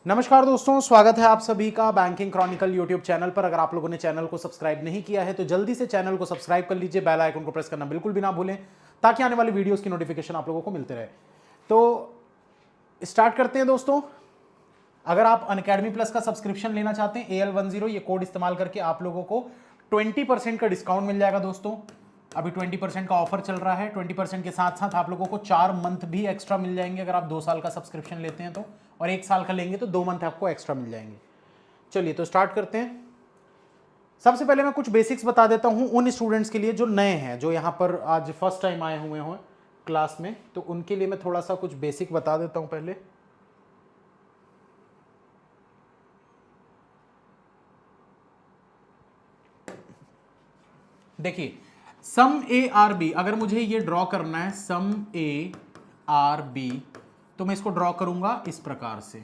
नमस्कार दोस्तों, स्वागत है आप सभी का बैंकिंग क्रॉनिकल यूट्यूब चैनल पर। अगर आप लोगों ने चैनल को सब्सक्राइब नहीं किया है तो जल्दी से चैनल को सब्सक्राइब कर लीजिए, बेल आइकन को प्रेस करना बिल्कुल भी ना भूलें ताकि आने वाली वीडियोस की नोटिफिकेशन आप लोगों को मिलते रहे। तो स्टार्ट करते हैं दोस्तों। अगर आप अनअकैडमी प्लस का सब्सक्रिप्शन लेना चाहते हैं AL10 ये कोड इस्तेमाल करके आप लोगों को 20% का डिस्काउंट मिल जाएगा दोस्तों। अभी 20% का ऑफर चल रहा है। 20% के साथ साथ आप लोगों को 4 मंथ भी एक्स्ट्रा मिल जाएंगे अगर आप 2 साल का सब्सक्रिप्शन लेते हैं तो, और 1 साल का लेंगे तो 2 मंथ आपको एक्स्ट्रा मिल जाएंगे। चलिए तो स्टार्ट करते हैं। सबसे पहले मैं कुछ बेसिक्स बता देता हूं उन स्टूडेंट्स के लिए जो नए हैं, जो यहां पर आज फर्स्ट टाइम आए हुए हों क्लास में, तो उनके लिए मैं थोड़ा सा कुछ बेसिक बता देता हूं पहले। देखिए, सम ए आर बी, अगर मुझे ये ड्रॉ करना है सम ए आर बी, तो मैं इसको ड्रॉ करूंगा इस प्रकार से।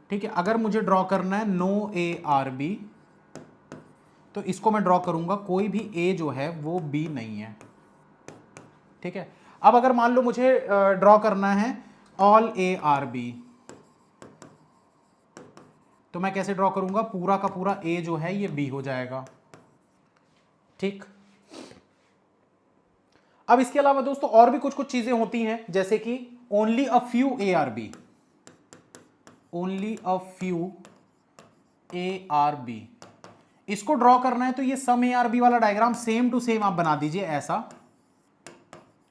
ठीक है, अगर मुझे ड्रॉ करना है नो ए आर बी, तो इसको मैं ड्रॉ करूंगा कोई भी ए जो है वो बी नहीं है। ठीक है, अब अगर मान लो मुझे ड्रॉ करना है ऑल ए आर बी, तो मैं कैसे ड्रॉ करूंगा? पूरा का पूरा ए जो है ये बी हो जाएगा। ठीक, अब इसके अलावा दोस्तों और भी कुछ कुछ चीजें होती हैं, जैसे कि only a few A are B, only a few A are B, इसको ड्रॉ करना है तो ये सम ए आर बी वाला डायग्राम सेम टू सेम आप बना दीजिए ऐसा।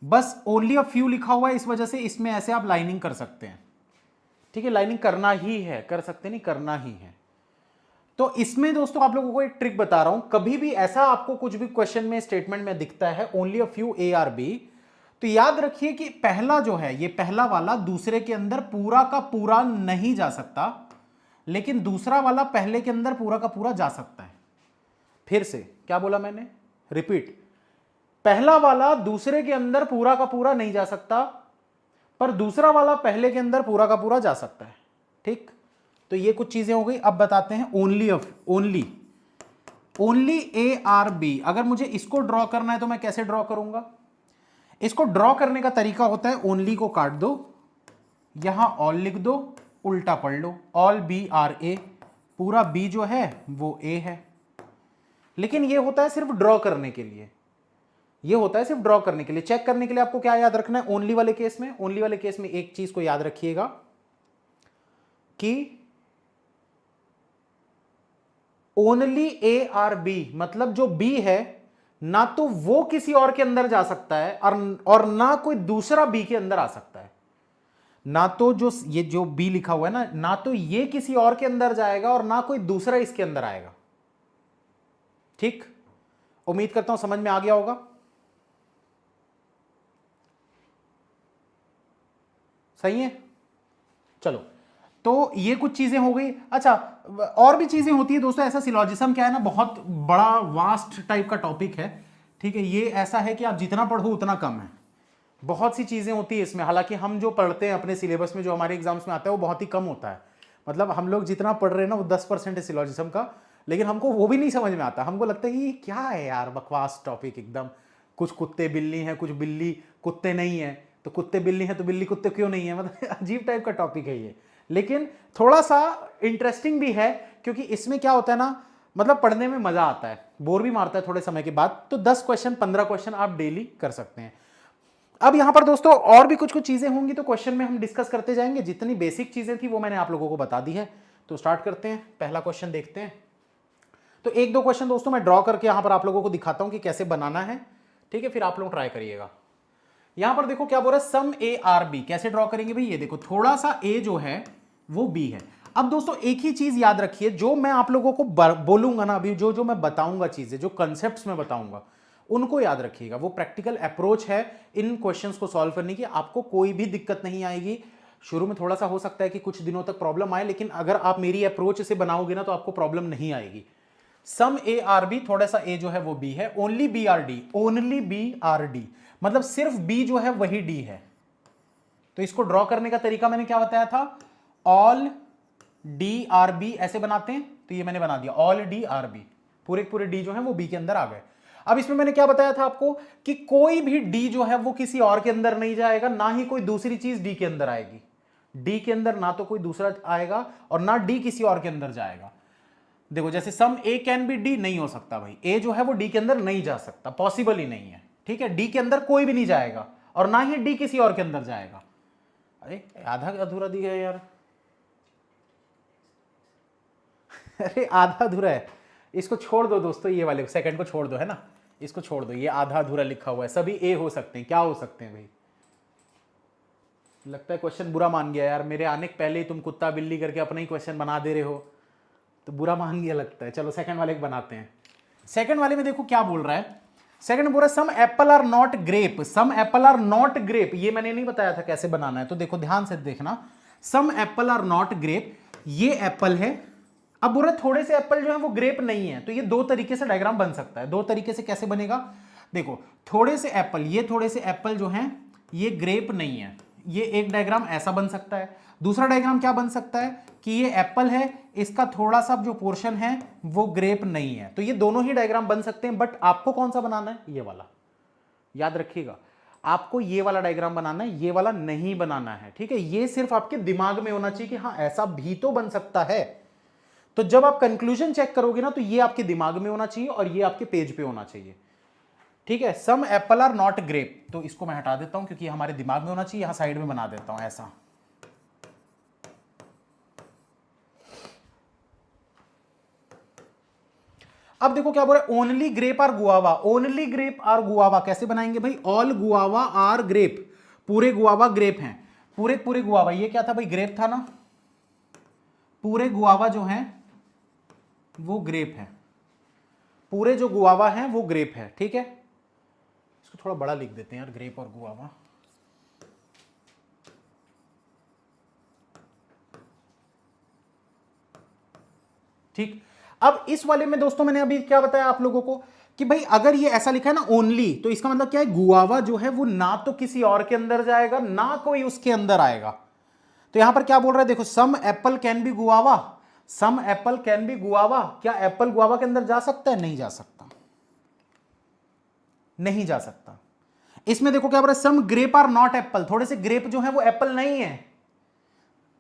बस ओनली अ फ्यू लिखा हुआ है, इस वजह से इसमें ऐसे आप लाइनिंग कर सकते हैं। ठीक है, लाइनिंग करना ही है, कर सकते नहीं, करना ही है। तो इसमें दोस्तों आप लोगों को एक ट्रिक बता रहा हूं, कभी भी ऐसा आपको कुछ भी क्वेश्चन में स्टेटमेंट में दिखता है only a few A are B, तो याद रखिए कि पहला जो है ये पहला वाला दूसरे के अंदर पूरा का पूरा नहीं जा सकता, लेकिन दूसरा वाला पहले के अंदर पूरा का पूरा जा सकता है। फिर से क्या बोला मैंने? रिपीट, पहला वाला दूसरे के अंदर पूरा का पूरा नहीं जा सकता, पर दूसरा वाला पहले के अंदर पूरा का पूरा जा सकता है। ठीक, तो ये कुछ चीजें हो गई। अब बताते हैं ओनली ए आर बी। अगर मुझे इसको ड्रॉ करना है तो मैं कैसे ड्रॉ करूंगा? इसको ड्रॉ करने का तरीका होता है ओनली को काट दो, यहां ऑल लिख दो, उल्टा पढ़ लो, ऑल बी आर ए, पूरा बी जो है वो ए है। लेकिन ये होता है सिर्फ ड्रॉ करने के लिए, ये होता है सिर्फ ड्रॉ करने के लिए। चेक करने के लिए आपको क्या याद रखना है? ओनली वाले केस में, ओनली वाले केस में एक चीज को याद रखिएगा कि ओनली ए आर बी, मतलब जो बी है ना तो वो किसी और के अंदर जा सकता है और ना कोई दूसरा बी के अंदर आ सकता है। ना तो ये जो बी लिखा हुआ है ना तो ये किसी और के अंदर जाएगा और ना कोई दूसरा इसके अंदर आएगा। ठीक, उम्मीद करता हूं समझ में आ गया होगा। सही है, चलो तो ये कुछ चीजें हो गई। अच्छा, और भी चीजें होती है दोस्तों। ऐसा सिलॉजिज्म क्या है ना, बहुत बड़ा वास्ट टाइप का टॉपिक है। ठीक है, ये ऐसा है कि आप जितना पढ़ो उतना कम है। बहुत सी चीजें होती है इसमें, हालांकि हम जो पढ़ते हैं अपने सिलेबस में, जो हमारे एग्जाम्स में आता है वो बहुत ही कम होता है। मतलब हम लोग जितना पढ़ रहे हैं ना वो 10% है सिलॉजिज्म का, लेकिन हमको वो भी नहीं समझ में आता। हमको लगता है कि क्या है यार, बकवास टॉपिक एकदम। कुछ कुत्ते बिल्ली हैं, कुछ बिल्ली कुत्ते नहीं है, तो कुत्ते बिल्ली हैं तो बिल्ली कुत्ते क्यों नहीं है? मतलब अजीब टाइप का टॉपिक है ये, लेकिन थोड़ा सा इंटरेस्टिंग भी है, क्योंकि इसमें क्या होता है ना, मतलब पढ़ने में मजा आता है, बोर भी मारता है थोड़े समय के बाद। तो 10 क्वेश्चन 15 क्वेश्चन आप डेली कर सकते हैं। अब यहां पर दोस्तों और भी कुछ कुछ चीजें होंगी तो क्वेश्चन में हम डिस्कस करते जाएंगे। जितनी बेसिक चीजें थी वो मैंने आप लोगों को बता दी है। तो स्टार्ट करते हैं, पहला क्वेश्चन देखते हैं। तो 1-2 क्वेश्चन दोस्तों मैं ड्रॉ करके यहां पर आप लोगों को दिखाता हूं कि कैसे बनाना है। ठीक है, फिर आप लोग ट्राई करिएगा। यहां पर देखो क्या बोल रहा है, सम ए आर बी। कैसे ड्रॉ करेंगे भाई? ये देखो, थोड़ा सा ए जो है वो बी है। अब दोस्तों एक ही चीज याद रखिए, जो मैं आप लोगों को बोलूंगा ना अभी, जो मैं बताऊंगा चीजें, जो कंसेप्ट्स में बताऊंगा उनको याद रखिएगा। वो प्रैक्टिकल अप्रोच है इन क्वेश्चंस को सॉल्व करने की। आपको कोई भी दिक्कत नहीं आएगी। शुरू में थोड़ा सा हो सकता है कि कुछ दिनों तक प्रॉब्लम आए, लेकिन अगर आप मेरी अप्रोच से बनाओगे ना तो आपको प्रॉब्लम नहीं आएगी। सम ए आर बी, थोड़ा सा ए जो है वो बी है। Only B are D, only B are D, मतलब सिर्फ बी जो है वही डी है। तो इसको ड्रॉ करने का तरीका मैंने क्या बताया था? ऑल डी आर बी ऐसे बनाते हैं, तो ये मैंने बना दिया ऑल डी आर बी। पूरे पूरे डी जो है वो बी के अंदर आ गए। अब इसमें मैंने क्या बताया था आपको कि कोई भी डी जो है वो किसी और के अंदर नहीं जाएगा, ना ही कोई दूसरी चीज डी के अंदर आएगी। डी के अंदर ना तो कोई दूसरा आएगा और ना डी किसी और के अंदर जाएगा। देखो जैसे सम ए कैन बी डी, नहीं हो सकता भाई, ए जो है वो डी के अंदर नहीं जा सकता, पॉसिबल ही नहीं है, ठीक है। डी के अंदर कोई भी नहीं जाएगा और ना ही डी किसी और के अंदर जाएगा। अरे आधा अधूरा दिया है यार अरे आधा अधूरा है, इसको छोड़ दो दोस्तों, ये वाले सेकंड को छोड़ दो, है ना, इसको छोड़ दो, ये आधा अधूरा लिखा हुआ है, सभी ए हो सकते हैं, क्या हो सकते हैं भाई। लगता है क्वेश्चन बुरा मान गया यार, मेरे आने के पहले ही तुम कुत्ता बिल्ली करके अपना ही क्वेश्चन बना दे रहे हो, तो बुरा मान गया लगता है। चलो सेकंड वाले को बनाते हैं। सेकंड वाले में देखो क्या बोल रहा है, सेकंड बोल रहा है some apple are not grape, some apple are not grape, ये मैंने नहीं बताया था कैसे बनाना है, तो देखो ध्यान से देखना, सम एप्पल आर नॉट ग्रेप, ये एप्पल है, अब बोल रहा थोड़े से एप्पल जो है वो ग्रेप नहीं है, तो ये दो तरीके से डायग्राम बन सकता है। दो तरीके से कैसे बनेगा, देखो थोड़े से एप्पल, ये थोड़े से एप्पल जो हैं ये ग्रेप नहीं है, ये एक डायग्राम ऐसा बन सकता है। दूसरा डायग्राम क्या बन सकता है कि ये एप्पल है, इसका थोड़ा सा जो पोर्शन है वो ग्रेप नहीं है, तो ये दोनों ही डायग्राम बन सकते हैं, बट आपको कौन सा बनाना है, ये वाला, याद रखिएगा आपको ये वाला डायग्राम बनाना है, ये वाला नहीं बनाना है, ठीक है। ये सिर्फ आपके दिमाग में होना चाहिए कि हाँ ऐसा भी तो बन सकता है, तो जब आप कंक्लूजन चेक करोगे ना तो ये आपके दिमाग में होना चाहिए और ये आपके पेज पे होना चाहिए, ठीक है। Some apple are not grep, तो इसको मैं हटा देता हूं क्योंकि हमारे दिमाग में होना चाहिए, यहां साइड में बना देता हूं ऐसा। अब देखो क्या बोल रहा है, only grape are guava, only grape are guava कैसे बनाएंगे भाई, ऑल गुआवा आर ग्रेप, पूरे गुआवा ग्रेप हैं, पूरे पूरे गुआवा, ये क्या था भाई, ग्रेप था ना, पूरे गुआवा जो हैं वो ग्रेप है, पूरे जो गुआवा हैं वो ग्रेप है, ठीक है। इसको थोड़ा बड़ा लिख देते हैं यार, ग्रेप और गुआवा, ठीक। अब इस वाले में दोस्तों मैंने अभी क्या बताया आप लोगों को कि भाई अगर ये ऐसा लिखा है ना ओनली, तो इसका मतलब क्या है, गुआवा जो है वो ना तो किसी और के अंदर जाएगा ना कोई उसके अंदर आएगा। तो यहां पर क्या बोल रहा है, देखो some apple can be guava, some apple can be guava, क्या एप्पल गुआवा के अंदर जा सकता है, नहीं जा सकता, नहीं जा सकता। इसमें देखो क्या बोल रहा है, सम ग्रेप आर नॉट एप्पल, थोड़े से ग्रेप जो है वो एप्पल नहीं है,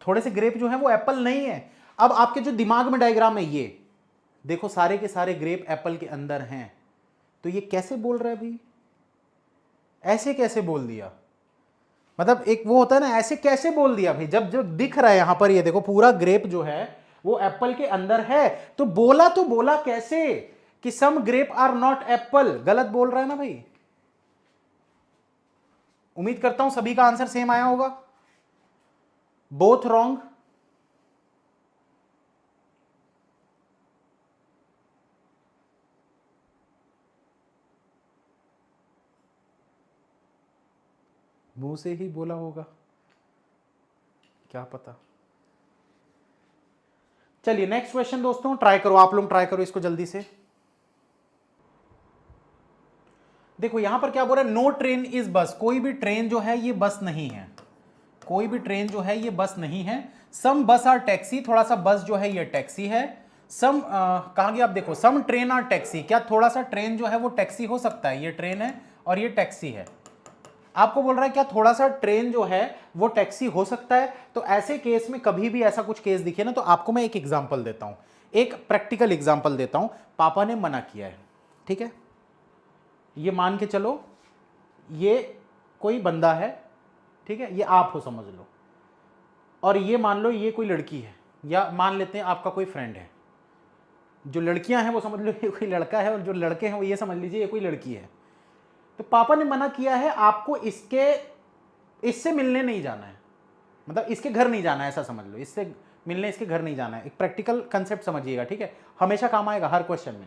थोड़े से ग्रेप जो है वो एप्पल नहीं है। अब आपके जो दिमाग में डायग्राम है ये देखो, सारे के सारे ग्रेप एप्पल के अंदर हैं, तो ये कैसे बोल रहा है भाई, ऐसे कैसे बोल दिया, मतलब एक वो होता है ना, ऐसे कैसे बोल दिया भाई, जब जो दिख रहा है यहां पर ये देखो पूरा ग्रेप जो है वो एप्पल के अंदर है, तो बोला कैसे कि सम ग्रेप आर नॉट एप्पल, गलत बोल रहा है ना भाई। उम्मीद करता हूं सभी का आंसर सेम आया होगा, बोथ रॉन्ग, मुंह से ही बोला होगा, क्या पता। चलिए नेक्स्ट क्वेश्चन दोस्तों, ट्राई करो आप लोग, ट्राई करो इसको जल्दी से। देखो यहां पर क्या बोल रहा है, नो ट्रेन इज बस, कोई भी ट्रेन जो है ये बस नहीं है, कोई भी ट्रेन जो है ये बस नहीं है। सम बस आर टैक्सी, थोड़ा सा बस जो है ये टैक्सी है। सम कहां गया, आप देखो सम ट्रेन आर टैक्सी, क्या थोड़ा सा ट्रेन जो है वो टैक्सी हो सकता है, ये ट्रेन है और ये टैक्सी है। आपको बोल रहा है क्या थोड़ा सा ट्रेन जो है वो टैक्सी हो सकता है, तो ऐसे केस में कभी भी ऐसा कुछ केस दिखे ना, तो आपको मैं एक एग्जांपल देता हूं, एक प्रैक्टिकल एग्जांपल देता हूं। पापा ने मना किया है, ठीक है, ये मान के चलो ये कोई बंदा है, ठीक है, ये आप हो समझ लो, और ये मान लो ये कोई लड़की है, या मान लेते हैं आपका कोई फ्रेंड है। जो लड़कियां हैं वो समझ लो ये कोई लड़का है, और जो लड़के हैं वो ये समझ लीजिए ये कोई लड़की है। तो पापा ने मना किया है आपको इससे मिलने नहीं जाना है, मतलब इसके घर नहीं जाना है, ऐसा समझ लो, इससे मिलने इसके घर नहीं जाना है। एक प्रैक्टिकल कंसेप्ट समझिएगा, ठीक है, हमेशा काम आएगा हर क्वेश्चन में।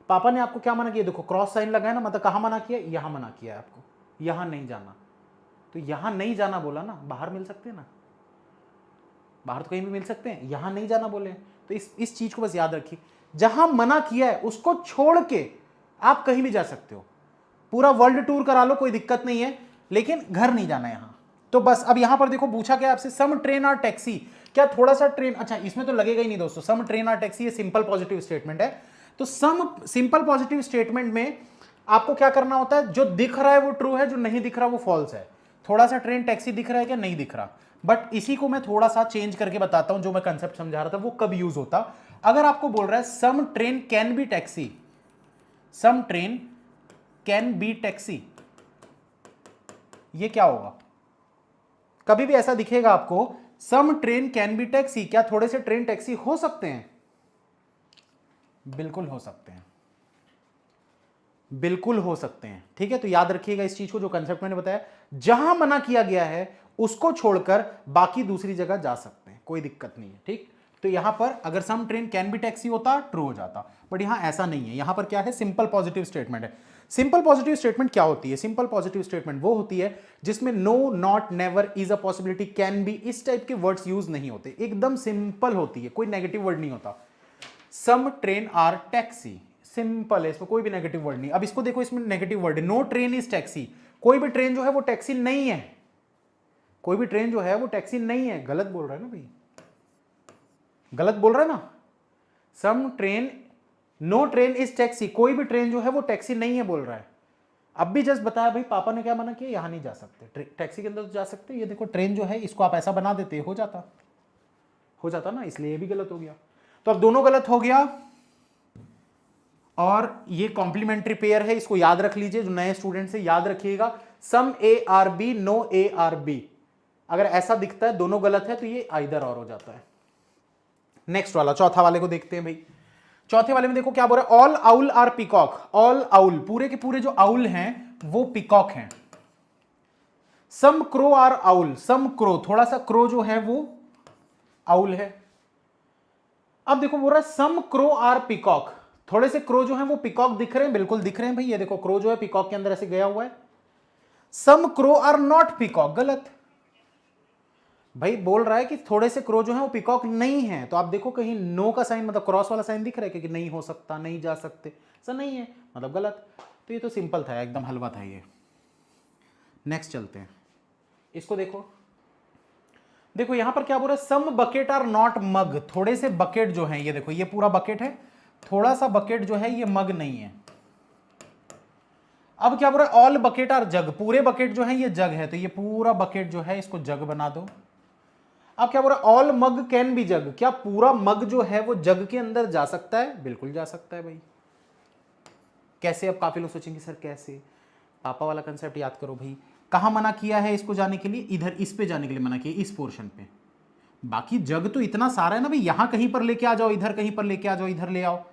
पापा ने आपको क्या मना किया, देखो क्रॉस साइन लगा है ना, मतलब कहाँ मना किया, यहां मना किया है आपको, यहां नहीं जाना, तो यहां नहीं जाना बोला ना, बाहर मिल सकते हैं ना, बाहर तो कहीं भी मिल सकते हैं, यहां नहीं जाना बोले, तो इस चीज को बस याद रखिए, जहां मना किया है उसको छोड़ के आप कहीं भी जा सकते हो, पूरा वर्ल्ड टूर करा लो कोई दिक्कत नहीं है, लेकिन घर नहीं जाना यहां। तो बस अब यहां पर देखो पूछा क्या आपसे, सम ट्रेन आर टैक्सी, क्या थोड़ा सा ट्रेन, अच्छा इसमें तो लगेगा ही नहीं दोस्तों, सम ट्रेन आर टैक्सी ये सिंपल पॉजिटिव स्टेटमेंट है, तो सम सिंपल पॉजिटिव स्टेटमेंट में आपको क्या करना होता है, जो दिख रहा है वो ट्रू है, जो नहीं दिख रहा वो फॉल्स है। थोड़ा सा ट्रेन टैक्सी दिख रहा है क्या, नहीं दिख रहा, बट इसी को मैं थोड़ा सा चेंज करके बताता हूं, जो मैं कंसेप्ट समझा रहा था वो कब यूज होता। अगर आपको बोल रहा है some train can be taxi, some train can be taxi, ये क्या होगा? कभी भी ऐसा दिखेगा आपको, some train can be taxi, क्या थोड़े से ट्रेन टैक्सी हो सकते हैं? बिल्कुल हो सकते हैं, बिल्कुल हो सकते हैं। ठीक है, तो याद रखिएगा इस चीज को, जो कंसेप्ट मैंने बताया, जहां मना किया गया है उसको छोड़कर बाकी दूसरी जगह जा सकते हैं, कोई दिक्कत नहीं है। ठीक, तो यहां पर अगर सम ट्रेन कैन बी टैक्सी होता ट्रू हो जाता, बट यहां ऐसा नहीं है। यहां पर क्या है? सिंपल पॉजिटिव स्टेटमेंट है। सिंपल पॉजिटिव स्टेटमेंट क्या होती है? सिंपल पॉजिटिव स्टेटमेंट वो होती है जिसमें no, not, never, is a possibility, can be, इस टाइप के वर्ड्स यूज नहीं होते, एकदम सिंपल होती है, कोई नेगेटिव वर्ड नहीं होता। सम ट्रेन आर टैक्सी, सिंपल है, इसमें कोई भी नेगेटिव वर्ड नहीं। अब इसको देखो, इसमें नेगेटिव वर्ड है, नो ट्रेन इज टैक्सी, कोई भी ट्रेन जो है वो टैक्सी नहीं है, कोई भी ट्रेन जो है वो टैक्सी नहीं है। गलत बोल रहा है ना भाई, गलत बोल रहा है ना। Some train, no train is taxi, कोई भी ट्रेन जो है वो टैक्सी नहीं है बोल रहा है। अब भी जस्ट बताया भाई, पापा ने क्या मना किया, यहां नहीं जा सकते, टैक्सी के अंदर तो जा सकते। ये देखो ट्रेन जो है, इसको आप ऐसा बना देते, हो जाता, हो जाता ना, इसलिए ये भी गलत हो गया। तो अब दोनों गलत हो गया, और ये कॉम्प्लीमेंट्री पेयर है, इसको याद रख लीजिए, जो नए स्टूडेंट से याद रखिएगा, some A are B, no A are B. अगर ऐसा दिखता है दोनों गलत है तो ये आइदर और हो जाता है। नेक्स्ट वाला, चौथा वाले को देखते हैं भाई। चौथे वाले में देखो क्या बोल रहा है, all owl are peacock, all owl, पूरे के पूरे जो आउल हैं वो पिकॉक हैं। Some crow are owl, some crow, थोड़ा सा क्रो जो है वो आउल है। अब देखो बोल रहा है सम क्रो आर पिकॉक, थोड़े से क्रो जो है वो पिकॉक दिख रहे हैं, बिल्कुल दिख रहे हैं भाई, ये देखो क्रो जो है पिकॉक के अंदर ऐसे गया हुआ है। सम क्रो आर नॉट पिकॉक, गलत भाई, बोल रहा है कि थोड़े से क्रो जो है वो पिकॉक नहीं है। तो आप देखो कहीं नो का साइन, मतलब क्रॉस वाला साइन दिख रहा है कि नहीं हो सकता, नहीं जा सकते, ऐसा नहीं है, मतलब गलत। तो ये तो सिंपल था, एकदम हलवा था ये। नेक्स्ट चलते हैं, इसको देखो, देखो यहां पर क्या बोल रहा है, सम बकेट आर नॉट मग, थोड़े से बकेट जो है, ये देखो ये पूरा बकेट है, थोड़ा सा बकेट जो है ये मग नहीं है। अब क्या बोल रहा है, ऑल बकेट आर जग, पूरे बकेट जो है ये जग है, तो ये पूरा बकेट जो है इसको जग बना दो। अब क्या बोल रहा है, ऑल मग कैन बी जग, क्या पूरा मग जो है वो जग के अंदर जा सकता है? बिल्कुल जा सकता है भाई। कैसे? अब काफी लोग सोचेंगे सर कैसे, पापा वाला कंसेप्ट याद करो भाई। कहां मना किया है इसको जाने के लिए? इधर, इस पे जाने के लिए मना किया, इस पोर्शन पे। बाकी जग तो इतना सारा है ना भाई, यहां कहीं पर लेके आ जाओ, इधर कहीं पर लेके आ जाओ, इधर ले आओ,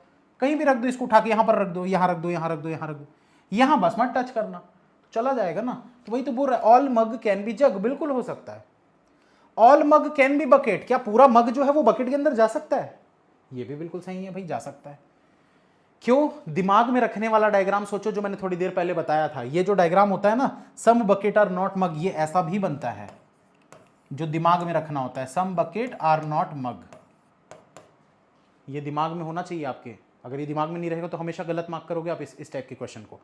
कहीं भी रख दो, इसको उठा के यहां पर रख दो, यहां रख दो, यहां रख दो, यहां रख दो, यहां बस मत टच करना, चला जाएगा ना। तो वही तो बोल रहा है, ऑल मग कैन बी जग, बिल्कुल हो सकता है। All mug can be bucket, क्या पूरा मग जो है वो बकेट के अंदर जा सकता है? ये भी बिल्कुल सही है भाई, जा सकता है। क्यों? दिमाग में रखने वाला डायग्राम सोचो, जो मैंने थोड़ी देर पहले बताया था, ये जो डायग्राम होता है ना, सम बकेट आर नॉट मग, ये ऐसा भी बनता है, जो दिमाग में रखना होता है, सम बकेट आर नॉट मग, ये दिमाग में होना चाहिए आपके। अगर ये दिमाग में नहीं रहेगा तो हमेशा गलत मार्क करोगे आप इस टाइप के क्वेश्चन को।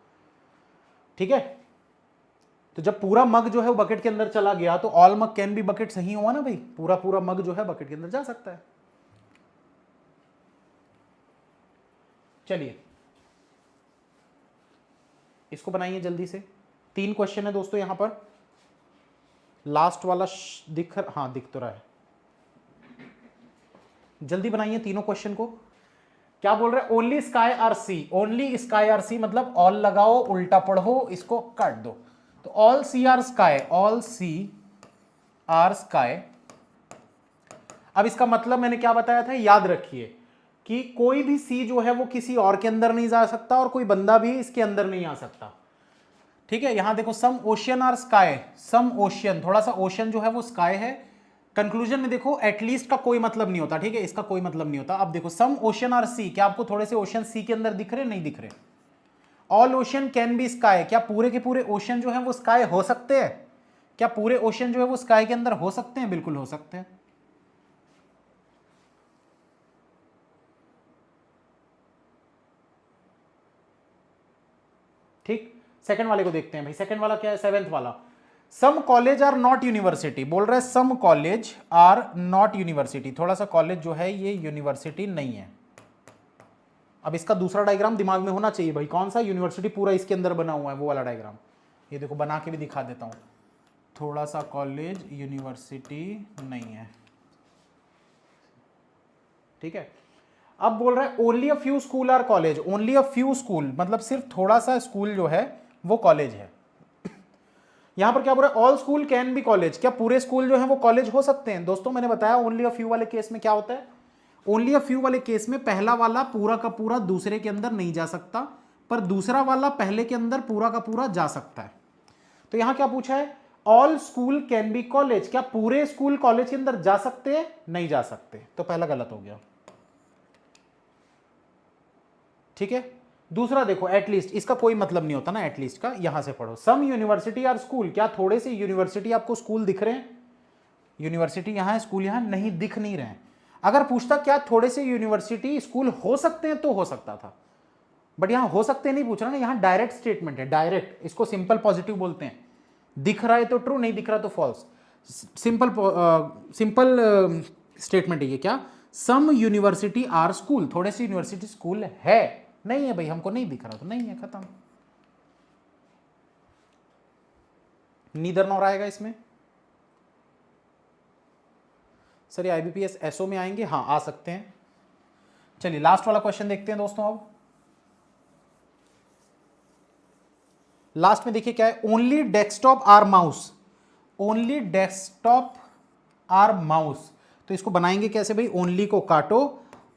ठीक है, तो जब पूरा मग जो है वो बकेट के अंदर चला गया, तो all mug can be bucket सही हुआ ना भाई, पूरा पूरा मग जो है बकेट के अंदर जा सकता है। चलिए इसको बनाइए जल्दी से, 3 क्वेश्चन है दोस्तों यहां पर। लास्ट वाला दिख, हाँ दिख तो रहा है, जल्दी बनाइए तीनों क्वेश्चन को। क्या बोल रहे हैं, only sky are sea, only sky are सी, मतलब ऑल लगाओ, उल्टा पढ़ो, इसको काट दो, तो all C are sky, all C are sky. अब इसका मतलब मैंने क्या बताया था, याद रखिए कि कोई भी सी जो है वो किसी और के अंदर नहीं जा सकता, और कोई बंदा भी इसके अंदर नहीं आ सकता। ठीक है, यहां देखो some ocean are sky, some ocean, थोड़ा सा ओशियन जो है वो स्काई है। कंक्लूजन में देखो एटलीस्ट का कोई मतलब नहीं होता, ठीक है, इसका कोई मतलब नहीं होता। अब देखो सम ओशियन आर सी, क्या आपको थोड़े से ओशियन सी के अंदर दिख रहे? नहीं दिख रहे। All ocean can be sky, क्या पूरे के पूरे ओशियन जो है वो स्काई हो सकते हैं? क्या पूरे ओशियन जो है वो स्काई के अंदर हो सकते हैं? बिल्कुल हो सकते हैं। ठीक, सेकंड वाले को देखते हैं भाई। सेकंड वाला क्या है, 7th वाला, some college are not university, बोल रहा है some college are not university, थोड़ा सा कॉलेज जो है ये यूनिवर्सिटी नहीं है। अब इसका दूसरा डायग्राम दिमाग में होना चाहिए भाई, कौन सा? यूनिवर्सिटी पूरा इसके अंदर बना हुआ है, वो वाला डायग्राम। ये देखो बना के भी दिखा देता हूं, थोड़ा सा कॉलेज यूनिवर्सिटी नहीं है। ठीक है, अब बोल रहा है only a few school are college, only a few school मतलब सिर्फ थोड़ा सा स्कूल जो है वो कॉलेज है। यहां पर क्या बोल रहा है, all school can be college, क्या पूरे स्कूल जो है वो कॉलेज हो सकते हैं? दोस्तों मैंने बताया ओनली अ फ्यू वाले केस में क्या होता है, ओनली अ फ्यू वाले केस में पहला वाला पूरा का पूरा दूसरे के अंदर नहीं जा सकता, पर दूसरा वाला पहले के अंदर पूरा का पूरा जा सकता है। तो यहां क्या पूछा है, all school can be college, क्या पूरे स्कूल कॉलेज के अंदर जा सकते हैं? नहीं जा सकते, तो पहला गलत हो गया। ठीक है, दूसरा देखो एटलीस्ट, इसका कोई मतलब नहीं होता ना एटलीस्ट का, यहां से पढ़ो, सम यूनिवर्सिटी आर स्कूल, क्या थोड़े से यूनिवर्सिटी आपको स्कूल दिख रहे हैं? यूनिवर्सिटी यहां है, स्कूल यहां नहीं, दिख नहीं रहे हैं। अगर पूछता क्या थोड़े से यूनिवर्सिटी स्कूल हो सकते हैं तो हो सकता था, बट यहां हो सकते नहीं पूछ रहा ना, यहां डायरेक्ट स्टेटमेंट है, डायरेक्ट, इसको सिंपल पॉजिटिव बोलते हैं। दिख रहा है तो ट्रू, नहीं दिख रहा तो फॉल्स। सिंपल सिंपल स्टेटमेंट है ये, क्या सम यूनिवर्सिटी आर स्कूल, थोड़े से यूनिवर्सिटी स्कूल है, नहीं है भाई, हमको नहीं दिख रहा तो नहीं है, खत्म। नीदर नॉर आएगा इसमें। सर ये आईबीपीएस एसओ में आएंगे, हाँ आ सकते हैं। चलिए लास्ट वाला क्वेश्चन देखते हैं दोस्तों। अब लास्ट में देखिए क्या है, only desktop are mouse, only desktop are mouse, तो इसको बनाएंगे कैसे भाई, ओनली को काटो,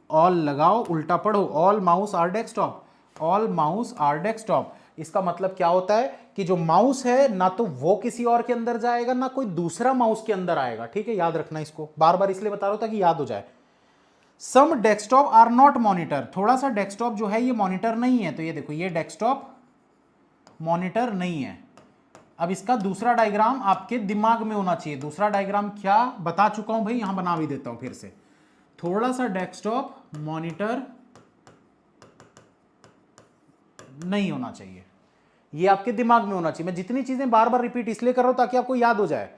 ऑल लगाओ, उल्टा पढ़ो, all mouse are desktop, all mouse are desktop. इसका मतलब क्या होता है कि जो माउस है ना तो वो किसी और के अंदर जाएगा ना कोई दूसरा माउस के अंदर आएगा। ठीक है, याद रखना इसको, बार बार इसलिए बता रहा हूं ताकि याद हो जाए। सम डेस्कटॉप आर नॉट मॉनिटर, थोड़ा सा डेस्कटॉप जो है ये मॉनिटर नहीं है, तो ये देखो ये डेस्कटॉप मॉनिटर नहीं है। अब इसका दूसरा डायग्राम आपके दिमाग में होना चाहिए, दूसरा डायग्राम क्या बता चुका हूं भाई, यहां बना भी देता हूं फिर से। थोड़ा सा डेस्कटॉप मॉनिटर नहीं होना चाहिए, ये आपके दिमाग में होना चाहिए। मैं जितनी चीजें बार बार रिपीट इसलिए कर रहा हूं ताकि आपको याद हो जाए।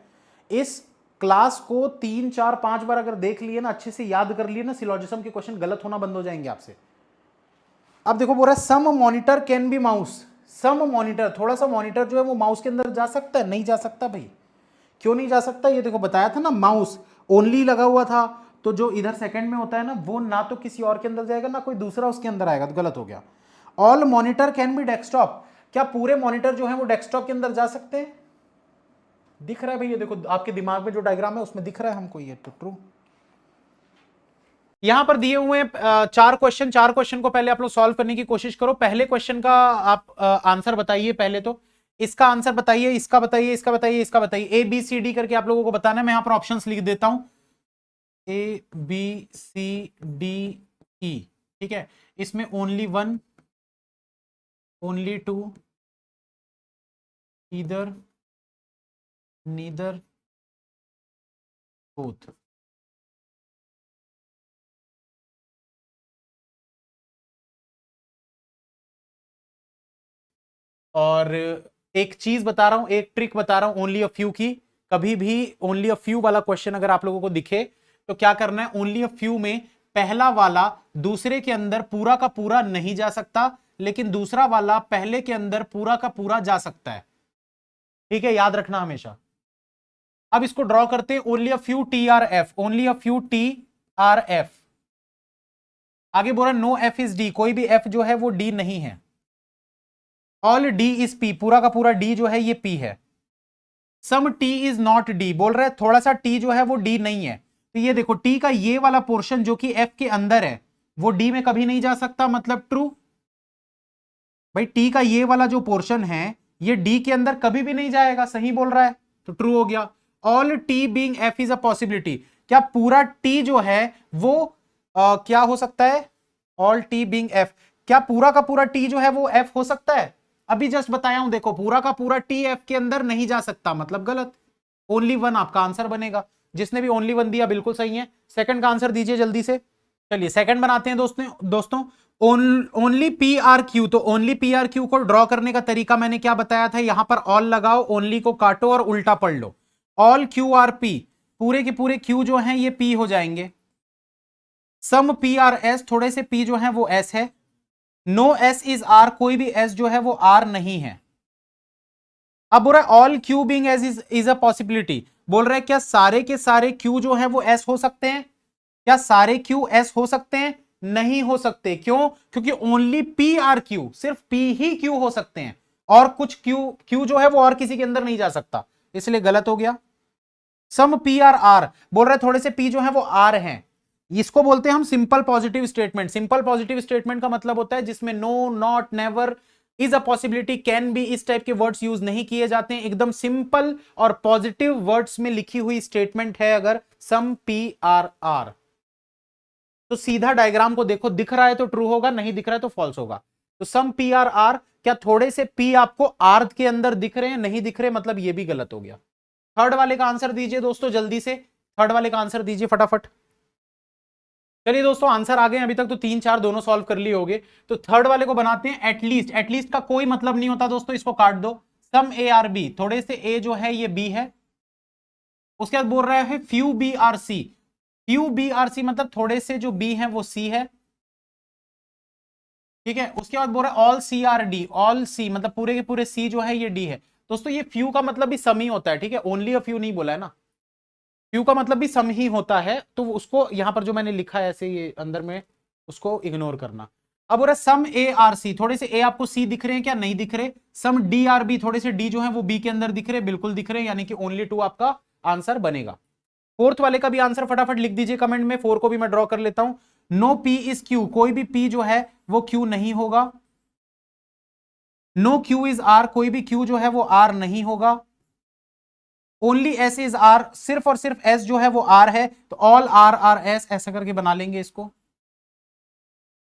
इस क्लास को 3 4 5 बार अगर देख लिए ना, अच्छे से याद कर लिए ना, सिलोजिज्म के क्वेश्चन गलत होना बंद हो जाएंगे आपसे। अब देखो बोल रहा है some monitor can be mouse, some monitor, थोड़ा सा मॉनिटर जो है वो माउस के अंदर जा सकता है? नहीं जा सकता भाई। क्यों नहीं जा सकता? ये देखो बताया था ना, माउस ओनली लगा हुआ था, तो जो इधर सेकंड में होता है ना, वो ना तो किसी और के अंदर जाएगा ना कोई दूसरा उसके अंदर आएगा, तो गलत हो गया। All monitor can B desktop, क्या पूरे मॉनिटर जो है वो डेस्कटॉप के अंदर जा सकते हैं? दिख रहा है भाई, ये देखो आपके दिमाग में जो डायग्राम है उसमें दिख रहा है हमको, ये तो ट्रू। यहां पर दिए हुए चार क्वेश्चन, चार क्वेश्चन को पहले आप लोग सॉल्व करने की कोशिश करो। पहले क्वेश्चन का आप आंसर बताइए, पहले तो इसका आंसर बताइए, इसका बताइए, इसका बताइए, इसका बताइए, ए बी सी डी करके आप लोगों को बताना है। मैं यहां पर ऑप्शंस लिख देता हूं, A B C D E. ठीक है, इसमें only one, only two, either, neither, both. और एक चीज बता रहा हूं, एक ट्रिक बता रहा हूं ओनली अ फ्यू की। कभी भी ओनली अ फ्यू वाला क्वेश्चन अगर आप लोगों को दिखे तो क्या करना है, ओनली अ फ्यू में पहला वाला दूसरे के अंदर पूरा का पूरा नहीं जा सकता, लेकिन दूसरा वाला पहले के अंदर पूरा का पूरा जा सकता है। ठीक है, याद रखना हमेशा। अब इसको ड्रॉ करते हैं, only a few T R F, only a few T R F. आगे बोला नो एफ इज डी, कोई भी एफ जो है वो डी नहीं है। ऑल डी इज पी, पूरा का पूरा डी जो है ये पी है। Some tea is not D, बोल रहा है थोड़ा सा टी जो है वो डी नहीं है, तो ये देखो टी का ये वाला पोर्शन जो कि एफ के अंदर है वो डी में कभी नहीं जा सकता, मतलब ट्रू। भाई टी का ये वाला जो पोर्शन है ये डी के अंदर कभी भी नहीं जाएगा, सही बोल रहा है, तो ट्रू हो गया। All T being F is a possibility, क्या पूरा टी जो है वो क्या हो सकता है, ऑल टी बीइंग एफ, क्या पूरा का पूरा टी जो है वो एफ हो सकता है? अभी जस्ट बताया हूं, देखो पूरा का पूरा टी एफ के अंदर नहीं जा सकता, मतलब गलत। ओनली वन आपका आंसर बनेगा। जिसने भी ओनली वन दिया बिल्कुल सही है। सेकंड का आंसर दीजिए जल्दी से। चलिए सेकंड बनाते हैं दोस्तों ओनली पी आर क्यू, तो ओनली पी आर क्यू को ड्रॉ करने का तरीका मैंने क्या बताया था, यहां पर ऑल लगाओ, ओनली को काटो और उल्टा पढ़ लो। ऑल क्यू आर पी, पूरे के पूरे क्यू जो हैं ये पी हो जाएंगे। सम पी आर एस, थोड़े से पी जो है वो एस है। नो एस इज आर, कोई भी एस जो है वो आर नहीं है। अब बोल रहा है all Q being S is a possibility, बोल रहा है क्या सारे के सारे क्यू जो है वो एस हो सकते हैं? क्या सारे क्यू एस हो सकते हैं? नहीं हो सकते। क्यों? क्योंकि ओनली पी आर क्यू, सिर्फ पी ही क्यू हो सकते हैं, और कुछ क्यू क्यू जो है वो और किसी के अंदर नहीं जा सकता, इसलिए गलत हो गया। सम पी आर आर, बोल रहे थोड़े से पी जो है वो आर हैं, इसको बोलते हैं हम simple positive statement. Simple positive statement का मतलब होता है जिसमें no, not, never, is a possibility, can be, इस टाइप के वर्ड्स यूज नहीं किए जाते हैं। एकदम सिंपल और पॉजिटिव वर्ड्स में लिखी हुई स्टेटमेंट है अगर सम पी आर आर, तो सीधा डायग्राम को देखो, दिख रहा है तो ट्रू होगा, नहीं दिख रहा है तो फॉल्स होगा। तो सम पी आर आर, क्या थोड़े से पी आपको आर के अंदर दिख रहे हैं? नहीं दिख रहे, मतलब ये भी गलत हो गया। थर्ड वाले का आंसर दीजिए दोस्तों जल्दी से, थर्ड वाले का आंसर दीजिए फटाफट। चलिए दोस्तों आंसर आ गए, अभी तक तो 3 4 दोनों सॉल्व कर लिए होंगे। तो थर्ड वाले को बनाते हैं एटलीस्ट। एटलीस्ट का कोई मतलब नहीं होता दोस्तों, इसको काट दो। सम ए आर बी, थोड़े से ए जो है ये बी है। उसके बाद बोल रहा है few B are C, few B are सी मतलब थोड़े से जो बी है वो सी है, ठीक है। उसके बाद बोल रहा है all C are D, all C मतलब पूरे के पूरे सी जो है ये डी है। दोस्तों ये फ्यू का मतलब भी सम ही होता है, ठीक है, ओनली अ फ्यू नहीं बोला है ना, फ्यू का मतलब भी सम ही होता है, तो उसको यहां पर जो मैंने लिखा है ऐसे ये अंदर में, उसको इग्नोर करना। अब हो रहा है सम ए आर सी, थोड़े से ए आपको सी दिख रहे हैं क्या? नहीं दिख रहे। सम डी आर बी, थोड़े से डी जो है वो बी के अंदर दिख रहे हैं, बिल्कुल दिख रहे हैं, यानी कि ओनली टू आपका आंसर बनेगा। फोर्थ वाले का भी आंसर फटाफट लिख दीजिए कमेंट में, फोर को भी मैं ड्रॉ कर लेता हूं। नो पी इज क्यू, कोई भी पी जो है वो क्यू नहीं होगा। नो क्यू इज आर, कोई भी क्यू जो है वो आर नहीं होगा। ओनली एस इज आर, सिर्फ और सिर्फ एस जो है वो आर है, तो ऑल आर आर एस, ऐसा करके बना लेंगे इसको।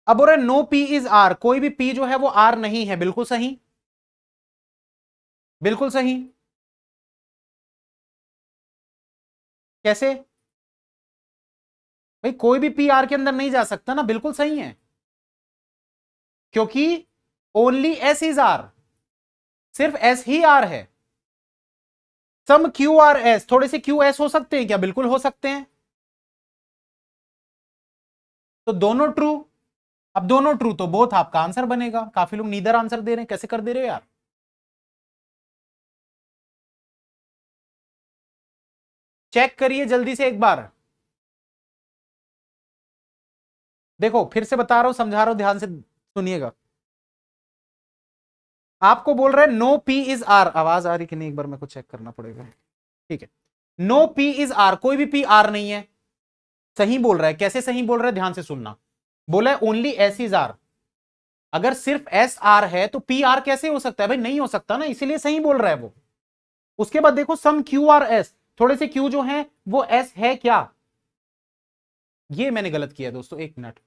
अब बोल रहे नो पी इज आर, कोई भी पी जो है वो आर नहीं है, बिल्कुल सही, बिल्कुल सही। कैसे भाई? कोई भी पी आर के अंदर नहीं जा सकता ना, बिल्कुल सही है, क्योंकि ओनली एस इज आर, सिर्फ एस ही आर है। सम क्यू आर एस, थोड़े से क्यू एस हो सकते हैं क्या? बिल्कुल हो सकते हैं, तो दोनों ट्रू। अब दोनों ट्रू तो बोथ आपका आंसर बनेगा। काफी लोग नीदर आंसर दे रहे हैं, कैसे कर दे रहे हो यार? चेक करिए जल्दी से एक बार। देखो फिर से बता रहा हूं, समझा रहा हूं, ध्यान से सुनिएगा। आपको बोल रहे हैं नो पी इज आर, आवाज आ रही कि नहीं एक बार मेरे को चेक करना पड़ेगा, ठीक है। नो पी इज आर, कोई भी पी आर नहीं है, सही बोल रहा है। कैसे सही बोल रहा है? ध्यान से सुनना। बोला है ओनली एस इज आर, अगर सिर्फ एस आर है तो पी आर कैसे हो सकता है भाई? नहीं हो सकता ना, इसीलिए सही बोल रहा है वो। उसके बाद देखो सम क्यू आर एस, थोड़े से क्यू जो है वो एस है क्या? ये मैंने गलत किया दोस्तों, एक मिनट,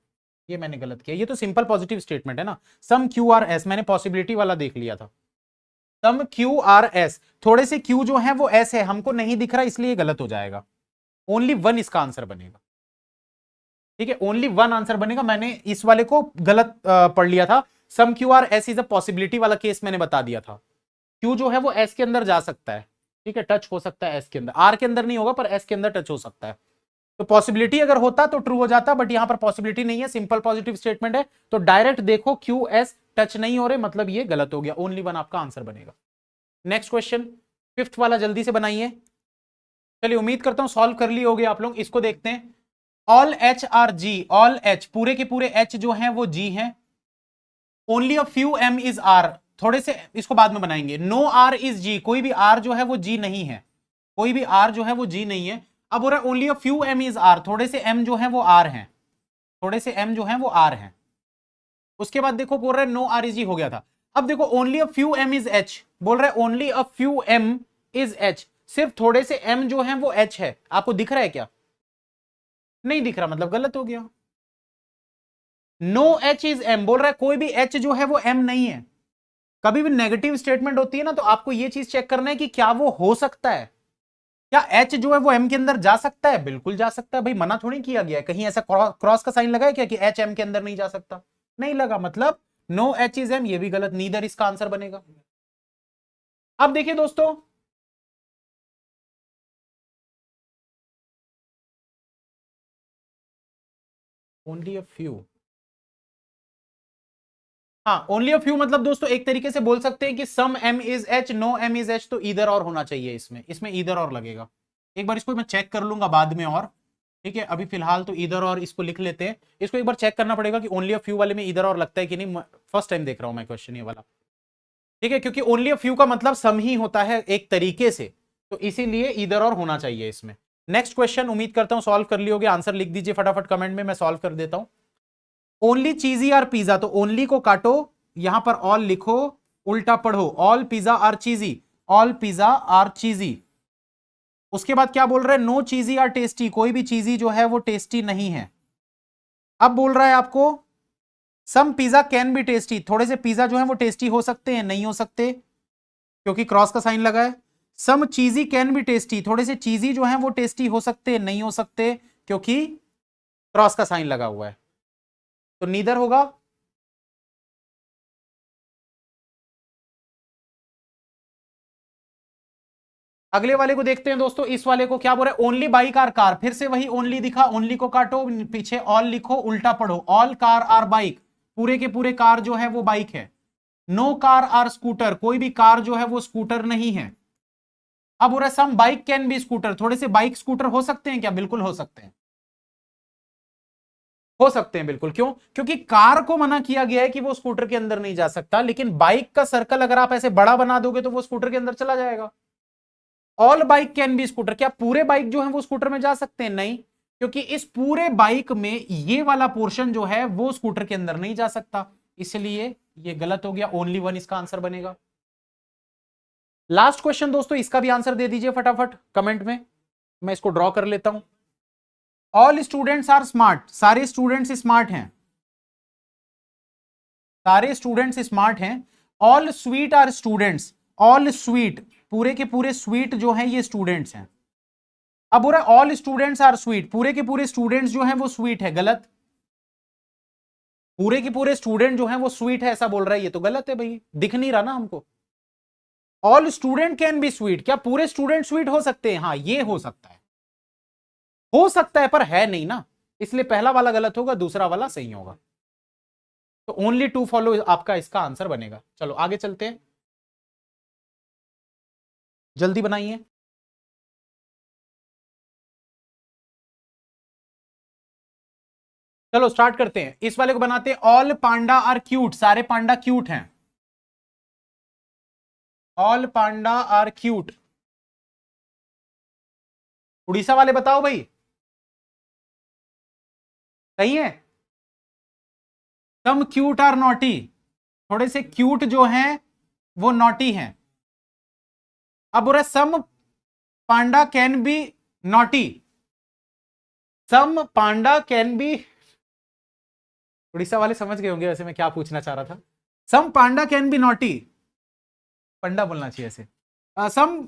ये मैंने गलत किया, ये तो सिंपल पॉजिटिव स्टेटमेंट है ना। सम क्यू आर एस मैंने पॉसिबिलिटी वाला देख लिया था। सम क्यू आर एस, थोड़े से क्यू जो है वो एस है, हमको नहीं दिख रहा इसलिए गलत हो जाएगा। ओनली वन इसका आंसर बनेगा, ठीक है, ओनली वन आंसर बनेगा। मैंने इस वाले को गलत पढ़ लिया था। Some Q are S is a possibility वाला केस मैंने बता दिया था। क्यू जो है वो एस के अंदर जा सकता है, ठीक है, टच हो सकता है एस के अंदर, आर के अंदर नहीं होगा पर एस के अंदर टच हो सकता है। तो पॉसिबिलिटी अगर होता तो ट्रू हो जाता, बट यहां पर पॉसिबिलिटी नहीं है, सिंपल पॉजिटिव स्टेटमेंट है, तो डायरेक्ट देखो क्यू एस टच नहीं हो रहे, मतलब ये गलत हो गया, ओनली वन आपका आंसर बनेगा। नेक्स्ट क्वेश्चन, फिफ्थ वाला जल्दी से बनाइए। चलिए उम्मीद करता हूं सॉल्व कर लिए होगे आप लोग। इसको देखते हैं। All H are G, all H पूरे के पूरे एच जो हैं वो जी हैं। Only a few M is R, थोड़े से इसको बाद में बनाएंगे। नो आर इज जी, कोई भी आर जो है वो जी नहीं है, कोई भी आर जो है वो जी नहीं है। अब हो रहा है only a few M is R, थोड़े से एम जो है वो आर हैं, थोड़े से एम जो है वो आर हैं। उसके बाद देखो बोल रहा है नो आर इज जी हो गया था। अब देखो only a few M is H, बोल रहा है only a few M is H, सिर्फ थोड़े से एम जो है वो एच है, आपको दिख रहा है क्या? नहीं दिख रहा, मतलब गलत हो गया। नो एच इज एम, बोल रहा है कोई भी एच जो है वो एम नहीं है। कभी भी नेगेटिव स्टेटमेंट होती है ना, तो आपको ये चीज चेक करना है कि क्या वो हो सकता है, क्या एच जो है वो एम के अंदर जा सकता है? बिल्कुल जा सकता है भाई, मना थोड़ी किया गया है। कहीं ऐसा क्रॉस का साइन लगा है क्या कि एच एम के अंदर नहीं जा सकता? नहीं लगा, मतलब नो एच इज एम, ये भी गलत, नीदर इसका आंसर बनेगा। अब देखिए दोस्तों, ओनली अ फ्यू, हाँ, ओनली अ फ्यू मतलब दोस्तों एक तरीके से बोल सकते हैं कि some M is H, no M is H, तो ईदर और होना चाहिए इसमें ईदर और लगेगा। एक बार इसको मैं चेक कर लूंगा बाद में, और ठीक है अभी फिलहाल तो ईदर और इसको लिख लेते हैं। इसको एक बार चेक करना पड़ेगा कि ओनली अ फ्यू वाले में ईदर और लगता है कि नहीं, फर्स्ट टाइम देख रहा हूं मैं क्वेश्चन ये वाला, ठीक है, क्योंकि ओनली अ फ्यू का मतलब सम ही होता है एक तरीके से, तो इसीलिए ईदर और होना चाहिए इसमें। नेक्स्ट क्वेश्चन उम्मीद करता हूं सॉल्व कर लियोगे, आंसर लिख दीजिए फटाफट कमेंट में, मैं सॉल्व कर देता हूं। ओनली चीजी आर पिज्जा, तो ओनली को काटो, यहां पर ऑल लिखो, उल्टा पढ़ो, all pizza are cheesy, all pizza are cheesy. उसके बाद क्या बोल रहा है, नो चीजी आर टेस्टी, कोई भी चीजी जो है वो टेस्टी नहीं है। अब बोल रहा है आपको सम पिज्जा कैन बी टेस्टी, थोड़े से पिज्जा जो है वो टेस्टी हो सकते हैं, नहीं हो सकते, क्योंकि क्रॉस का साइन लगा है। सम चीजी कैन बी टेस्टी, थोड़े से चीजी जो है वो टेस्टी हो सकते हैं, नहीं हो सकते, क्योंकि क्रॉस का साइन लगा हुआ है, तो नीदर होगा। अगले वाले को देखते हैं दोस्तों, इस वाले को क्या बोल रहा है, ओनली बाइक आर कार, फिर से वही ओनली दिखा, ओनली को काटो, पीछे ऑल लिखो, उल्टा पढ़ो, ऑल कार आर बाइक, पूरे के पूरे कार जो है वो बाइक है। नो कार आर स्कूटर, कोई भी कार जो है वो स्कूटर नहीं है। अब हो रहा है सम बाइक कैन बी स्कूटर, थोड़े से बाइक स्कूटर हो सकते हैं क्या, बिल्कुल हो सकते हैं, हो सकते हैं बिल्कुल। क्यों, क्योंकि कार को मना किया गया है कि वो स्कूटर के अंदर नहीं जा सकता, लेकिन बाइक का सर्कल अगर आप ऐसे बड़ा बना दोगे तो वो स्कूटर के अंदर चला जाएगा। All bike can be scooter, क्या पूरे बाइक जो है वो स्कूटर में जा सकते हैं, नहीं, क्योंकि इस पूरे बाइक में ये वाला पोर्शन जो है वो स्कूटर के अंदर नहीं जा सकता, इसलिए ये गलत हो गया, ओनली वन इसका आंसर बनेगा। लास्ट क्वेश्चन दोस्तों, इसका भी आंसर दे दीजिए फटाफट कमेंट में, मैं इसको ड्रॉ कर लेता हूं। ऑल स्टूडेंट्स आर स्मार्ट, सारे स्टूडेंट्स स्मार्ट हैं, सारे स्टूडेंट्स स्मार्ट हैं। All sweet are students, all sweet, पूरे के पूरे स्वीट जो हैं ये स्टूडेंट्स हैं। अब हो रहा है ऑल स्टूडेंट्स आर स्वीट, पूरे के पूरे स्टूडेंट्स जो हैं वो स्वीट है, गलत, पूरे के पूरे स्टूडेंट जो हैं वो स्वीट है ऐसा बोल रहा है, ये तो गलत है भाई, दिख नहीं रहा ना हमको। All student can be sweet, क्या पूरे स्टूडेंट स्वीट हो सकते हैं, हाँ ये हो सकता है, हो सकता है पर है नहीं ना, इसलिए पहला वाला गलत होगा, दूसरा वाला सही होगा, तो ओनली टू फॉलो आपका इसका आंसर बनेगा। चलो आगे चलते हैं, जल्दी बनाइए। चलो स्टार्ट करते हैं, इस वाले को बनाते हैं, ऑल पांडा आर क्यूट, सारे पांडा क्यूट हैं, all panda are cute. Orissa वाले बताओ भाई, सही है। सम क्यूट आर नॉटी, थोड़े से क्यूट जो हैं वो नॉटी हैं। अब बोल रहा है some panda can be naughty, some panda can be, Orissa वाले समझ गए होंगे वैसे मैं क्या पूछना चाह रहा था। Some panda can be naughty, panda बोलना चाहिए ऐसे, some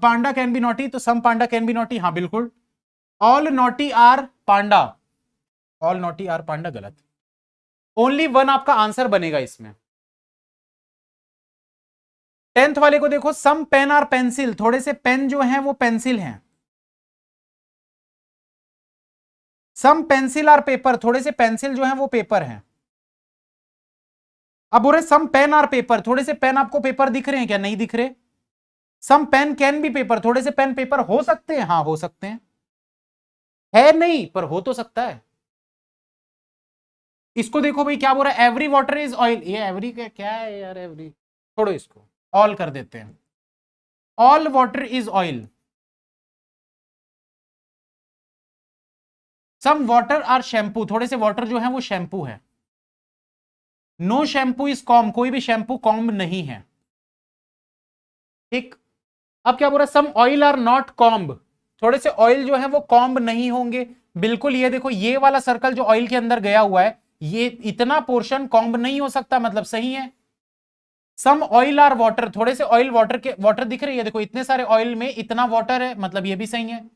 panda can be naughty, तो some panda can be naughty, हाँ बिल्कुल। All naughty are panda, all naughty are panda गलत, ओनली वन आपका आंसर बनेगा इसमें। 10th वाले को देखो, सम पेन आर पेंसिल, थोड़े से पेन जो हैं वो पेंसिल हैं। सम पेंसिल आर पेपर, थोड़े से पेंसिल जो हैं वो पेपर हैं। अब बोल रहे सम पेन आर पेपर, थोड़े से पेन आपको पेपर दिख रहे हैं क्या, नहीं दिख रहे। Some pen can be paper, थोड़े से पेन पेपर हो सकते हैं, हाँ हो सकते हैं, है नहीं पर हो तो सकता है। इसको देखो भाई क्या बोल रहा है, एवरी वाटर इज ऑयल, ये एवरी का क्या है यार, एवरी छोड़ो इसको, ऑल कर देते हैं, all water is oil. Some water are shampoo, थोड़े से वाटर जो है वो शैम्पू है। नो शैम्पू इज कॉम्ब, कोई भी शैम्पू कॉम्ब नहीं है, ठीक। अब क्या बोल रहा है, some oil are not comb, थोड़े से ऑयल जो है वो कॉम्ब नहीं होंगे, बिल्कुल। ये देखो ये वाला सर्कल जो ऑयल के अंदर गया हुआ है, ये इतना पोर्शन कॉम्ब नहीं हो सकता, मतलब सही है। सम ऑयल आर वाटर, थोड़े से ऑयल वाटर के, वाटर दिख रही है देखो, इतने सारे ऑयल में इतना वाटर है, मतलब ये भी सही है।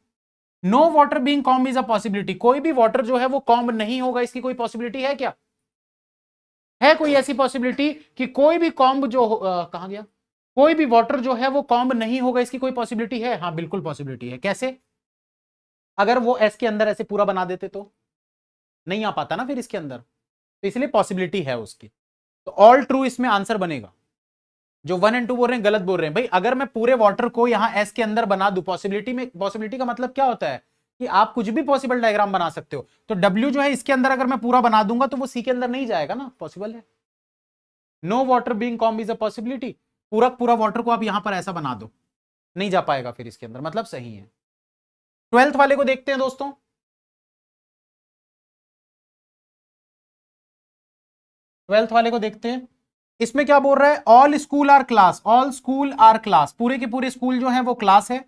No water being comb is a possibility, कोई भी वाटर जो है वो कॉम्ब नहीं होगा, इसकी कोई पॉसिबिलिटी है क्या, है कोई ऐसी पॉसिबिलिटी कि कोई भी कॉम्ब जो कहां गया, कोई भी वाटर जो है वो कॉम्ब नहीं होगा, इसकी कोई पॉसिबिलिटी है, हाँ बिल्कुल पॉसिबिलिटी है। कैसे, अगर वो एस के अंदर ऐसे पूरा बना देते तो नहीं आ पाता ना फिर इसके अंदर, तो इसलिए पॉसिबिलिटी है उसकी। तो ऑल ट्रू इसमें आंसर बनेगा। जो 1 और 2 बोल रहे हैं गलत बोल रहे हैं। भाई अगर मैं पूरे वाटर को यहां एस के अंदर बना दूं, पॉसिबिलिटी का मतलब क्या होता है कि आप कुछ भी पॉसिबल डायग्राम बना सकते हो। तो डब्ल्यू जो है इसके अंदर अगर मैं पूरा बना दूंगा तो वो सी के अंदर नहीं जाएगा ना, पॉसिबल है। No water being comb is a possibility. पूरा पूरा वाटर को आप यहां पर ऐसा बना दो, नहीं जा पाएगा फिर इसके अंदर, मतलब सही है। 12th वाले को देखते हैं दोस्तों। ट्वेल्थ वाले को देखते हैं। इसमें क्या बोल रहा है, all school are class, all school are class, पूरे के पूरे स्कूल जो है वो क्लास है।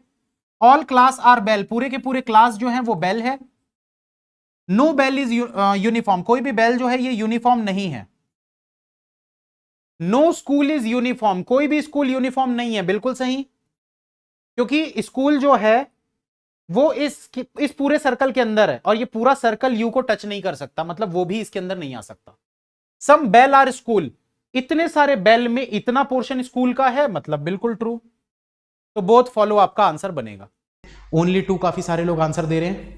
ऑल क्लास आर बेल, पूरे के पूरे क्लास जो है वो बेल है। नो बेल इज यूनिफॉर्म, कोई भी बेल जो है ये यूनिफॉर्म नहीं है। नो स्कूल इज यूनिफॉर्म, कोई भी स्कूल यूनिफॉर्म नहीं है, बिल्कुल सही, क्योंकि स्कूल जो है वो इस पूरे सर्कल के अंदर है और ये पूरा सर्कल यू को टच नहीं कर सकता, मतलब वो भी इसके अंदर नहीं आ सकता। सम बेल आर स्कूल, इतने सारे बेल में इतना पोर्शन स्कूल का है, मतलब बिल्कुल ट्रू। तो बोथ फॉलो आपका आंसर बनेगा। ओनली 2 काफी सारे लोग आंसर दे रहे हैं।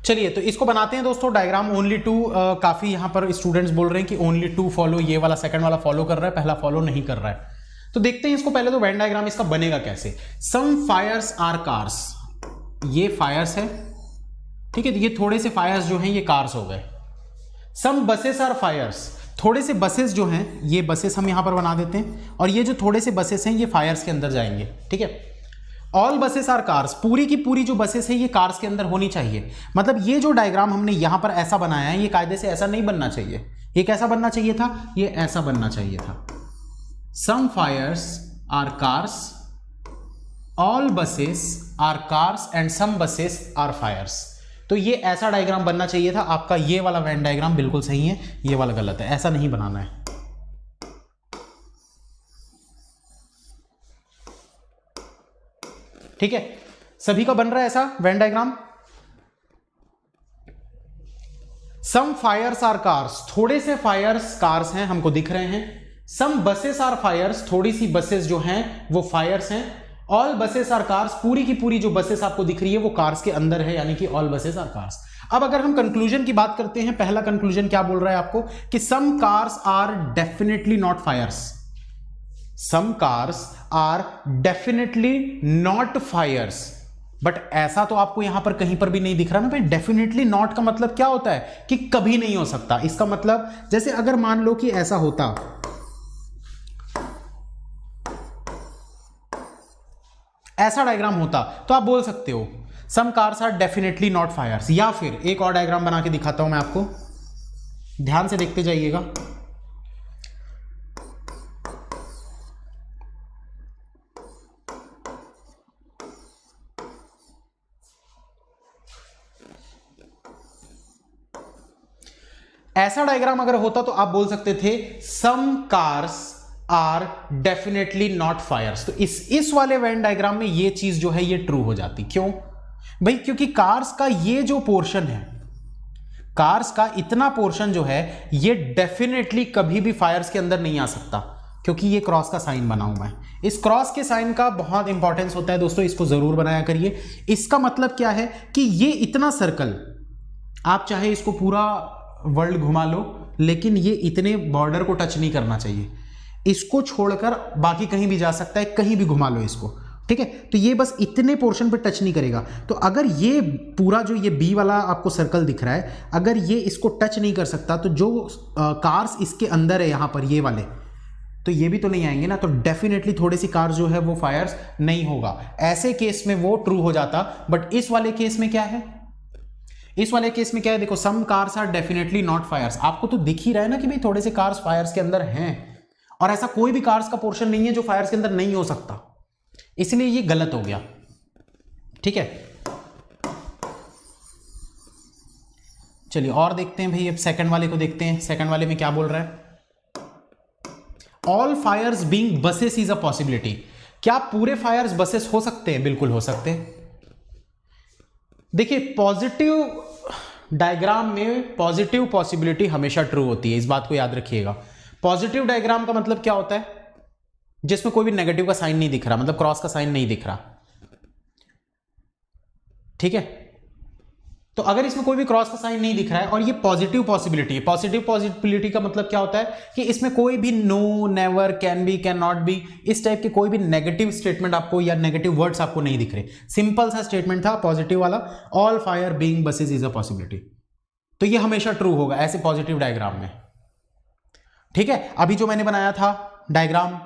चलिए तो इसको बनाते हैं दोस्तों डायग्राम। ओनली 2 काफी यहां पर स्टूडेंट्स बोल रहे हैं कि ओनली 2 फॉलो, ये वाला सेकंड वाला फॉलो कर रहा है, पहला फॉलो नहीं कर रहा है। तो देखते हैं इसको पहले तो वेन डायग्राम इसका बनेगा कैसे। सम फायर्स आर कार्स, ये फायर्स है, ठीक है, तो ये थोड़े से फायर्स जो हैं ये कार्स हो गए। सम बसेस आर फायर्स, थोड़े से बसेस जो हैं ये बसेस हम यहां पर बना देते हैं, और ये जो थोड़े से बसेस हैं ये फायर्स के अंदर जाएंगे, ठीक है। ऑल बसेस आर कार्स, पूरी की पूरी जो बसेस है ये कार्स के अंदर होनी चाहिए। मतलब ये जो डायग्राम हमने यहां पर ऐसा बनाया है ये कायदे से ऐसा नहीं बनना चाहिए। ये कैसा बनना चाहिए था, ये ऐसा बनना चाहिए था। Some fires are cars, all buses are cars and some buses are fires. तो ये ऐसा डायग्राम बनना चाहिए था आपका। ये वाला वेन डायग्राम बिल्कुल सही है, ये वाला गलत है, ऐसा नहीं बनाना है। ठीक है, सभी का बन रहा है ऐसा Venn diagram. Some fires are cars, थोड़े से फायर्स कार्स हैं हमको दिख रहे हैं। सम बसेस आर फायर्स, थोड़ी सी बसेस जो हैं वो फायर्स हैं। ऑल बसेस आर कार्स, पूरी की पूरी जो बसेस आपको दिख रही है वो कार्स के अंदर है, यानी कि ऑल बसेस आर कार्स। अब अगर हम कंक्लूजन की बात करते हैं, पहला कंक्लूजन क्या बोल रहा है आपको कि some cars are definitely not fires. Some cars are definitely not fires, but ऐसा तो आपको यहां पर कहीं पर भी नहीं दिख रहा ना भाई। डेफिनेटली नॉट का मतलब क्या होता है कि कभी नहीं हो सकता। इसका मतलब जैसे अगर मान लो कि ऐसा होता, ऐसा डायग्राम होता तो आप बोल सकते हो some cars are definitely not fires. या फिर एक और डायग्राम बना के दिखाता हूं मैं आपको, ध्यान से देखते जाइएगा। ऐसा डायग्राम अगर होता तो आप बोल सकते थे some cars are definitely not fires. तो इस वाले वेन डायग्राम में ये चीज जो है ये ट्रू हो जाती। क्यों भाई, क्योंकि कार्स का ये जो पोर्शन है, कार्स का इतना पोर्शन जो है ये डेफिनेटली कभी भी फायर्स के अंदर नहीं आ सकता, क्योंकि ये क्रॉस का साइन बना हुआ है। इस क्रॉस के साइन का बहुत इंपॉर्टेंस होता है दोस्तों, इसको जरूर बनाया करिए। इसका मतलब क्या है कि ये इतना सर्कल, आप चाहे इसको पूरा वर्ल्ड घुमा लो, लेकिन ये इतने बॉर्डर को टच नहीं करना चाहिए। इसको छोड़कर बाकी कहीं भी जा सकता है, कहीं भी घुमा लो इसको, ठीक है। तो ये बस इतने पोर्शन पे टच नहीं करेगा। तो अगर ये पूरा जो ये बी वाला आपको सर्कल दिख रहा है, अगर ये इसको टच नहीं कर सकता तो जो कार्स इसके अंदर है यहां पर ये वाले, तो ये भी तो नहीं आएंगे ना। तो डेफिनेटली थोड़ी सी कार्स जो है वो फायर्स नहीं होगा। ऐसे केस में वो ट्रू हो जाता। बट इस वाले केस में क्या है, इस वाले केस में क्या है, देखो some cars are definitely not fires. आपको तो दिख ही रहा है ना कि भाई थोड़े से कार्स फायर्स के अंदर हैं, और ऐसा कोई भी कार्स का पोर्शन नहीं है जो फायर्स के अंदर नहीं हो सकता, इसलिए ये गलत हो गया। ठीक है, चलिए और देखते हैं भाई। अब सेकंड वाले को देखते हैं, सेकंड वाले में क्या बोल रहा है। All fires being buses is a possibility. क्या पूरे फायर्स बसेस हो सकते हैं? बिल्कुल हो सकते हैं। देखिए पॉजिटिव डायग्राम में पॉजिटिव पॉसिबिलिटी हमेशा ट्रू होती है, इस बात को याद रखिएगा। पॉजिटिव डायग्राम का मतलब क्या होता है? जिसमें कोई भी नेगेटिव का साइन नहीं दिख रहा, मतलब क्रॉस का साइन नहीं दिख रहा, ठीक है। तो अगर इसमें कोई भी क्रॉस का साइन नहीं दिख रहा है और ये पॉजिटिव पॉसिबिलिटी है, पॉजिटिव पॉसिबिलिटी का मतलब क्या होता है कि इसमें कोई भी no, never, can be, can not be, इस टाइप के कोई भी नेगेटिव स्टेटमेंट आपको या नेगेटिव वर्ड्स आपको नहीं दिख रहे। सिंपल सा स्टेटमेंट था पॉजिटिव वाला, all fire being buses is a possibility. तो ये हमेशा ट्रू होगा ऐसे पॉजिटिव डायग्राम में, ठीक है। अभी जो मैंने बनाया था डायग्राम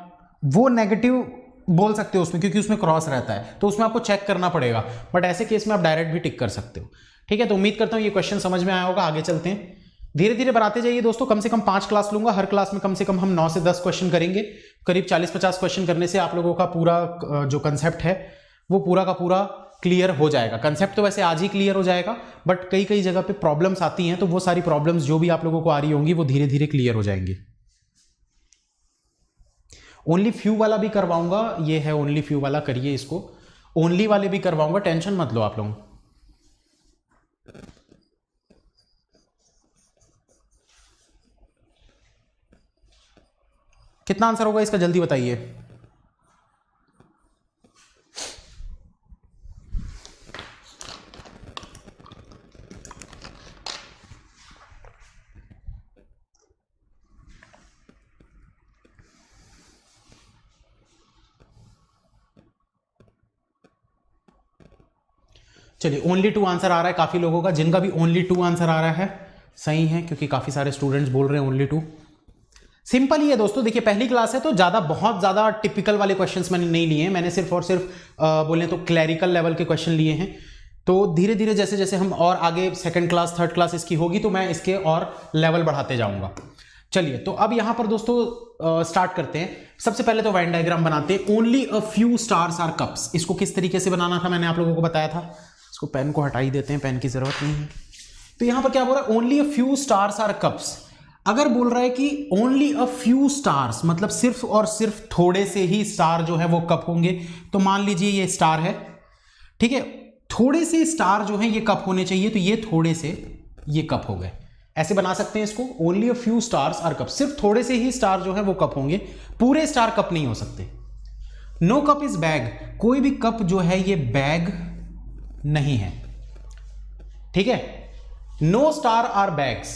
वो नेगेटिव बोल सकते हो उसमें, क्योंकि उसमें क्रॉस रहता है, तो उसमें आपको चेक करना पड़ेगा, बट ऐसे केस में आप डायरेक्ट भी टिक कर सकते हो, ठीक है। तो उम्मीद करता हूं ये क्वेश्चन समझ में आया होगा। आगे चलते हैं, धीरे धीरे बनाते जाइए दोस्तों। कम से कम 5 क्लास लूंगा, हर क्लास में कम से कम हम 9 से 10 क्वेश्चन करेंगे। करीब 40-50 क्वेश्चन करने से आप लोगों का पूरा जो कंसेप्ट है वो पूरा का पूरा क्लियर हो जाएगा। कंसेप्ट तो वैसे आज ही क्लियर हो जाएगा, बट कई कई जगह पे प्रॉब्लम्स आती हैं, तो वो सारी प्रॉब्लम्स जो भी आप लोगों को आ रही होंगी वो धीरे धीरे क्लियर हो जाएंगी। ओनली फ्यू वाला भी करवाऊंगा, ये है ओनली फ्यू वाला, करिए इसको। ओनली वाले भी करवाऊंगा, टेंशन मत लो आप लोग। कितना आंसर होगा इसका जल्दी बताइए। चलिए ओनली 2 आंसर आ रहा है काफी लोगों का। जिनका भी ओनली 2 आंसर आ रहा है सही है, क्योंकि काफी सारे स्टूडेंट्स बोल रहे हैं ओनली 2। सिंपल ही है दोस्तों, देखिए पहली क्लास है तो ज्यादा बहुत ज्यादा टिपिकल वाले क्वेश्चंस मैंने नहीं लिए हैं। मैंने सिर्फ और सिर्फ बोले तो क्लैरिकल लेवल के क्वेश्चन लिए हैं। तो धीरे धीरे जैसे जैसे हम और आगे सेकंड क्लास थर्ड क्लास इसकी होगी तो मैं इसके और लेवल बढ़ाते जाऊंगा। चलिए तो अब यहां पर दोस्तों स्टार्ट करते हैं। सबसे पहले तो वेन डायग्राम बनाते हैं। Only a few stars are cups, इसको किस तरीके से बनाना था मैंने आप लोगों को बताया था। इसको पेन को हटा ही देते हैं, पेन की जरूरत नहीं है। तो यहां पर क्या बोल रहा है? Only a few stars are cups. अगर बोल रहा है कि ओनली अ फ्यू स्टार्स मतलब सिर्फ और सिर्फ थोड़े से ही स्टार जो है वो कप होंगे, तो मान लीजिए ये स्टार है, ठीक है। थोड़े से स्टार जो है ये कप होने चाहिए, तो ये थोड़े से ये कप हो गए। ऐसे बना सकते हैं इसको, only a few stars are cup, सिर्फ थोड़े से ही स्टार जो है वो कप होंगे, पूरे स्टार कप नहीं हो सकते। नो कप इज बैग, कोई भी कप जो है ये बैग नहीं है, ठीक है। नो स्टार आर बैग्स,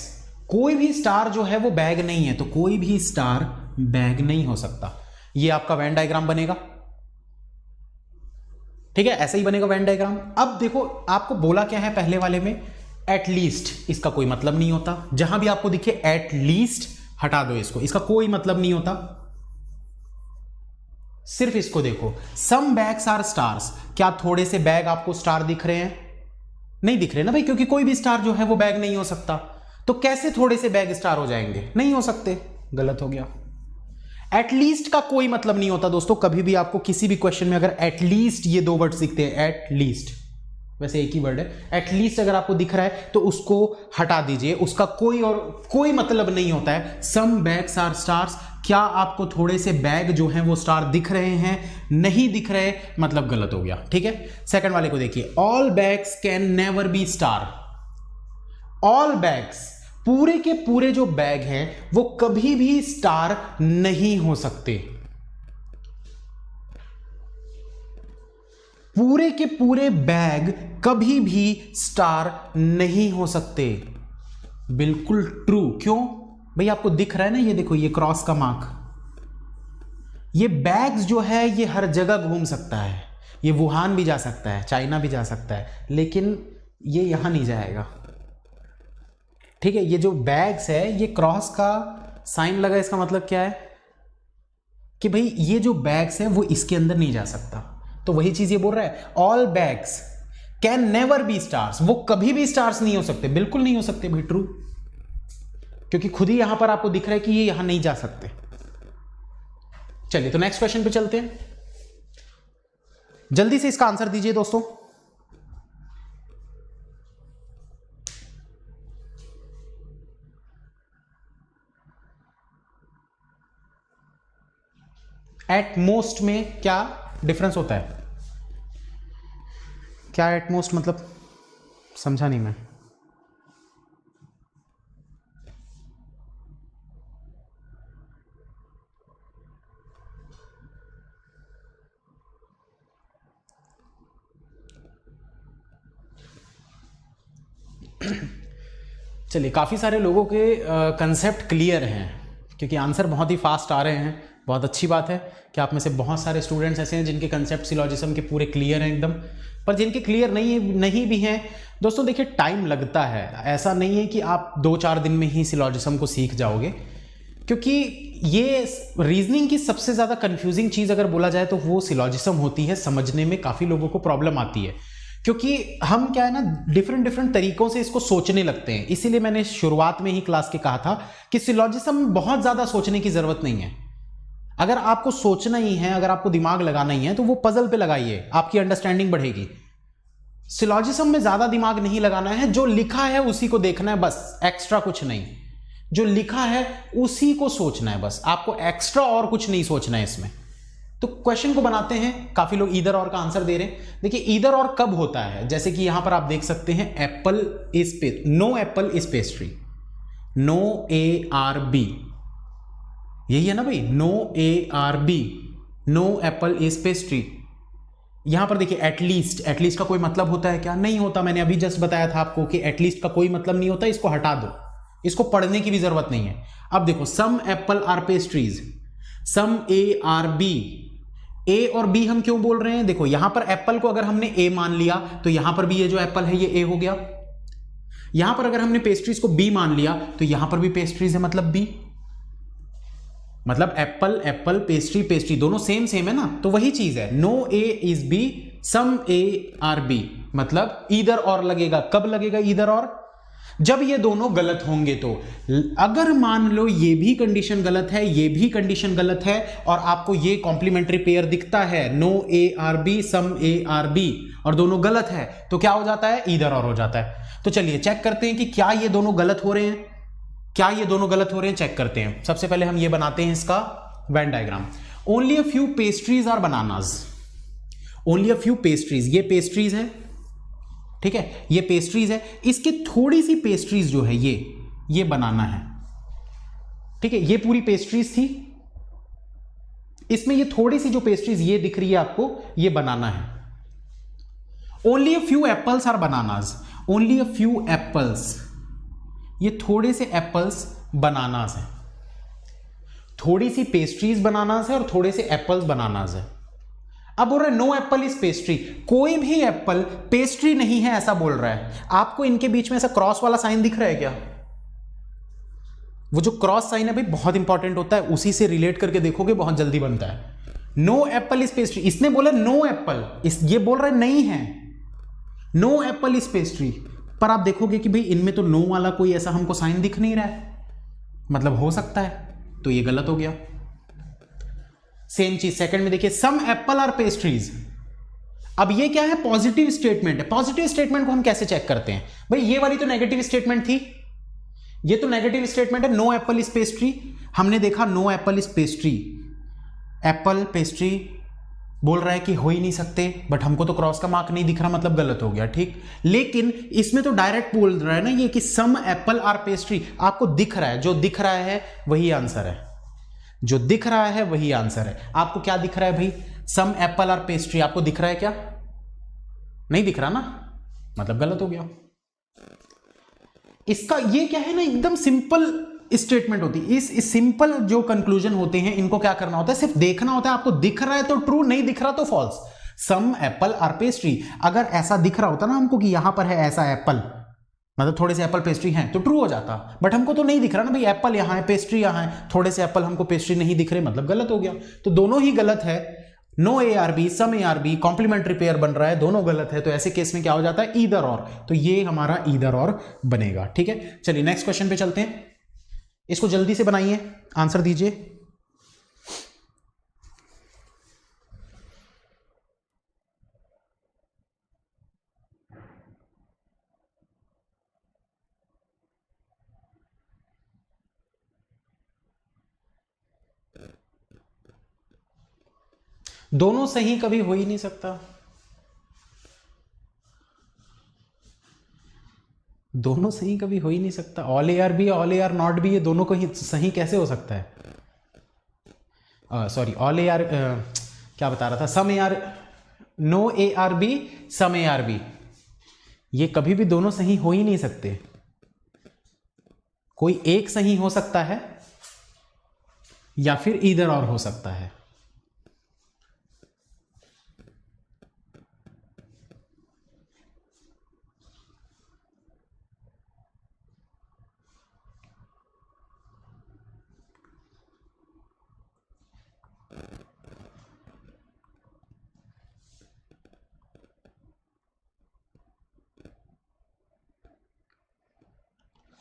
कोई भी स्टार जो है वो बैग नहीं है, तो कोई भी स्टार बैग नहीं हो सकता। ये आपका वेन डायग्राम बनेगा, ठीक है। ऐसा ही बनेगा वेन डायग्राम। अब देखो आपको बोला क्या है पहले वाले में, एट लीस्ट, इसका कोई मतलब नहीं होता। जहां भी आपको दिखे एट लीस्ट हटा दो इसको, इसका कोई मतलब नहीं होता। सिर्फ इसको देखो, सम बैग्स आर स्टार्स, क्या थोड़े से बैग आपको स्टार दिख रहे हैं? नहीं दिख रहे ना भाई, क्योंकि कोई भी स्टार जो है वो बैग नहीं हो सकता। तो कैसे थोड़े से बैग स्टार हो जाएंगे? नहीं हो सकते, गलत हो गया। एटलीस्ट का कोई मतलब नहीं होता दोस्तों। कभी भी आपको किसी भी क्वेश्चन में अगर एटलीस्ट ये 2 वर्ड दिखते हैं, एटलीस्ट, वैसे एक ही वर्ड है, एटलीस्ट अगर आपको दिख रहा है तो उसको हटा दीजिए, उसका कोई और कोई मतलब नहीं होता है। सम बैग्स आर स्टार्स, क्या आपको थोड़े से बैग जो हैं वो स्टार दिख रहे हैं? नहीं दिख रहे, मतलब गलत हो गया, ठीक है। सेकंड वाले को देखिए, all bags can never B star. All bags, पूरे के पूरे जो बैग हैं वो कभी भी स्टार नहीं हो सकते। पूरे के पूरे बैग कभी भी स्टार नहीं हो सकते। बिल्कुल ट्रू। क्यों भाई? आपको दिख रहा है ना, ये देखो, ये क्रॉस का मार्क। ये बैग्स जो है ये हर जगह घूम सकता है, ये वुहान भी जा सकता है, चाइना भी जा सकता है, लेकिन ये यहां नहीं जाएगा, ठीक है। ये जो बैग्स है, ये क्रॉस का साइन लगा, इसका मतलब क्या है कि भाई ये जो बैग्स है वो इसके अंदर नहीं जा सकता। तो वही चीज ये बोल रहा है, all bags can never B stars, वो कभी भी स्टार्स नहीं हो सकते, बिल्कुल नहीं हो सकते भाई, ट्रू। क्योंकि खुद ही यहां पर आपको दिख रहा है कि ये यहां नहीं जा सकते। चलिए तो नेक्स्ट क्वेश्चन पे चलते हैं। जल्दी से इसका आंसर दीजिए दोस्तों। एट मोस्ट में क्या डिफरेंस होता है? क्या एट मोस्ट मतलब, समझा नहीं मैं। चलिए, काफ़ी सारे लोगों के कंसेप्ट क्लियर हैं क्योंकि आंसर बहुत ही फास्ट आ रहे हैं। बहुत अच्छी बात है कि आप में से बहुत सारे स्टूडेंट्स ऐसे हैं जिनके कंसेप्ट सिलॉजिज्म के पूरे क्लियर हैं एकदम। पर जिनके क्लियर नहीं भी हैं दोस्तों, देखिए टाइम लगता है। ऐसा नहीं है कि आप 2-4 दिन में ही सिलॉजिज्म को सीख जाओगे, क्योंकि ये रीजनिंग की सबसे ज़्यादा कंफ्यूजिंग चीज़ अगर बोला जाए तो वो सिलॉजिज्म होती है। समझने में काफ़ी लोगों को प्रॉब्लम आती है क्योंकि हम क्या है ना, डिफरेंट तरीकों से इसको सोचने लगते हैं। इसीलिए मैंने शुरुआत में ही क्लास के कहा था कि सिलॉजिज्म में बहुत ज़्यादा सोचने की ज़रूरत नहीं है। अगर आपको सोचना ही है, अगर आपको दिमाग लगाना ही है, तो वो पजल पे लगाइए, आपकी अंडरस्टैंडिंग बढ़ेगी। सिलॉजिज्म में ज़्यादा दिमाग नहीं लगाना है, जो लिखा है उसी को देखना है बस, एक्स्ट्रा कुछ नहीं। जो लिखा है उसी को सोचना है बस, आपको एक्स्ट्रा और कुछ नहीं सोचना है इसमें। तो क्वेश्चन को बनाते हैं। काफी लोग ईदर और का आंसर दे रहे हैं। देखिए ईदर और कब होता है, जैसे कि यहां पर आप देख सकते हैं apple is no apple is pastry, no ARB, यही है ना भाई, no ARB, no apple is pastry. यहां पर देखिए एटलीस्ट, एटलीस्ट का कोई मतलब होता है क्या? नहीं होता। मैंने अभी जस्ट बताया था आपको कि एटलीस्ट का कोई मतलब नहीं होता, इसको हटा दो, इसको पढ़ने की भी जरूरत नहीं है। अब देखो some apple are pastries, some ARB। A और बी हम क्यों बोल रहे हैं? देखो यहां पर एप्पल को अगर हमने ए मान लिया तो यहां पर भी ये जो एप्पल है ये ए हो गया। यहां पर अगर हमने पेस्ट्रीज को बी मान लिया तो यहां पर भी पेस्ट्रीज है, मतलब बी। मतलब एप्पल एप्पल, पेस्ट्री पेस्ट्री, दोनों सेम सेम है ना, तो वही चीज है। No A is B, some ARB, मतलब ईदर और लगेगा। कब लगेगा ईदर और? जब ये दोनों गलत होंगे। तो अगर मान लो ये भी कंडीशन गलत है, ये भी कंडीशन गलत है, और आपको ये कॉम्प्लीमेंट्री पेयर दिखता है नो ARB सम ARB, और दोनों गलत है, तो क्या हो जाता है? ईदर और हो जाता है। तो चलिए चेक करते हैं कि क्या ये दोनों गलत हो रहे हैं, क्या ये दोनों गलत हो रहे हैं, चेक करते हैं। सबसे पहले हम ये बनाते हैं इसका Venn diagram. Only a few pastries are bananas, only a few pastries, ये पेस्ट्रीज है, ठीक है, ये पेस्ट्रीज है। इसकी थोड़ी सी पेस्ट्रीज जो है ये बनाना है, ठीक है, ये पूरी पेस्ट्रीज थी, इसमें ये थोड़ी सी जो पेस्ट्रीज ये दिख रही है आपको, ये बनाना है। Only a few apples are bananas, only a few apples, ये थोड़े से एप्पल्स बनानाज है, थोड़ी सी पेस्ट्रीज बनानाज है और थोड़े से एप्पल्स बनानाज है। अब बोल रहा है नो एप्पल इज पेस्ट्री, कोई भी एप्पल पेस्ट्री नहीं है ऐसा बोल रहा है। आपको इनके बीच में ऐसा क्रॉस वाला साइन दिख रहा है क्या? वो जो क्रॉस साइन है भाई बहुत इंपॉर्टेंट होता है, उसी से रिलेट करके देखोगे बहुत जल्दी बनता है। नो एप्पल इज पेस्ट्री, इसने बोला नो एप्पल, ये बोल रहा है नहीं है, नो एप्पल इज पेस्ट्री। पर आप देखोगे कि भाई इनमें तो नो वाला कोई ऐसा हमको साइन दिख नहीं रहा है, मतलब हो सकता है, तो ये गलत हो गया। सेम चीज सेकंड में देखिए, सम एप्पल आर पेस्ट्रीज। अब ये क्या है? पॉजिटिव स्टेटमेंट है। पॉजिटिव स्टेटमेंट को हम कैसे चेक करते हैं भाई? ये वाली तो नेगेटिव स्टेटमेंट थी, ये तो नेगेटिव स्टेटमेंट है, नो एप्पल इज पेस्ट्री। हमने देखा no apple is pastry, apple pastry बोल रहा है कि हो ही नहीं सकते, बट हमको तो क्रॉस का मार्क नहीं दिख रहा, मतलब गलत हो गया, ठीक। लेकिन इसमें तो डायरेक्ट बोल रहा है ना ये कि सम एप्पल आर पेस्ट्री, आपको दिख रहा है, जो दिख रहा है वही आंसर है, जो दिख रहा है वही आंसर है। आपको क्या दिख रहा है भाई? सम एप्पल आर पेस्ट्री, आपको दिख रहा है क्या? नहीं दिख रहा ना, मतलब गलत हो गया। इसका ये क्या है ना, एकदम सिंपल स्टेटमेंट होती है। इस सिंपल जो कंक्लूजन होते हैं इनको क्या करना होता है? सिर्फ देखना होता है, आपको दिख रहा है तो ट्रू, नहीं दिख रहा तो false. Some apple are pastry, अगर ऐसा दिख रहा होता ना हमको कि यहां पर है ऐसा एप्पल, मतलब थोड़े से एप्पल पेस्ट्री हैं, तो ट्रू हो जाता, बट हमको तो नहीं दिख रहा ना भाई, एप्पल यहां है पेस्ट्री यहां है, थोड़े से एप्पल हमको पेस्ट्री नहीं दिख रहे, मतलब गलत हो गया। तो दोनों ही गलत है, नो ARB सम ARB, कॉम्प्लीमेंट्री पेयर बन रहा है, दोनों गलत है, तो ऐसे केस में क्या हो जाता है? ईदर और। तो ये हमारा ईदर और बनेगा, ठीक है। चलिए नेक्स्ट क्वेश्चन पे चलते हैं, इसको जल्दी से बनाइए, आंसर दीजिए। दोनों सही कभी हो ही नहीं सकता, दोनों सही कभी हो ही नहीं सकता। All A are B, all A are not B, ये दोनों को ही सही कैसे हो सकता है? सॉरी, ऑल ए आर, क्या बता रहा था, some A are, no A are B, some A are B, ये कभी भी दोनों सही हो ही नहीं सकते। कोई एक सही हो सकता है या फिर ईदर और हो सकता है।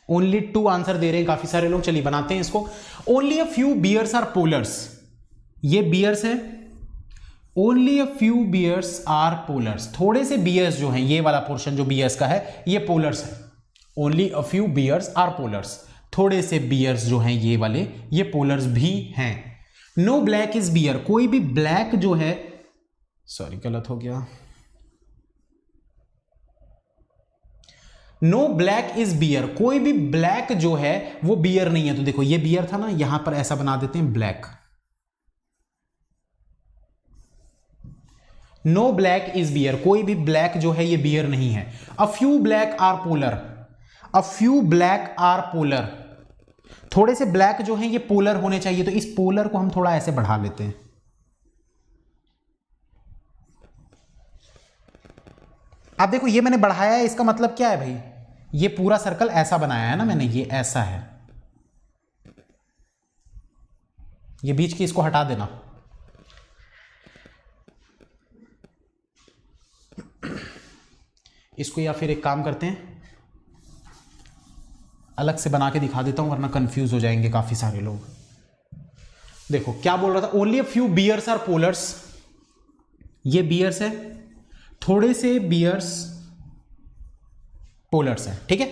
ओनली 2 आंसर दे रहे हैं काफी सारे लोग, चलिए बनाते हैं इसको। Only a few bears are polars, ये बियर्स है। Only a few bears are polars, थोड़े से बियर्स जो हैं, ये वाला पोर्शन जो बियर्स का है ये पोलर्स है। Only a few bears are polars, थोड़े से बियर्स जो हैं ये वाले, ये पोलर्स भी हैं। नो ब्लैक इज बियर, कोई भी ब्लैक जो है, सॉरी गलत हो गया, नो ब्लैक इज बियर, कोई भी ब्लैक जो है वो बियर नहीं है। तो देखो ये बियर था ना, यहां पर ऐसा बना देते हैं black. No black is bear, कोई भी ब्लैक जो है ये बियर नहीं है। A few black are polar, a few black are polar, थोड़े से ब्लैक जो है ये पोलर होने चाहिए। तो इस पोलर को हम थोड़ा ऐसे बढ़ा लेते हैं। अब देखो ये मैंने बढ़ाया है, इसका मतलब क्या है भाई, ये पूरा सर्कल ऐसा बनाया है ना मैंने, ये ऐसा है, ये बीच की इसको हटा देना। इसको या फिर एक काम करते हैं, अलग से बना के दिखा देता हूं, वरना कंफ्यूज हो जाएंगे काफी सारे लोग। देखो क्या बोल रहा था, only a few bears are polars, ये बियर्स है, थोड़े से बियर्स पोलर्स है, ठीक है।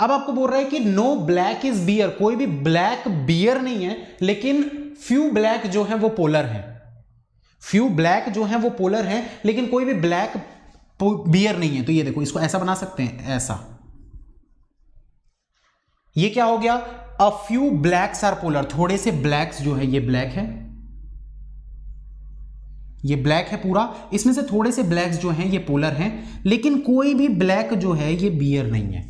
अब आपको बोल रहा है कि नो ब्लैक इज बियर, कोई भी ब्लैक बियर नहीं है, लेकिन फ्यू ब्लैक जो है वो पोलर है। फ्यू ब्लैक जो है वो पोलर है, लेकिन कोई भी ब्लैक बियर नहीं है। तो ये देखो इसको ऐसा बना सकते हैं, ऐसा, ये क्या हो गया, a few blacks are polar, थोड़े से ब्लैक्स जो है, ये ब्लैक है, ये ब्लैक है पूरा, इसमें से थोड़े से ब्लैक्स जो हैं ये पोलर हैं, लेकिन कोई भी ब्लैक जो है ये बियर नहीं है।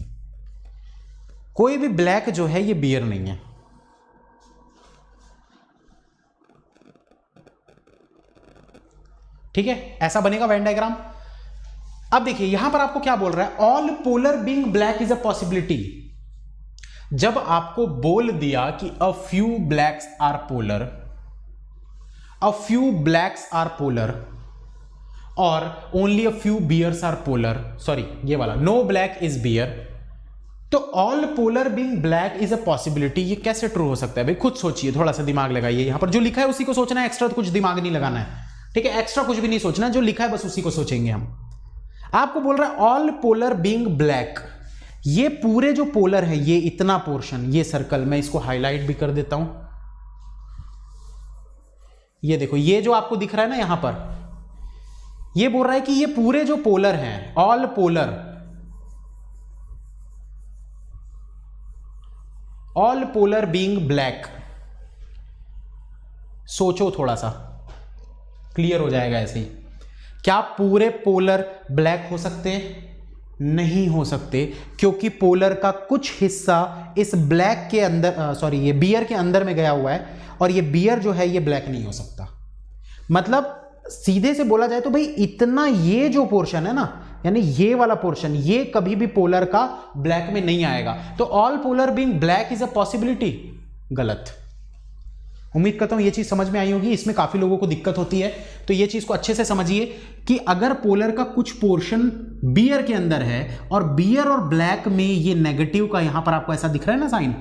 कोई भी ब्लैक जो है ये बियर नहीं है। ठीक है, ऐसा बनेगा वेन डायग्राम। अब देखिए यहां पर आपको क्या बोल रहा है, all polar being black is a possibility. जब आपको बोल दिया कि a few blacks are polar, a few blacks are polar और only a few bears are polar, sorry ये वाला, नो ब्लैक इज बियर, तो all polar being black is a possibility, ये कैसे ट्रू हो सकता है भाई? खुद सोचिए, थोड़ा सा दिमाग लगाइए, यहां पर जो लिखा है उसी को सोचना है, एक्स्ट्रा तो कुछ दिमाग नहीं लगाना है, ठीक है, एक्स्ट्रा कुछ भी नहीं सोचना, जो लिखा है बस उसी को सोचेंगे हम। आपको बोल रहा है ऑल पोलर बीइंग ब्लैक, ये पूरे जो पोलर है, ये इतना पोर्शन, ये सर्कल, मैं इसको हाईलाइट भी कर देता हूं, ये देखो, ये जो आपको दिख रहा है ना यहां पर, ये बोल रहा है कि ये पूरे जो पोलर हैं, all polar, all polar being black. सोचो थोड़ा सा, क्लियर हो जाएगा ऐसे ही। क्या पूरे पोलर ब्लैक हो सकते हैं? नहीं हो सकते, क्योंकि पोलर का कुछ हिस्सा इस ब्लैक के अंदर, सॉरी ये बियर के अंदर में गया हुआ है, और ये बियर जो है ये ब्लैक नहीं हो सकता। मतलब सीधे से बोला जाए तो भाई इतना, ये जो पोर्शन है ना, यानी ये वाला पोर्शन, ये कभी भी पोलर का ब्लैक में नहीं आएगा। तो all polar being black is a possibility, गलत। उम्मीद करता हूं ये चीज समझ में आई होगी, इसमें काफी लोगों को दिक्कत होती है, तो ये चीज को अच्छे से समझिए कि अगर पोलर का कुछ पोर्शन बियर के अंदर है और बियर और ब्लैक में ये नेगेटिव का यहां पर आपको ऐसा दिख रहा है ना साइन,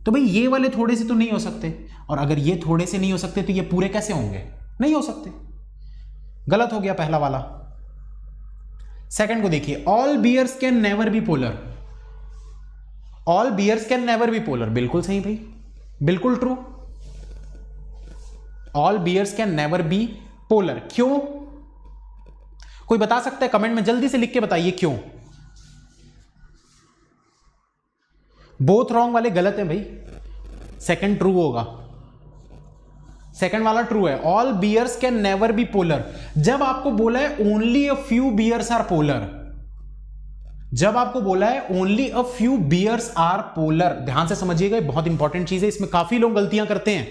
तो भाई ये वाले थोड़े से तो नहीं हो सकते, और अगर ये थोड़े से नहीं हो सकते तो ये पूरे कैसे होंगे? नहीं हो सकते, गलत हो गया पहला वाला। सेकंड को देखिए, all bears can never be polar, all bears can never be polar, बिल्कुल सही भाई, बिल्कुल true. All bears can never be polar. क्यों? कोई बता सकता है? कमेंट में जल्दी से लिख के बताइए क्यों। बोथ रॉन्ग वाले गलत है भाई, सेकंड ट्रू होगा। सेकंड वाला ट्रू है, all bears can never be polar. जब आपको बोला है only a few bears are polar, जब आपको बोला है only a few bears are polar, ध्यान से समझिएगा, बहुत इंपॉर्टेंट चीज है, इसमें काफी लोग गलतियां करते हैं।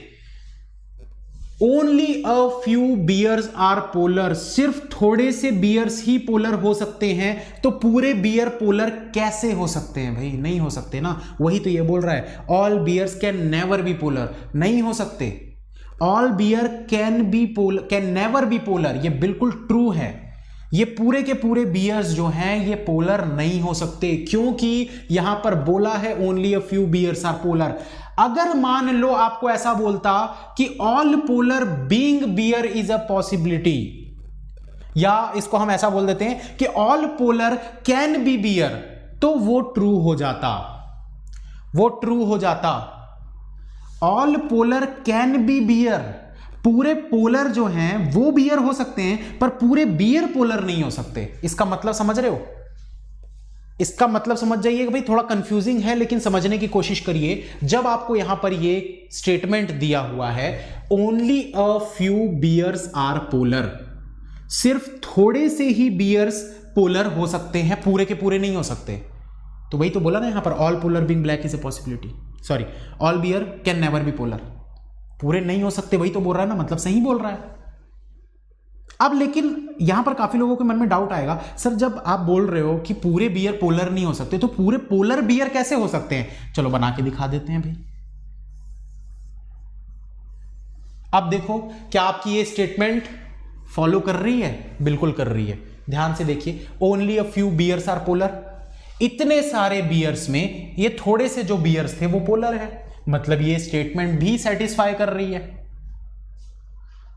Only a few bears are polar, सिर्फ थोड़े से बियर्स ही पोलर हो सकते हैं, तो पूरे बियर पोलर कैसे हो सकते हैं भाई? नहीं हो सकते ना, वही तो ये बोल रहा है, all bears can never be polar, नहीं हो सकते। All bear can be polar, can never be polar, ये बिल्कुल ट्रू है। ये पूरे के पूरे बियर्स जो हैं ये पोलर नहीं हो सकते, क्योंकि यहां पर बोला है only a few bears are polar. अगर मान लो आपको ऐसा बोलता कि all polar being bear is a possibility, या इसको हम ऐसा बोल देते हैं कि all polar can be bear, तो वो ट्रू हो जाता, वो ट्रू हो जाता। All polar can be bear, पूरे पोलर जो हैं वो बियर हो सकते हैं, पर पूरे बियर पोलर नहीं हो सकते। इसका मतलब समझ रहे हो? इसका मतलब समझ जाइए भाई, थोड़ा कंफ्यूजिंग है लेकिन समझने की कोशिश करिए। जब आपको यहां पर ये स्टेटमेंट दिया हुआ है only a few bears are polar, सिर्फ थोड़े से ही बियर्स पोलर हो सकते हैं, पूरे के पूरे नहीं हो सकते। तो वही तो बोला ना यहां पर, all polar being black is a possibility, sorry all bear can never be polar, पूरे नहीं हो सकते, वही तो बोल रहा है ना, मतलब सही बोल रहा है। अब लेकिन यहां पर काफी लोगों के मन में डाउट आएगा, सर जब आप बोल रहे हो कि पूरे बियर पोलर नहीं हो सकते, तो पूरे पोलर बियर कैसे हो सकते हैं? चलो बना के दिखा देते हैं भाई। अब देखो, क्या आपकी ये स्टेटमेंट फॉलो कर रही है? बिल्कुल कर रही है। ध्यान से देखिए, only a few bears are polar, इतने सारे बियर्स में ये थोड़े से जो बियर्स थे वो पोलर है, मतलब ये स्टेटमेंट भी सेटिस्फाई कर रही है।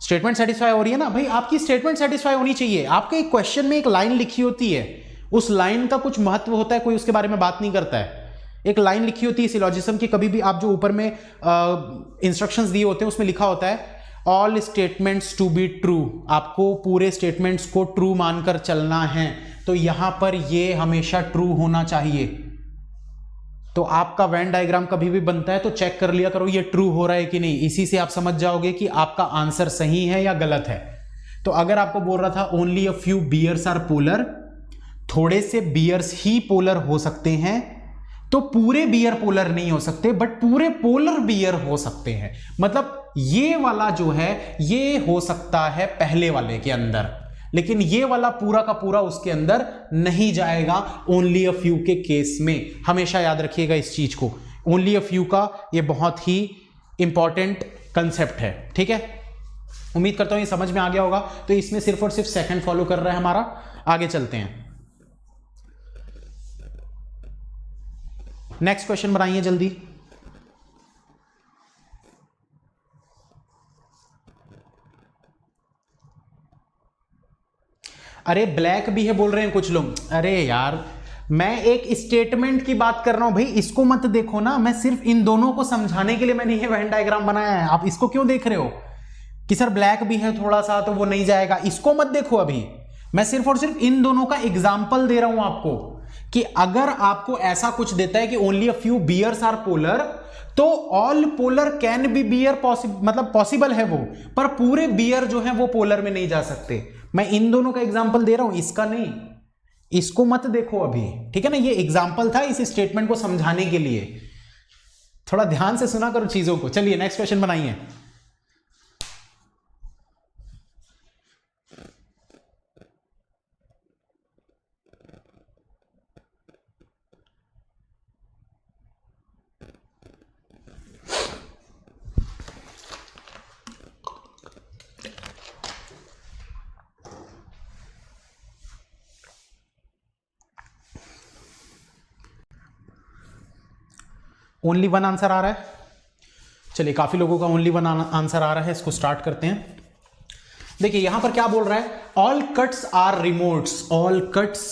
स्टेटमेंट सेटिस्फाई हो रही है ना भाई, आपकी स्टेटमेंट सेटिस्फाई होनी चाहिए। आपके एक क्वेश्चन में एक लाइन लिखी होती है, उस लाइन का कुछ महत्व होता है, कोई उसके बारे में बात नहीं करता है। एक लाइन लिखी होती है सिलोजिज्म की, कभी भी आप जो ऊपर में इंस्ट्रक्शंस दिए होते हैं उसमें लिखा होता है all statements to be true, आपको पूरे स्टेटमेंट्स को ट्रू मानकर चलना है, तो यहां पर ये हमेशा ट्रू होना चाहिए। तो आपका वेन डायग्राम कभी भी बनता है तो चेक कर लिया करो ये ट्रू हो रहा है कि नहीं, इसी से आप समझ जाओगे कि आपका आंसर सही है या गलत है। तो अगर आपको बोल रहा था only a few bears are polar, थोड़े से बियर्स ही पोलर हो सकते हैं, तो पूरे बियर पोलर नहीं हो सकते, बट पूरे पोलर बियर हो सकते हैं। मतलब ये वाला जो है ये हो सकता है पहले वाले के अंदर, लेकिन ये वाला पूरा का पूरा उसके अंदर नहीं जाएगा ओनली अ फ्यू के केस में। हमेशा याद रखिएगा इस चीज को, ओनली अ फ्यू का ये बहुत ही इंपॉर्टेंट कंसेप्ट है, ठीक है। उम्मीद करता हूं ये समझ में आ गया होगा। तो इसमें सिर्फ और सिर्फ सेकंड फॉलो कर रहा है हमारा। आगे चलते हैं, नेक्स्ट क्वेश्चन बनाइए जल्दी। अरे ब्लैक भी है बोल रहे हैं कुछ लोग। अरे यार मैं एक स्टेटमेंट की बात कर रहा हूं भाई, इसको मत देखो ना, मैं सिर्फ इन दोनों को समझाने के लिए मैंने ये वेन डायग्राम बनाया है। आप इसको क्यों देख रहे हो कि सर ब्लैक भी है थोड़ा सा तो वो नहीं जाएगा? इसको मत देखो, अभी मैं सिर्फ और सिर्फ इन दोनों का एग्जाम्पल दे रहा हूं आपको कि अगर आपको ऐसा कुछ देता है कि only a few bears are polar, तो all polar can be bear मतलब पॉसिबल है वो, पर पूरे बियर जो है वो पोलर में नहीं जा सकते। मैं इन दोनों का एग्जाम्पल दे रहा हूं, इसका नहीं। इसको मत देखो अभी, ठीक है ना। ये एग्जाम्पल था इस स्टेटमेंट को समझाने के लिए, थोड़ा ध्यान से सुना करो चीजों को। चलिए नेक्स्ट क्वेश्चन बनाइए। ओनली वन आंसर आ रहा है। चलिए काफी लोगों का ओनली वन आंसर आ रहा है, इसको स्टार्ट करते हैं। देखिए यहां पर क्या बोल रहा है, all cuts are remotes, all cuts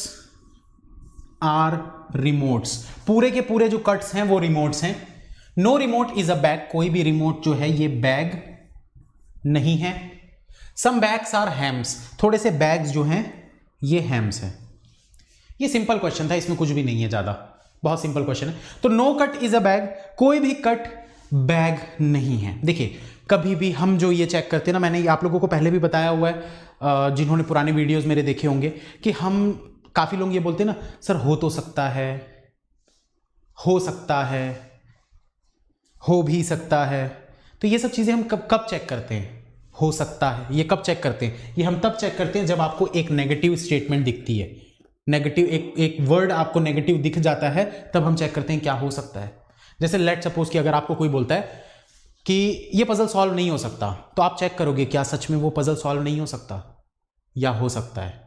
are remotes, पूरे के पूरे जो कट्स हैं वो रिमोट्स हैं। No remote is a bag, कोई भी रिमोट जो है ये बैग नहीं है। सम बैग्स आर हैम्स, थोड़े से बैग्स जो हैं ये हैम्स हैं। ये सिंपल क्वेश्चन था, इसमें कुछ भी नहीं है ज्यादा, बहुत सिंपल क्वेश्चन है। तो no cut is a bag, कोई भी कट बैग नहीं है। देखिए कभी भी हम जो ये चेक करते हैं ना, मैंने आप लोगों को पहले भी बताया हुआ है, जिन्होंने पुराने वीडियोस मेरे देखे होंगे, कि हम काफी लोग ये बोलते हैं ना, सर हो तो सकता है, हो सकता है, हो भी सकता है। तो ये सब चीजें हम कब चेक करते हैं? हो सकता है ये कब चेक करते हैं? ये हम तब चेक करते हैं जब आपको एक नेगेटिव स्टेटमेंट दिखती है, नेगेटिव एक वर्ड आपको नेगेटिव दिख जाता है, तब हम चेक करते हैं क्या हो सकता है। जैसे लेट सपोज कि अगर आपको कोई बोलता है कि ये पजल सॉल्व नहीं हो सकता, तो आप चेक करोगे क्या सच में वो पजल सॉल्व नहीं हो सकता या हो सकता है।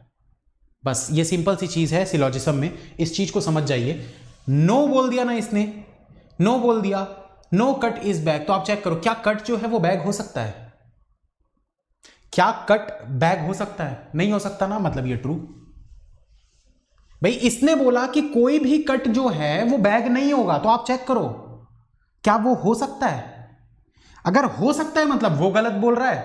बस ये सिंपल सी चीज है सिलॉजिज्म में, इस चीज को समझ जाइए। नो बोल दिया ना इसने, नो बोल दिया, नो कट इज बैग, तो आप चेक करो क्या कट जो है वो बैग हो सकता है? क्या कट बैग हो सकता है? नहीं हो सकता ना, मतलब ये ट्रू। भाई इसने बोला कि कोई भी कट जो है वो बैग नहीं होगा, तो आप चेक करो क्या वो हो सकता है। अगर हो सकता है मतलब वो गलत बोल रहा है,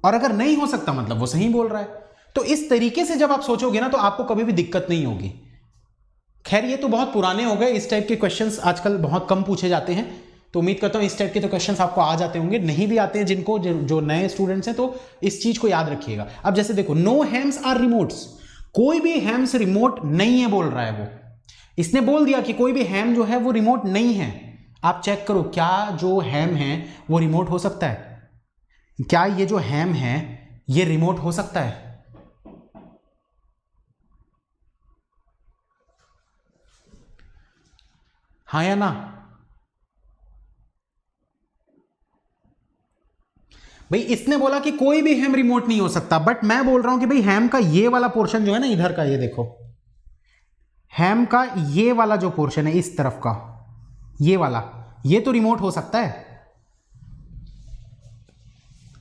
और अगर नहीं हो सकता मतलब वो सही बोल रहा है। तो इस तरीके से जब आप सोचोगे ना, तो आपको कभी भी दिक्कत नहीं होगी। खैर ये तो बहुत पुराने हो गए, इस टाइप के क्वेश्चंस आजकल बहुत कम पूछे जाते हैं, तो उम्मीद करता हूं इस टाइप के तो क्वेश्चंस आपको आ जाते होंगे। नहीं भी आते हैं जिनको, जो नए स्टूडेंट्स हैं, तो इस चीज को याद रखिएगा। अब जैसे देखो, नो हैम्स आर रिमोट्स, कोई भी हैम्स रिमोट नहीं है बोल रहा है वो। इसने बोल दिया कि कोई भी हैम जो है वो रिमोट नहीं है। आप चेक करो क्या जो हैम है वो रिमोट हो सकता है? क्या ये जो हैम है ये रिमोट हो सकता है? हाँ या ना? भाई इसने बोला कि कोई भी हैम रिमोट नहीं हो सकता, बट मैं बोल रहा हूं कि भाई हैम का ये वाला पोर्शन जो है ना इधर का, ये देखो हैम का ये वाला जो पोर्शन है इस तरफ का, ये वाला, ये तो रिमोट हो सकता है।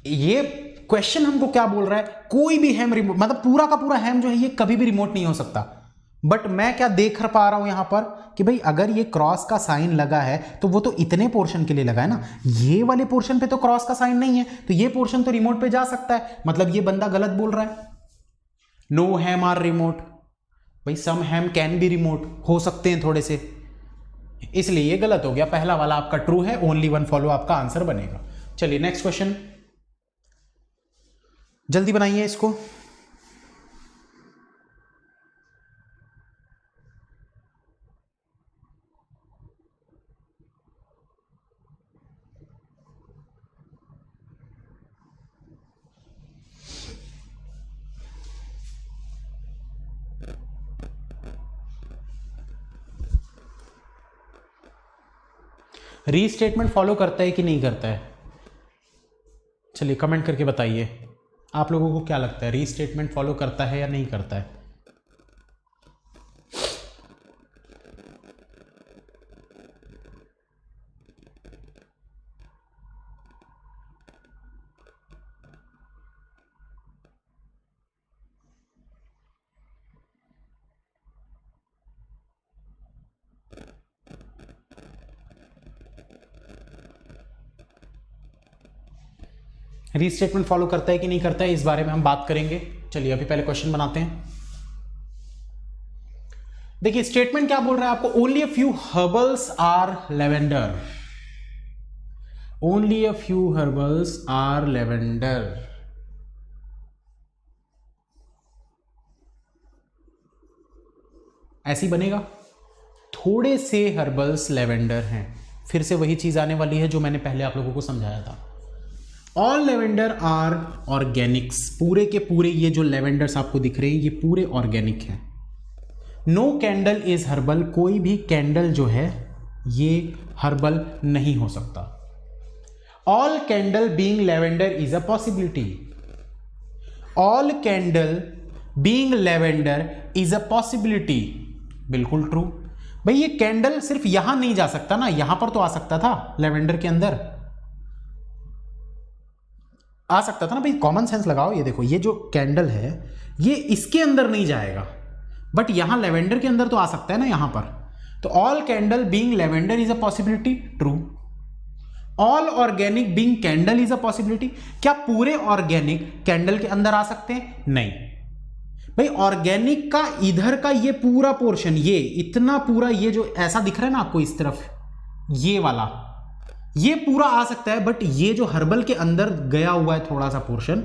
ये क्वेश्चन हमको क्या बोल रहा है? कोई भी हैम रिमोट, मतलब पूरा का पूरा हैम जो है ये कभी भी रिमोट नहीं हो सकता। बट मैं क्या देख पा रहा हूं यहां पर कि भाई अगर ये क्रॉस का साइन लगा है तो वो तो इतने पोर्शन के लिए लगा है ना, ये वाले पोर्शन पे तो क्रॉस का साइन नहीं है, तो ये पोर्शन तो रिमोट पे जा सकता है। मतलब ये बंदा गलत बोल रहा है। नो हैम आर रिमोट, भाई सम हैम कैन बी रिमोट, हो सकते हैं थोड़े से, इसलिए ये गलत हो गया। पहला वाला आपका ट्रू है, ओनली वन फॉलो आपका आंसर बनेगा। चलिए नेक्स्ट क्वेश्चन, जल्दी बनाइए इसको। रीस्टेटमेंट फॉलो करता है कि नहीं करता है? चलिए कमेंट करके बताइए, आप लोगों को क्या लगता है रीस्टेटमेंट फॉलो करता है या नहीं करता है? रीस्टेटमेंट फॉलो करता है कि नहीं करता है, इस बारे में हम बात करेंगे। चलिए अभी पहले क्वेश्चन बनाते हैं। देखिए स्टेटमेंट क्या बोल रहा है आपको, only a few herbals are lavender, only a few herbals are lavender. ऐसी बनेगा, थोड़े से हर्बल्स लेवेंडर हैं। फिर से वही चीज आने वाली है जो मैंने पहले आप लोगों को समझाया था। ऑल लेवेंडर आर ऑर्गेनिक्स, पूरे के पूरे ये जो लेवेंडर्स आपको दिख रहे हैं ये पूरे ऑर्गेनिक हैं। नो कैंडल इज हर्बल, कोई भी कैंडल जो है ये हर्बल नहीं हो सकता। All candle being lavender is a possibility, all candle being lavender is a possibility, बिल्कुल ट्रू। भाई ये कैंडल सिर्फ यहां नहीं जा सकता ना, यहां पर तो आ सकता था, लेवेंडर के अंदर आ सकता था ना। भाई कॉमन सेंस लगाओ, ये देखो ये जो कैंडल है ये इसके अंदर नहीं जाएगा, बट यहां लेवेंडर के अंदर तो आ सकता है ना यहां पर। तो all candle being lavender is a possibility, true. All organic being candle is a possibility. क्या पूरे ऑर्गेनिक कैंडल के अंदर आ सकते हैं? नहीं भाई, ऑर्गेनिक का इधर का ये पूरा पोर्शन, ये इतना पूरा, ये जो ऐसा दिख रहा है ना आपको इस तरफ, ये वाला, ये पूरा आ सकता है, बट ये जो हर्बल के अंदर गया हुआ है थोड़ा सा पोर्शन,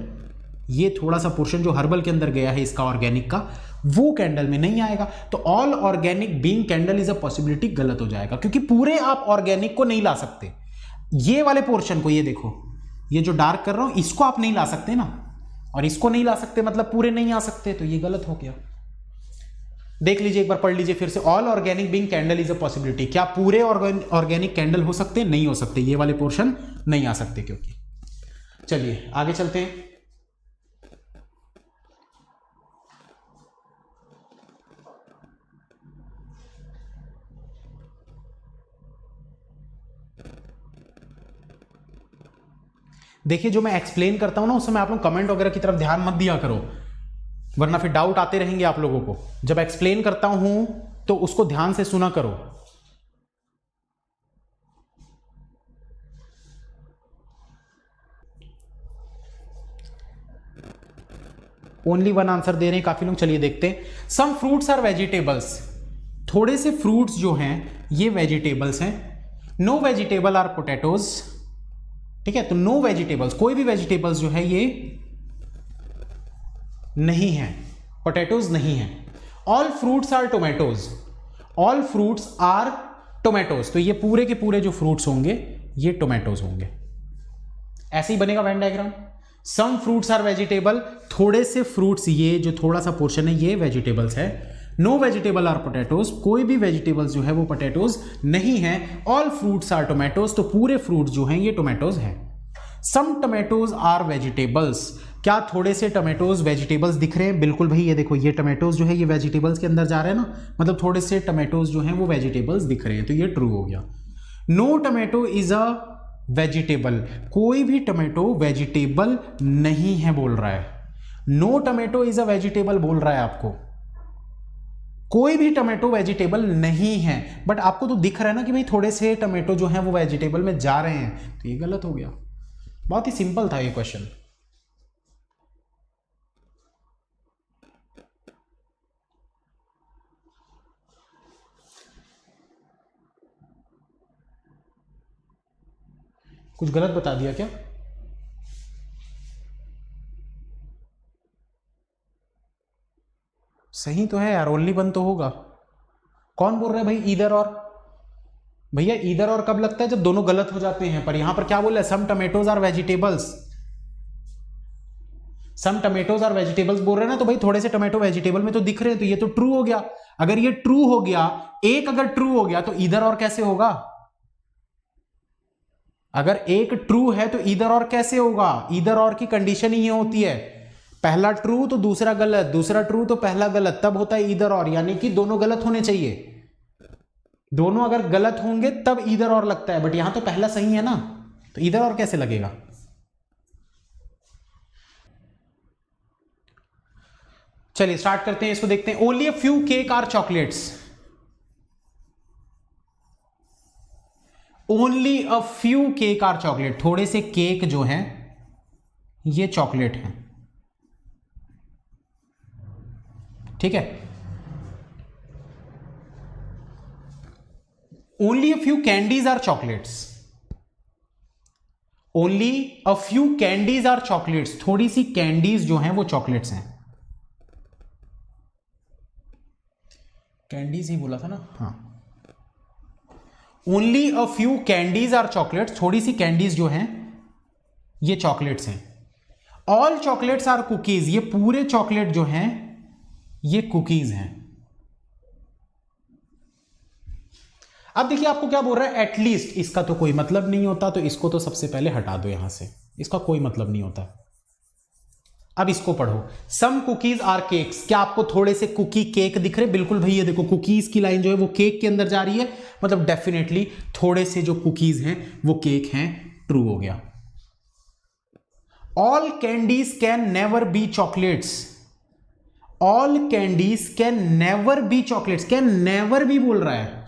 ये थोड़ा सा पोर्शन जो हर्बल के अंदर गया है इसका ऑर्गेनिक का, वो कैंडल में नहीं आएगा। तो all organic being candle is a possibility गलत हो जाएगा, क्योंकि पूरे आप ऑर्गेनिक को नहीं ला सकते। ये वाले पोर्शन को, ये देखो, ये जो डार्क कर रहा हूं इसको आप नहीं ला सकते ना, और इसको नहीं ला सकते मतलब पूरे नहीं आ सकते, तो ये गलत हो गया। देख लीजिए एक बार, पढ़ लीजिए फिर से, all organic being candle is a possibility. क्या पूरे ऑर्गेनिक कैंडल हो सकते? नहीं हो सकते, ये वाले पोर्शन नहीं आ सकते क्योंकि। चलिए आगे चलते हैं। देखिए जो मैं एक्सप्लेन करता हूं ना, उस समय आप लोग कमेंट वगैरह की तरफ ध्यान मत दिया करो, वरना फिर डाउट आते रहेंगे आप लोगों को। जब एक्सप्लेन करता हूं तो उसको ध्यान से सुना करो। ओनली वन आंसर दे रहे हैं काफी लोग। चलिए देखते हैं। Some fruits are vegetables. थोड़े से फ्रूट्स जो हैं ये वेजिटेबल्स हैं। No vegetable are potatoes. ठीक है, तो नो वेजिटेबल्स, कोई भी वेजिटेबल्स जो है ये नहीं है, पोटैटोज नहीं है। All fruits are tomatoes. All fruits are tomatoes, तो ये पूरे के पूरे जो फ्रूट्स होंगे ये टोमेटोज होंगे। ऐसे ही बनेगा Venn diagram. Some fruits are vegetable, थोड़े से फ्रूट्स, ये जो थोड़ा सा पोर्शन है ये वेजिटेबल्स है। नो वेजिटेबल आर पोटैटोज, कोई भी वेजिटेबल्स जो है वो पोटैटोज नहीं है। ऑल फ्रूट्स आर टोमेटोज, तो पूरे फ्रूट्स जो हैं ये टोमेटोज हैं। सम टोमेटोज आर वेजिटेबल्स, क्या थोड़े से टोमेटोज वेजिटेबल्स दिख रहे हैं? बिल्कुल भाई, ये देखो, ये टोमेटोज जो है ये वेजिटेबल्स के अंदर जा रहे हैं ना, मतलब थोड़े से टोमेटोज जो हैं वो वेजिटेबल्स दिख रहे हैं, तो ये ट्रू हो गया। No tomato is a vegetable, कोई भी टोमेटो वेजिटेबल नहीं है बोल रहा है। No tomato is a vegetable बोल रहा है आपको, कोई भी टोमेटो वेजिटेबल नहीं है, बट आपको तो दिख रहा है ना कि भाई थोड़े से टोमेटो जो हैं वो वेजिटेबल में जा रहे हैं, तो ये गलत हो गया। बहुत ही सिंपल था ये क्वेश्चन। कुछ गलत बता दिया क्या? सही तो है यार, ओनली वन तो होगा। कौन बोल रहा है भाई ईदर और? भैया ईदर और कब लगता है? जब दोनों गलत हो जाते हैं। पर यहां पर क्या बोल रहा है? Some tomatoes are vegetables. Some tomatoes are vegetables बोल रहे हैं ना, तो भाई थोड़े से टमेटो वेजिटेबल में तो दिख रहे हैं, तो ये तो ट्रू हो गया। अगर ये ट्रू हो गया, एक अगर ट्रू हो गया तो ईदर और कैसे होगा? अगर एक ट्रू है तो ईदर और कैसे होगा? ईदर और की कंडीशन ही ये होती है, पहला ट्रू तो दूसरा गलत, दूसरा ट्रू तो पहला गलत, तब होता है ईदर और, यानी कि दोनों गलत होने चाहिए। दोनों अगर गलत होंगे तब ईदर और लगता है, बट यहां तो पहला सही है ना, तो ईदर और कैसे लगेगा? चलिए स्टार्ट करते हैं, इसको देखते हैं। Only a few cake are chocolates. Only a few cake are chocolate, थोड़े से केक जो हैं ये चॉकलेट हैं। ठीक है। Only a few candies are chocolates. Only a few candies are chocolates, थोड़ी सी कैंडीज जो हैं वो चॉकलेट्स हैं। कैंडीज ही बोला था ना, हाँ। Only a few candies are chocolates, थोड़ी सी कैंडीज जो हैं ये चॉकलेट्स हैं। ऑल चॉकलेट्स आर कुकीज, ये पूरे चॉकलेट जो हैं ये कुकीज हैं। अब देखिए आपको क्या बोल रहा है, एटलीस्ट, इसका तो कोई मतलब नहीं होता, तो इसको तो सबसे पहले हटा दो यहां से, इसका कोई मतलब नहीं होता। अब इसको पढ़ो। सम कुकीज आर केक्स, क्या आपको थोड़े से कुकी केक दिख रहे? बिल्कुल भाई, ये देखो कुकीज की लाइन जो है वो केक के अंदर जा रही है, मतलब डेफिनेटली थोड़े से जो कुकीज हैं वो केक हैं, ट्रू हो गया। All candies can never B chocolates. All candies can never B chocolates, can never B बोल रहा है।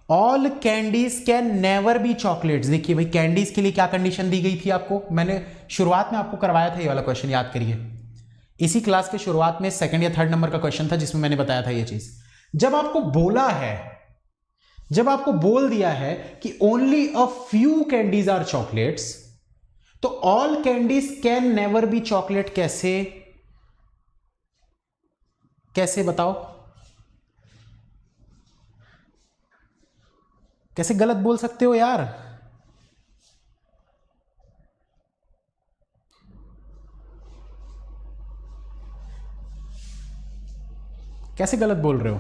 All candies can never B chocolates. देखिए भाई, कैंडीज के लिए क्या कंडीशन दी गई थी आपको, मैंने शुरुआत में आपको करवाया था ये वाला क्वेश्चन, याद करिए। इसी क्लास के शुरुआत में सेकंड या थर्ड नंबर का क्वेश्चन था जिसमें मैंने बताया था ये चीज। जब आपको बोला है, जब आपको बोल दिया है कि only a few candies are chocolates, तो all candies can never be chocolate कैसे, कैसे बताओ, कैसे गलत बोल सकते हो यार? कैसे गलत बोल रहे हो?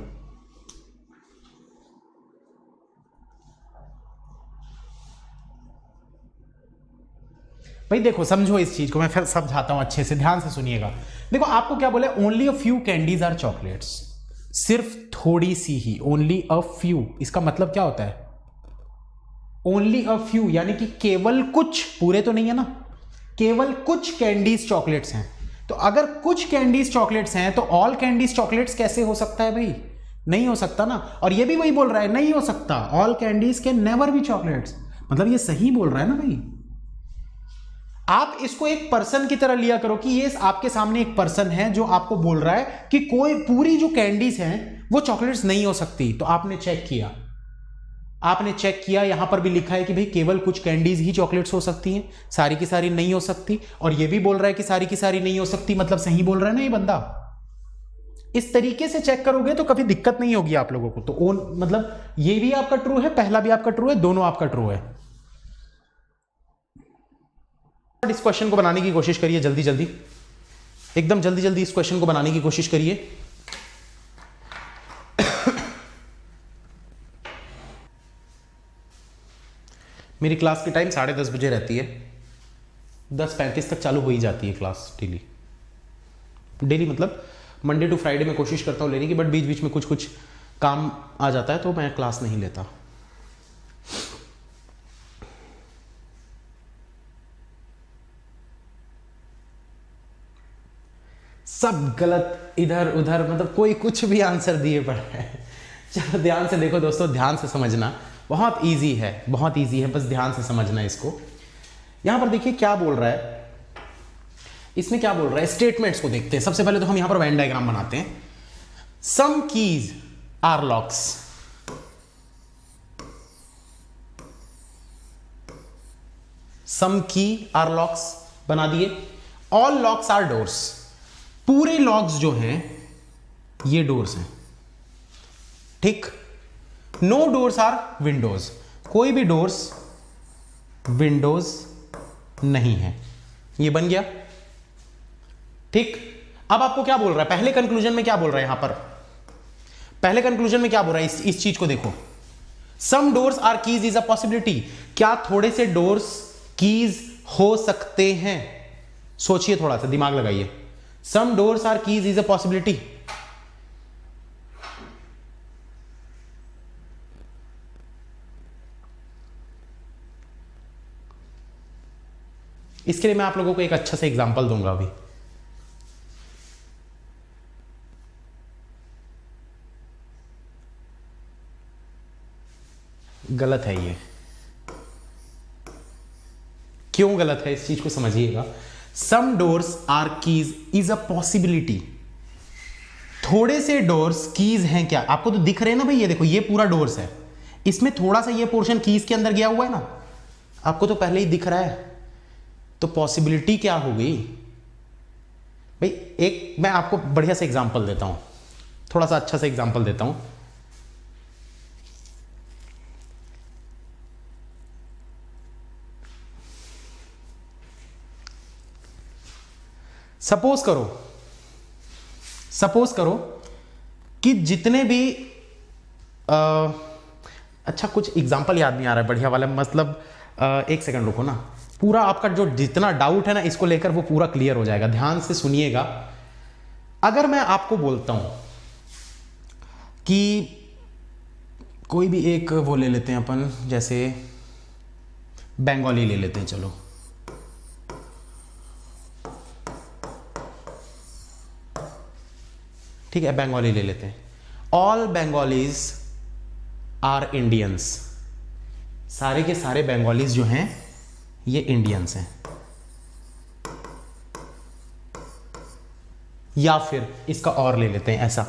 भाई देखो, समझो इस चीज को, मैं फिर समझाता हूं अच्छे से, ध्यान से सुनिएगा। देखो आपको क्या बोला, only a few candies are chocolates, सिर्फ थोड़ी सी ही, ओनली अ फ्यू, इसका मतलब क्या होता है? ओनली अ फ्यू यानी कि केवल कुछ, पूरे तो नहीं है ना, केवल कुछ कैंडीज चॉकलेट्स हैं। तो अगर कुछ कैंडीज चॉकलेट्स हैं तो ऑल कैंडीज चॉकलेट्स कैसे हो सकता है भाई? नहीं हो सकता ना। और ये भी वही बोल रहा है, नहीं हो सकता, all candies can never B chocolates, मतलब ये सही बोल रहा है ना भाई। आप इसको एक पर्सन की तरह लिया करो कि ये आपके सामने एक पर्सन है जो आपको बोल रहा है कि कोई पूरी जो कैंडीज हैं वो चॉकलेट्स नहीं हो सकती। तो आपने चेक किया, आपने चेक किया, यहां पर भी लिखा है कि भाई केवल कुछ कैंडीज ही चॉकलेट्स हो सकती हैं, सारी की सारी नहीं हो सकती। और ये भी बोल रहा है कि सारी की सारी नहीं हो सकती, मतलब सही बोल रहा है ना ये बंदा। इस तरीके से चेक करोगे तो कभी दिक्कत नहीं होगी आप लोगों को। तो ओन मतलब ये भी आपका ट्रू है, पहला भी आपका ट्रू है, दोनों आपका ट्रू है। इस क्वेश्चन को बनाने की कोशिश करिए जल्दी जल्दी, एकदम जल्दी जल्दी इस क्वेश्चन को बनाने की कोशिश करिए। मेरी क्लास की टाइम 10:30 बजे रहती है, 10:35 तक चालू हो ही जाती है क्लास डेली। डेली मतलब मंडे टू फ्राइडे में कोशिश करता हूँ लेने की, बट बीच बीच में कुछ कुछ काम आ जाता है तो मैं क्लास नहीं लेता। सब गलत इधर उधर, मतलब कोई कुछ भी आंसर दिए पड़ा है। चलो ध्यान से देखो दोस्तों, ध्यान से समझना, बहुत इजी है, बहुत इजी है, बस ध्यान से समझना इसको। यहां पर देखिए क्या बोल रहा है, इसमें क्या बोल रहा है, स्टेटमेंट्स को देखते हैं। सबसे पहले तो हम यहां पर वेन डायग्राम बनाते हैं। सम कीज आर लॉक्स, सम की आर लॉक्स बना दिए। ऑल लॉक्स आर डोर्स, पूरे लॉक्स जो हैं ये डोर्स हैं, ठीक। नो डोर्स आर विंडोज, कोई भी डोर्स विंडोज नहीं है, ये बन गया, ठीक। अब आपको क्या बोल रहा है, पहले कंक्लूजन में क्या बोल रहा है यहां पर, पहले कंक्लूजन में क्या बोल रहा है, इस चीज को देखो। Some doors are keys is a possibility, क्या थोड़े से डोर्स कीज हो सकते हैं? सोचिए, थोड़ा सा दिमाग लगाइए। Some doors are keys is a possibility, इसके लिए मैं आप लोगों को एक अच्छा सा एग्जांपल दूंगा अभी। गलत है ये, क्यों गलत है इस चीज को समझिएगा। Some doors are keys is a possibility, थोड़े से डोर्स कीज हैं क्या? आपको तो दिख रहे हैं ना भाई, ये देखो ये पूरा डोर्स है, इसमें थोड़ा सा ये पोर्शन कीज के अंदर गया हुआ है ना, आपको तो पहले ही दिख रहा है। तो पॉसिबिलिटी क्या हो गई भाई? एक मैं आपको बढ़िया सा एग्जांपल देता हूं, थोड़ा सा अच्छा सा एग्जांपल देता हूं। सपोज करो कि जितने भी अच्छा कुछ एग्जांपल याद नहीं आ रहा है बढ़िया वाला, मतलब एक सेकंड रुको ना, पूरा आपका जो जितना डाउट है ना इसको लेकर वो पूरा क्लियर हो जाएगा। ध्यान से सुनिएगा। अगर मैं आपको बोलता हूं कि कोई भी एक वो ले लेते हैं अपन, जैसे बंगाली ले लेते हैं, चलो ठीक है, बंगाली ले लेते हैं। ऑल बंगालीज आर इंडियंस, सारे के सारे बंगालीज जो हैं ये इंडियंस हैं। या फिर इसका और ले लेते हैं ऐसा,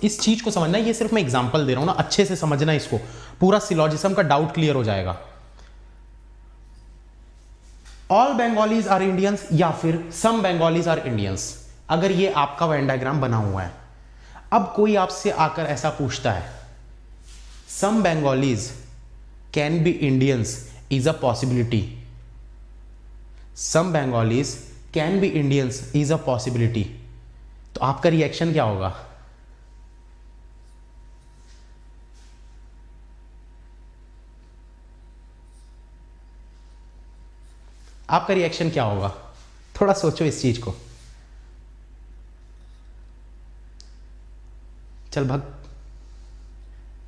इस चीज को समझना, ये सिर्फ मैं एग्जांपल दे रहा हूं ना, अच्छे से समझना इसको, पूरा सिलॉजिज्म का डाउट क्लियर हो जाएगा। ऑल बंगालीज आर इंडियंस या फिर सम बंगालीज आर इंडियंस, अगर ये आपका वेन डायग्राम बना हुआ है। अब कोई आपसे आकर ऐसा पूछता है some Bengalis can be Indians is a possibility, some Bengalis can be Indians is a possibility, तो आपका रिएक्शन क्या होगा? आपका रिएक्शन क्या होगा? थोड़ा सोचो इस चीज को। चल भग,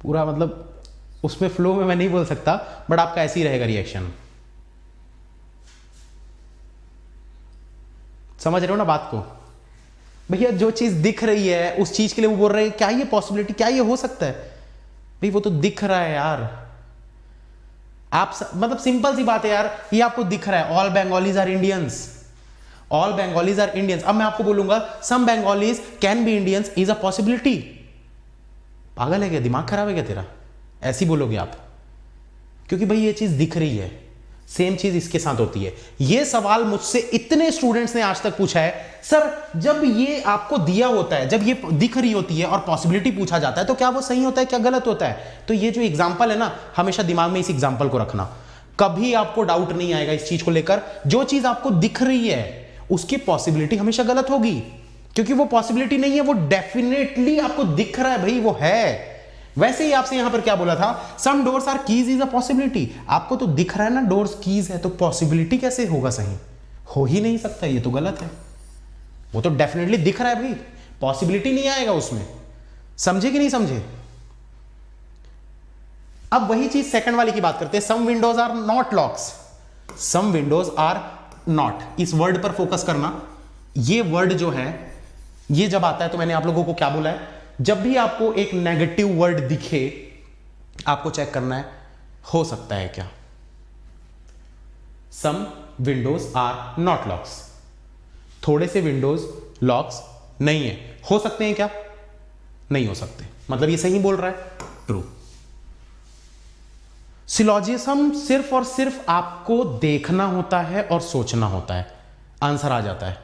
पूरा मतलब उसमें फ्लो में मैं नहीं बोल सकता, बट आपका ऐसे ही रहेगा रिएक्शन। समझ रहे हो ना बात को? भैया जो चीज दिख रही है उस चीज के लिए वो बोल रहे हैं क्या ये पॉसिबिलिटी, क्या ये हो सकता है? भाई वो तो दिख रहा है यार, आप मतलब सिंपल सी बात है यार, ये आपको दिख रहा है all Bengalis are Indians, all Bengalis are Indians. अब मैं आपको बोलूंगा some Bengalis can be Indians is a possibility, पागल है क्या? दिमाग खराब है क्या तेरा? ऐसी बोलोगे आप, क्योंकि भाई ये चीज दिख रही है। सेम चीज इसके साथ होती है। ये सवाल मुझसे इतने स्टूडेंट्स ने आज तक पूछा है, सर जब ये आपको दिया होता है, जब ये दिख रही होती है और पॉसिबिलिटी पूछा जाता है, तो क्या वो सही होता है, क्या गलत होता है? तो ये जो एग्जांपल है ना, हमेशा दिमाग में इस एग्जांपल को रखना, कभी आपको डाउट नहीं आएगा इस चीज को लेकर। जो चीज आपको दिख रही है उसकी पॉसिबिलिटी हमेशा गलत होगी, क्योंकि वो पॉसिबिलिटी नहीं है, वो डेफिनेटली आपको दिख रहा है भाई, वो है। वैसे ही आपसे यहां पर क्या बोला था, some doors are keys is a possibility, आपको तो दिख रहा है ना डोर्स कीज है, तो पॉसिबिलिटी कैसे होगा सही? हो ही नहीं सकता, ये तो गलत है। वो तो डेफिनेटली दिख रहा है भाई, पॉसिबिलिटी नहीं आएगा उसमें। समझे कि नहीं समझे? अब वही चीज सेकंड वाली की बात करते हैं, some windows are not locks, some windows are not. इस वर्ड पर फोकस करना, ये वर्ड जो है ये जब आता है तो मैंने आप लोगों को क्या बोला है, जब भी आपको एक नेगेटिव वर्ड दिखे आपको चेक करना है हो सकता है क्या। सम विंडोज आर नॉट लॉक्स, थोड़े से विंडोज लॉक्स नहीं है, हो सकते हैं क्या? नहीं हो सकते, मतलब ये सही बोल रहा है, ट्रू। सिलॉजिज्म सिर्फ और सिर्फ आपको देखना होता है और सोचना होता है, आंसर आ जाता है।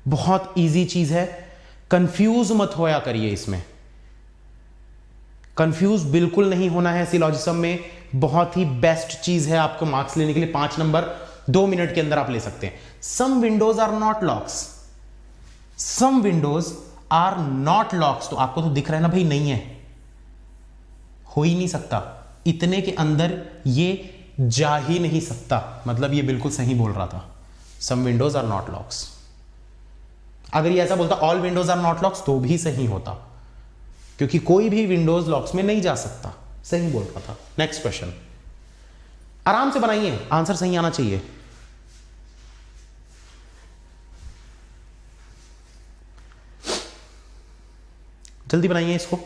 बहुत इजी चीज है, कंफ्यूज मत होया करिए इसमें, कंफ्यूज बिल्कुल नहीं होना है सिलॉजिज्म में। बहुत ही बेस्ट चीज है आपको मार्क्स लेने के लिए, 5 नंबर 2 मिनट के अंदर आप ले सकते हैं। Some windows are not locks, some windows are not locks, तो आपको तो दिख रहा है ना भाई, नहीं है, हो ही नहीं सकता, इतने के अंदर ये जा ही नहीं सकता, मतलब ये बिल्कुल सही बोल रहा था। Some windows are not locks, अगर ये ऐसा बोलता all windows are not locks तो भी सही होता, क्योंकि कोई भी विंडोज लॉक्स में नहीं जा सकता, सही बोल रहा था। नेक्स्ट क्वेश्चन, आराम से बनाइए, आंसर सही आना चाहिए। जल्दी बनाइए इसको।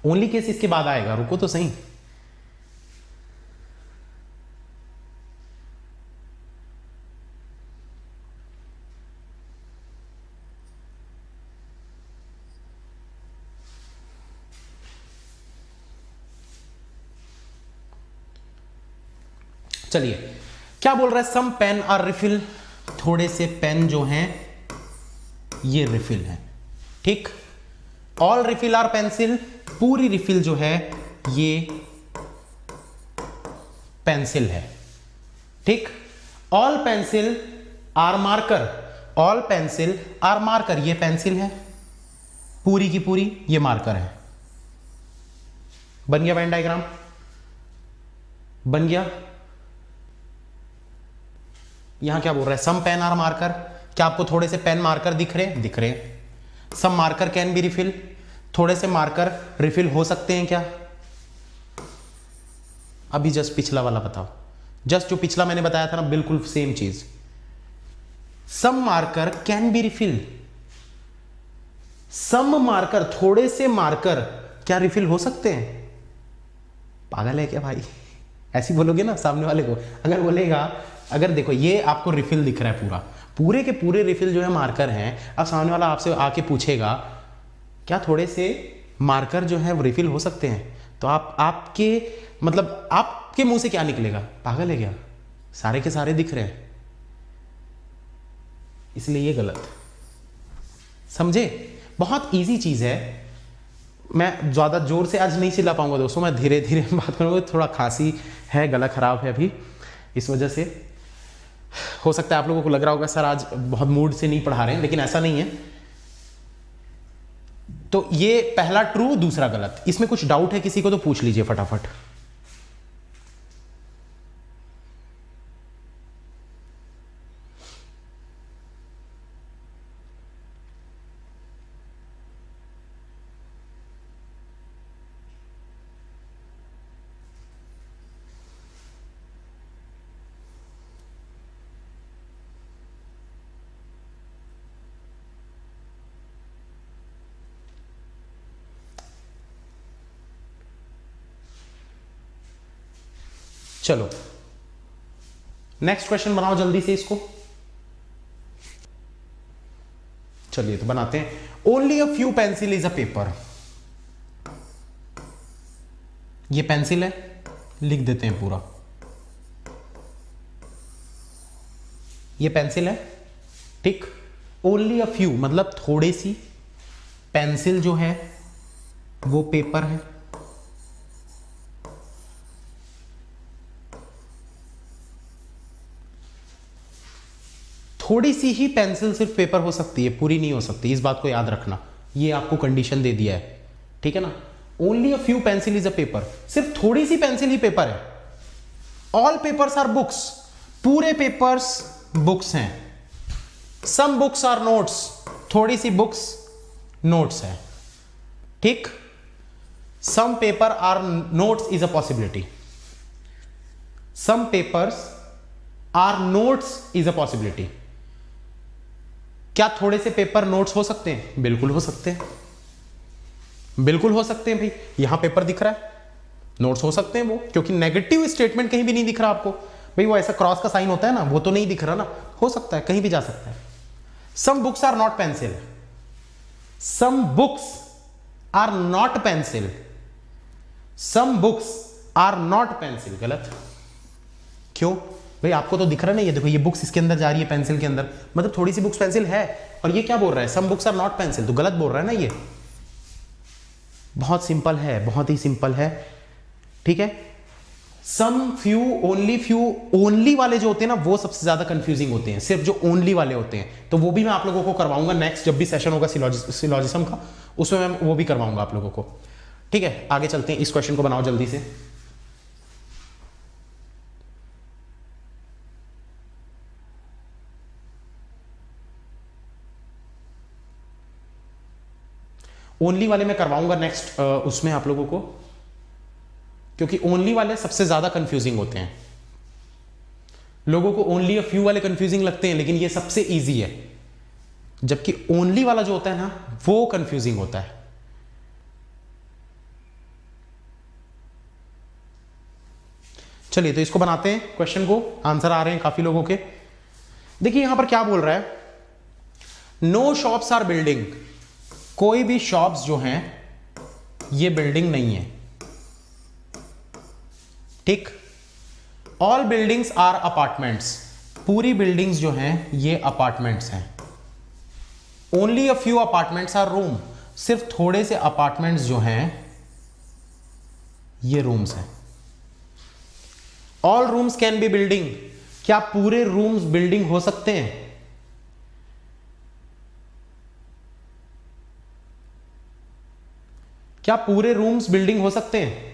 ओनली केस इसके बाद आएगा, रुको तो सही। चलिए क्या बोल रहा है, सम पेन आर रिफिल, थोड़े से पेन जो हैं ये रिफिल है, ठीक। ऑल रिफिल आर पेंसिल, पूरी रिफिल जो है ये पेंसिल है, ठीक। All pencil are marker, all pencil are marker, ये पेंसिल है, पूरी की पूरी ये मार्कर है। बन गया वेन डायग्राम? बन गया? यहां क्या बोल रहा है? Some pen are marker. क्या आपको थोड़े से पेन मार्कर दिख रहे हैं? दिख रहे हैं। सम मार्कर कैन बी रिफिल। थोड़े से मार्कर रिफिल हो सकते हैं क्या? अभी जस्ट पिछला वाला बताओ, जस्ट जो पिछला मैंने बताया था ना, बिल्कुल सेम चीज। Some marker can be refill. Some marker, थोड़े से मार्कर क्या रिफिल हो सकते हैं? पागल है क्या भाई? ऐसी बोलोगे ना सामने वाले को। अगर बोलेगा, अगर देखो ये आपको रिफिल दिख रहा है, पूरा पूरे के पूरे रिफिल जो है मार्कर हैं, अब सामने वाला आपसे आके पूछेगा क्या थोड़े से मार्कर जो है रिफिल हो सकते हैं, तो आपके मतलब आपके मुंह से क्या निकलेगा? पागल है क्या? सारे के सारे दिख रहे हैं, इसलिए ये गलत। समझे? बहुत इजी चीज है। मैं ज्यादा जोर से आज नहीं चिल्ला पाऊंगा दोस्तों, मैं धीरे धीरे बात करूंगा। थोड़ा खांसी है, गला खराब है अभी, इस वजह से हो सकता है आप लोगों को लग रहा होगा सर आज बहुत मूड से नहीं पढ़ा रहे हैं, लेकिन ऐसा नहीं है। तो ये पहला ट्रू, दूसरा गलत। इसमें कुछ डाउट है किसी को तो पूछ लीजिए फटाफट। चलो नेक्स्ट क्वेश्चन बनाओ जल्दी से इसको। चलिए तो बनाते हैं। Only a few pencil is a paper. ये पेंसिल है, लिख देते हैं पूरा। ये पेंसिल है, ठीक। ओनली अ फ्यू मतलब थोड़ी सी पेंसिल जो है वो पेपर है। थोड़ी सी ही पेंसिल सिर्फ पेपर हो सकती है, पूरी नहीं हो सकती, इस बात को याद रखना। ये आपको कंडीशन दे दिया है, ठीक है ना। Only a few pencil is a paper, सिर्फ थोड़ी सी पेंसिल ही पेपर है। ऑल पेपर्स आर बुक्स, पूरे पेपर्स बुक्स हैं। सम बुक्स आर नोट्स, थोड़ी सी बुक्स नोट्स है, ठीक। Some paper are notes is a possibility. Some papers are notes is a possibility. क्या थोड़े से पेपर नोट्स हो सकते हैं? बिल्कुल हो सकते हैं, बिल्कुल हो सकते हैं भाई। यहां पेपर दिख रहा है, नोट्स हो सकते हैं वो, क्योंकि नेगेटिव स्टेटमेंट कहीं भी नहीं दिख रहा आपको भाई। वो ऐसा क्रॉस का साइन होता है ना, वो तो नहीं दिख रहा ना, हो सकता है कहीं भी जा सकता है। Some books are not pencil. Some books are not pencil. Some books are not pencil, गलत। क्यों भाई? आपको तो दिख रहा है ना, ये देखो, ये बुक्स इसके अंदर जा रही है पेंसिल के अंदर, मतलब थोड़ी सी बुक्स पेंसिल है। और ये क्या बोल रहा है? Some books are not pencil, तो गलत बोल रहा है ना। ये बहुत सिंपल है, बहुत ही सिंपल है, ठीक है। Some few, only few, only वाले जो होते हैं ना वो सबसे ज्यादा कंफ्यूजिंग होते हैं, सिर्फ जो ओनली वाले होते हैं। तो वो भी मैं आप लोगों को करवाऊंगा नेक्स्ट, जब भी सेशन होगा सिलॉजिज्म का, उसमें मैं वो भी करवाऊंगा आप लोगों को, ठीक है। आगे चलते हैं, इस क्वेश्चन को बनाओ जल्दी से। ओनली वाले मैं करवाऊंगा नेक्स्ट उसमें आप लोगों को, क्योंकि ओनली वाले सबसे ज्यादा कंफ्यूजिंग होते हैं। लोगों को ओनली अ फ्यू वाले कंफ्यूजिंग लगते हैं, लेकिन ये सबसे इजी है, जबकि ओनली वाला जो होता है ना वो कंफ्यूजिंग होता है। चलिए तो इसको बनाते हैं क्वेश्चन को। आंसर आ रहे हैं काफी लोगों के। देखिए यहां पर क्या बोल रहा है, नो शॉप्स आर बिल्डिंग। कोई भी शॉप्स जो हैं ये बिल्डिंग नहीं है, ठीक। All buildings are apartments. पूरी बिल्डिंग्स जो हैं ये अपार्टमेंट्स हैं। Only a few apartments are room. सिर्फ थोड़े से अपार्टमेंट्स जो हैं ये रूम्स हैं। All rooms can be building. क्या पूरे रूम्स बिल्डिंग हो सकते हैं? क्या पूरे रूम्स बिल्डिंग हो सकते हैं?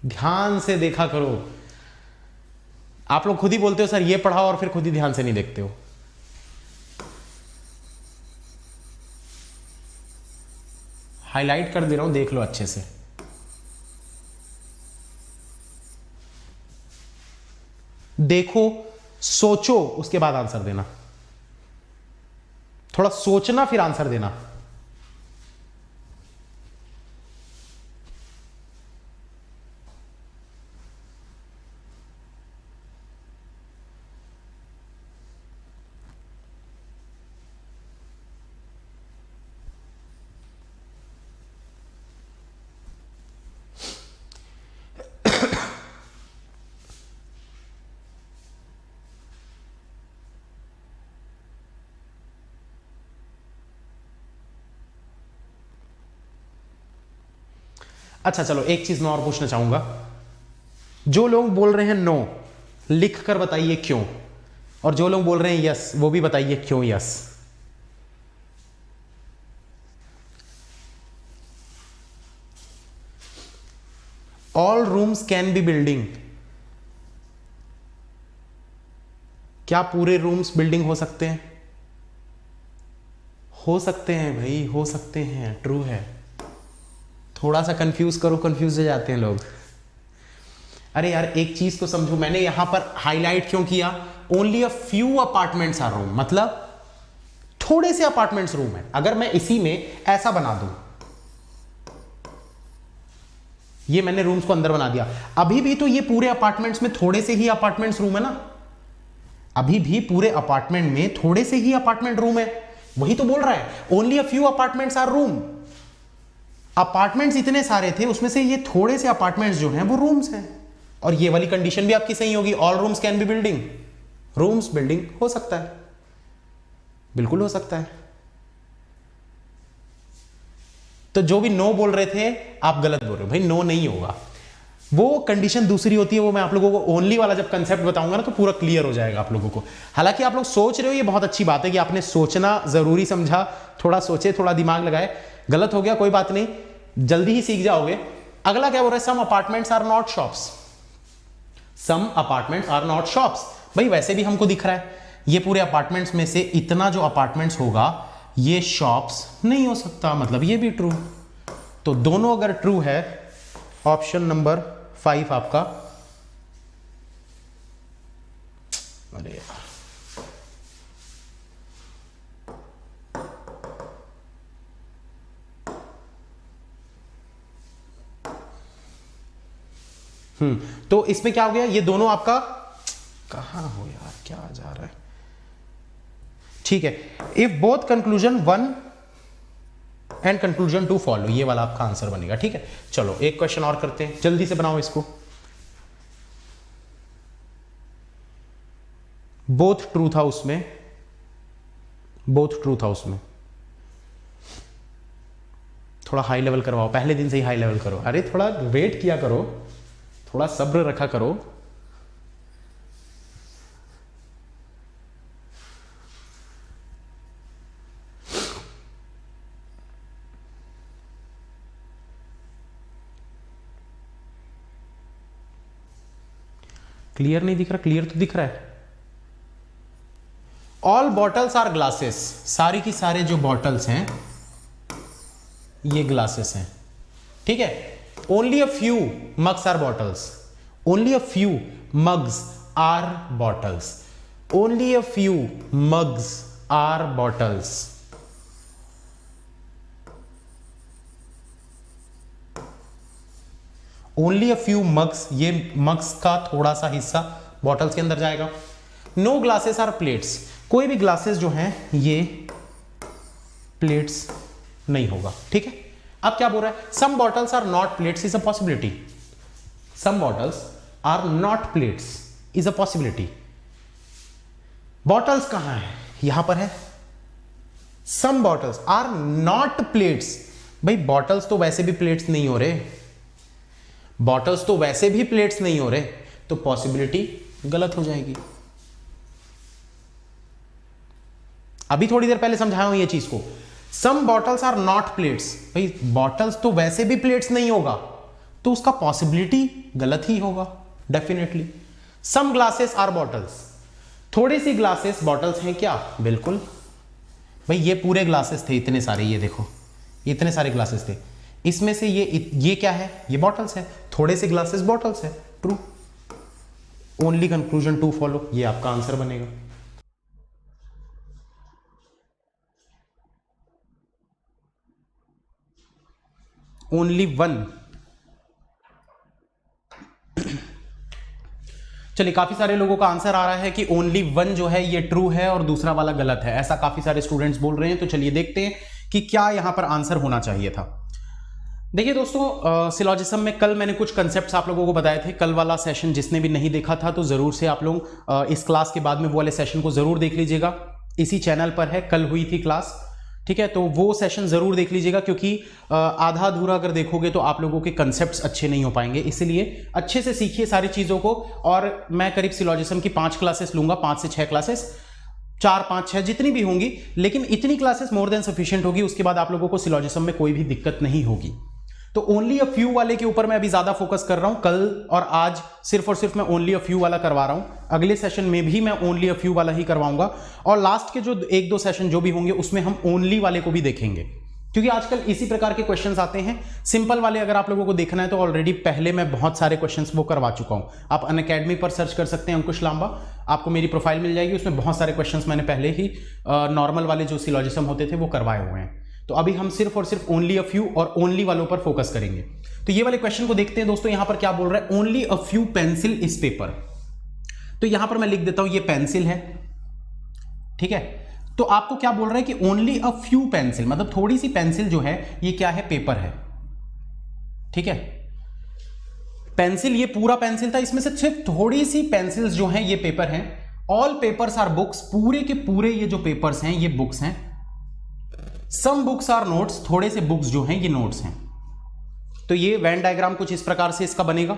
ध्यान से देखा करो। आप लोग खुद ही बोलते हो सर ये पढ़ाओ और फिर खुद ही ध्यान से नहीं देखते हो। हाईलाइट कर दे रहा हूं, देख लो अच्छे से। देखो, सोचो, उसके बाद आंसर देना। थोड़ा सोचना फिर आंसर देना। अच्छा चलो, एक चीज मैं और पूछना चाहूंगा। जो लोग बोल रहे हैं नो, लिख कर बताइए क्यों, और जो लोग बोल रहे हैं यस, वो भी बताइए क्यों yes. All rooms can be building. क्या पूरे रूम्स बिल्डिंग हो सकते हैं? हो सकते हैं भाई, हो सकते हैं, ट्रू है। थोड़ा सा कंफ्यूज करो, कंफ्यूज हो जाते हैं लोग। अरे यार एक चीज को समझो, मैंने यहां पर हाईलाइट क्यों किया? Only a few apartments are room, मतलब थोड़े से अपार्टमेंट्स रूम है। अगर मैं इसी में ऐसा बना दूं, ये मैंने रूम्स को अंदर बना दिया, अभी भी तो ये पूरे अपार्टमेंट्स में थोड़े से ही अपार्टमेंट्स रूम है ना। अभी भी पूरे अपार्टमेंट में थोड़े से ही अपार्टमेंट रूम है। वही तो बोल रहा है, only a few apartments are room. Apartments इतने सारे थे, उसमें से ये थोड़े से अपार्टमेंट्स जो हैं वो रूम्स हैं। और ये वाली कंडीशन भी आपकी सही होगी, all rooms can be building. Rooms building हो सकता है, बिल्कुल हो सकता है। तो जो भी नो बोल रहे थे आप गलत बोल रहे हो भाई, नो नहीं होगा। वो कंडीशन दूसरी होती है, वो मैं आप लोगों को ओनली वाला जब कंसेप्ट बताऊंगा ना तो पूरा क्लियर हो जाएगा आप लोगों को। हालांकि आप लोग सोच रहे हो, ये बहुत अच्छी बात है कि आपने सोचना जरूरी समझा, थोड़ा सोचे, थोड़ा दिमाग लगाए। गलत हो गया कोई बात नहीं, जल्दी ही सीख जाओगे। अगला क्या बोल रहा है? Some apartments are not shops. Some apartments are not shops. भाई वैसे भी हमको दिख रहा है ये पूरे अपार्टमेंट्स में से इतना जो अपार्टमेंट्स होगा ये शॉप्स नहीं हो सकता, मतलब ये भी ट्रू। तो दोनों अगर ट्रू है, ऑप्शन नंबर 5 आपका। अरे यार, तो इसमें क्या हो गया? ये दोनों आपका, कहां हो यार, क्या जा रहा है? ठीक है, if both conclusion 1 and conclusion 2 follow, ये वाला आपका आंसर बनेगा। ठीक है, चलो एक क्वेश्चन और करते हैं, जल्दी से बनाओ इसको। बोथ ट्रू था उसमें, बोथ ट्रू था उसमें। थोड़ा हाई लेवल करवाओ, पहले दिन से ही हाई लेवल करो। अरे थोड़ा वेट किया करो, थोड़ा सब्र रखा करो। क्लियर नहीं दिख रहा? क्लियर तो दिख रहा है। ऑल बॉटल्स आर ग्लासेस, सारी की सारे जो बॉटल्स हैं ये ग्लासेस हैं। ठीक है, only a few mugs are bottles, only a few mugs are bottles, only a few mugs are bottles. Only a few mugs, ये मग्स का थोड़ा सा हिस्सा बॉटल्स के अंदर जाएगा। नो ग्लासेस आर प्लेट्स, कोई भी ग्लासेस जो हैं ये प्लेट्स नहीं होगा। ठीक है, अब क्या बोल रहा है? Some bottles are not plates is a possibility. Some bottles are not plates is a possibility. Bottles कहां है? यहां पर है। Some bottles are not plates, भाई बॉटल्स तो वैसे भी प्लेट्स नहीं हो रहे, बॉटल्स तो वैसे भी प्लेट्स नहीं हो रहे, तो पॉसिबिलिटी गलत हो जाएगी। अभी थोड़ी देर पहले समझाया हूं ये चीज को। सम बॉटल्स आर नॉट प्लेट्स, भाई बॉटल्स तो वैसे भी प्लेट्स नहीं होगा, तो उसका पॉसिबिलिटी गलत ही होगा definitely. Some glasses are bottles, थोड़ी सी ग्लासेस बॉटल्स हैं क्या? बिल्कुल भाई, ये पूरे ग्लासेस थे इतने सारे, ये देखो इतने सारे ग्लासेस थे, इसमें से ये क्या है? ये बॉटल्स है, थोड़े से ग्लासेस बॉटल्स है, true. Only conclusion two follow, ये आपका आंसर बनेगा। Only one. चलिए, काफी सारे लोगों का आंसर आ रहा है कि ओनली वन जो है ये ट्रू है और दूसरा वाला गलत है, ऐसा काफी सारे स्टूडेंट्स बोल रहे हैं। तो चलिए देखते हैं कि क्या यहां पर आंसर होना चाहिए था। देखिए दोस्तों, सिलॉजिज्म में कल मैंने कुछ कंसेप्ट्स आप लोगों को बताए थे। कल वाला सेशन जिसने भी नहीं देखा था तो जरूर से आप लोग इस क्लास के बाद में वो वाले सेशन को जरूर देख लीजिएगा, इसी चैनल पर है, कल हुई थी क्लास, ठीक है। तो वो सेशन जरूर देख लीजिएगा, क्योंकि आधा अधूरा अगर देखोगे तो आप लोगों के कंसेप्ट्स अच्छे नहीं हो पाएंगे, इसलिए अच्छे से सीखिए सारी चीजों को। और मैं करीब सिलॉजिज्म की 5 क्लासेस लूंगा, 5 से 6 क्लासेस, 4, 5, 6 जितनी भी होंगी, लेकिन इतनी क्लासेस मोर देन सफिशिएंट होगी। उसके बाद आप लोगों को सिलॉजिज्म में कोई भी दिक्कत नहीं होगी। तो ओनली अ फ्यू वाले के ऊपर मैं अभी ज्यादा फोकस कर रहा हूं। कल और आज सिर्फ और सिर्फ मैं ओनली अ फ्यू वाला करवा रहा हूं। अगले सेशन में भी मैं ओनली अ फ्यू वाला ही करवाऊंगा, और लास्ट के जो 1-2 सेशन जो भी होंगे उसमें हम ओनली वाले को भी देखेंगे, क्योंकि आजकल इसी प्रकार के क्वेश्चंस आते हैं। सिंपल वाले अगर आप लोगों को देखना है तो ऑलरेडी पहले मैं बहुत सारे क्वेश्चंस वो करवा चुका हूं। आप अनअकैडमी पर सर्च कर सकते हैं, अंकुश लांबा, आपको मेरी प्रोफाइल मिल जाएगी, उसमें बहुत सारे क्वेश्चंस मैंने पहले ही नॉर्मल वाले जो सिलॉजिज्म होते थे वो करवाए हुए हैं। तो अभी हम सिर्फ और सिर्फ ओनली अ फ्यू और ओनली वालों पर फोकस करेंगे। तो ये वाले क्वेश्चन को देखते हैं दोस्तों। यहां पर क्या बोल रहा है? Only a few pencil is paper. तो यहां पर मैं लिख देता हूं ये पेंसिल है, ठीक है। तो आपको क्या बोल रहा है कि ओनली अ फ्यू पेंसिल, मतलब थोड़ी सी पेंसिल जो है ये क्या है? पेपर है, ठीक है। पेंसिल, ये पूरा पेंसिल था, इसमें से सिर्फ थोड़ी सी पेंसिल्स जो हैं ये पेपर हैं। ऑल पेपर्स आर बुक्स, पूरे के पूरे ये जो पेपर्स हैं ये बुक्स हैं। सम बुक्स आर नोट्स, थोड़े से बुक्स जो हैं ये नोट्स हैं। तो ये वेन डायग्राम कुछ इस प्रकार से इसका बनेगा।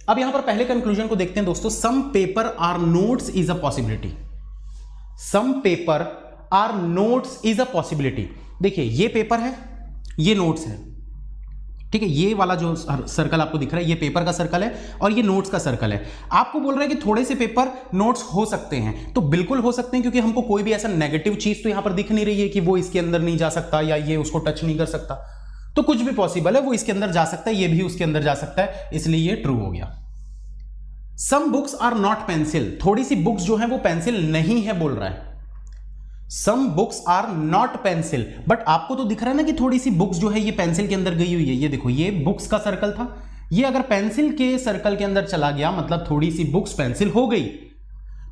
अब यहां पर पहले कंक्लूजन को देखते हैं दोस्तों। Some paper are notes is a possibility, some paper are notes is a possibility. देखिए ये पेपर है, ये नोट्स है, ठीक है। ये वाला जो सर्कल आपको दिख रहा है ये पेपर का सर्कल है और ये नोट्स का सर्कल है। आपको बोल रहा है कि थोड़े से पेपर नोट्स हो सकते हैं, तो बिल्कुल हो सकते हैं, क्योंकि हमको कोई भी ऐसा नेगेटिव चीज तो यहां पर दिख नहीं रही है कि वो इसके अंदर नहीं जा सकता या ये उसको टच नहीं कर सकता। तो कुछ भी पॉसिबल है, वो इसके अंदर जा सकता है, ये भी उसके अंदर जा सकता है, इसलिए ये ट्रू हो गया। Some books are not pencil, थोड़ी सी बुक्स जो है वो पेंसिल नहीं है बोल रहा है। Some books are not pencil, but आपको तो दिख रहा है ना कि थोड़ी सी बुक्स जो है ये पेंसिल के अंदर गई हुई है। ये देखो, ये बुक्स का सर्कल था, ये अगर पेंसिल के सर्कल के अंदर चला गया मतलब थोड़ी सी बुक्स पेंसिल हो गई।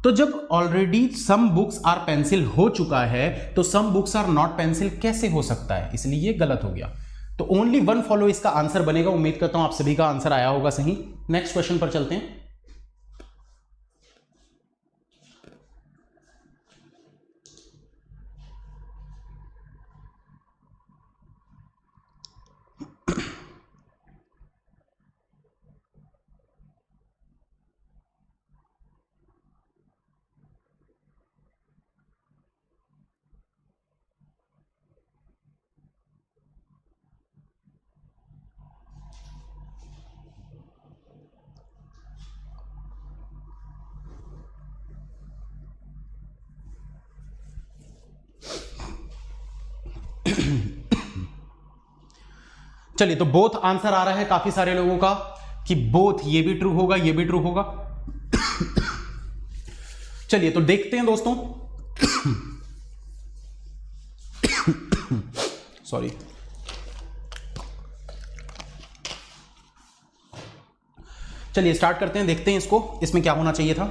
तो जब already some books are pencil हो चुका है तो some books are not pencil कैसे हो सकता है? इसलिए ये गलत हो गया। तो ओनली वन फॉलो इसका आंसर बनेगा। उम्मीद करता हूं आप सभी का आंसर आया होगा सही। नेक्स्ट क्वेश्चन पर चलते हैं। चलिए, तो बोथ आंसर आ रहा है काफी सारे लोगों का कि बोथ, ये भी ट्रू होगा, ये भी ट्रू होगा। चलिए तो देखते हैं दोस्तों। सॉरी, चलिए स्टार्ट करते हैं, देखते हैं इसको, इसमें क्या होना चाहिए था।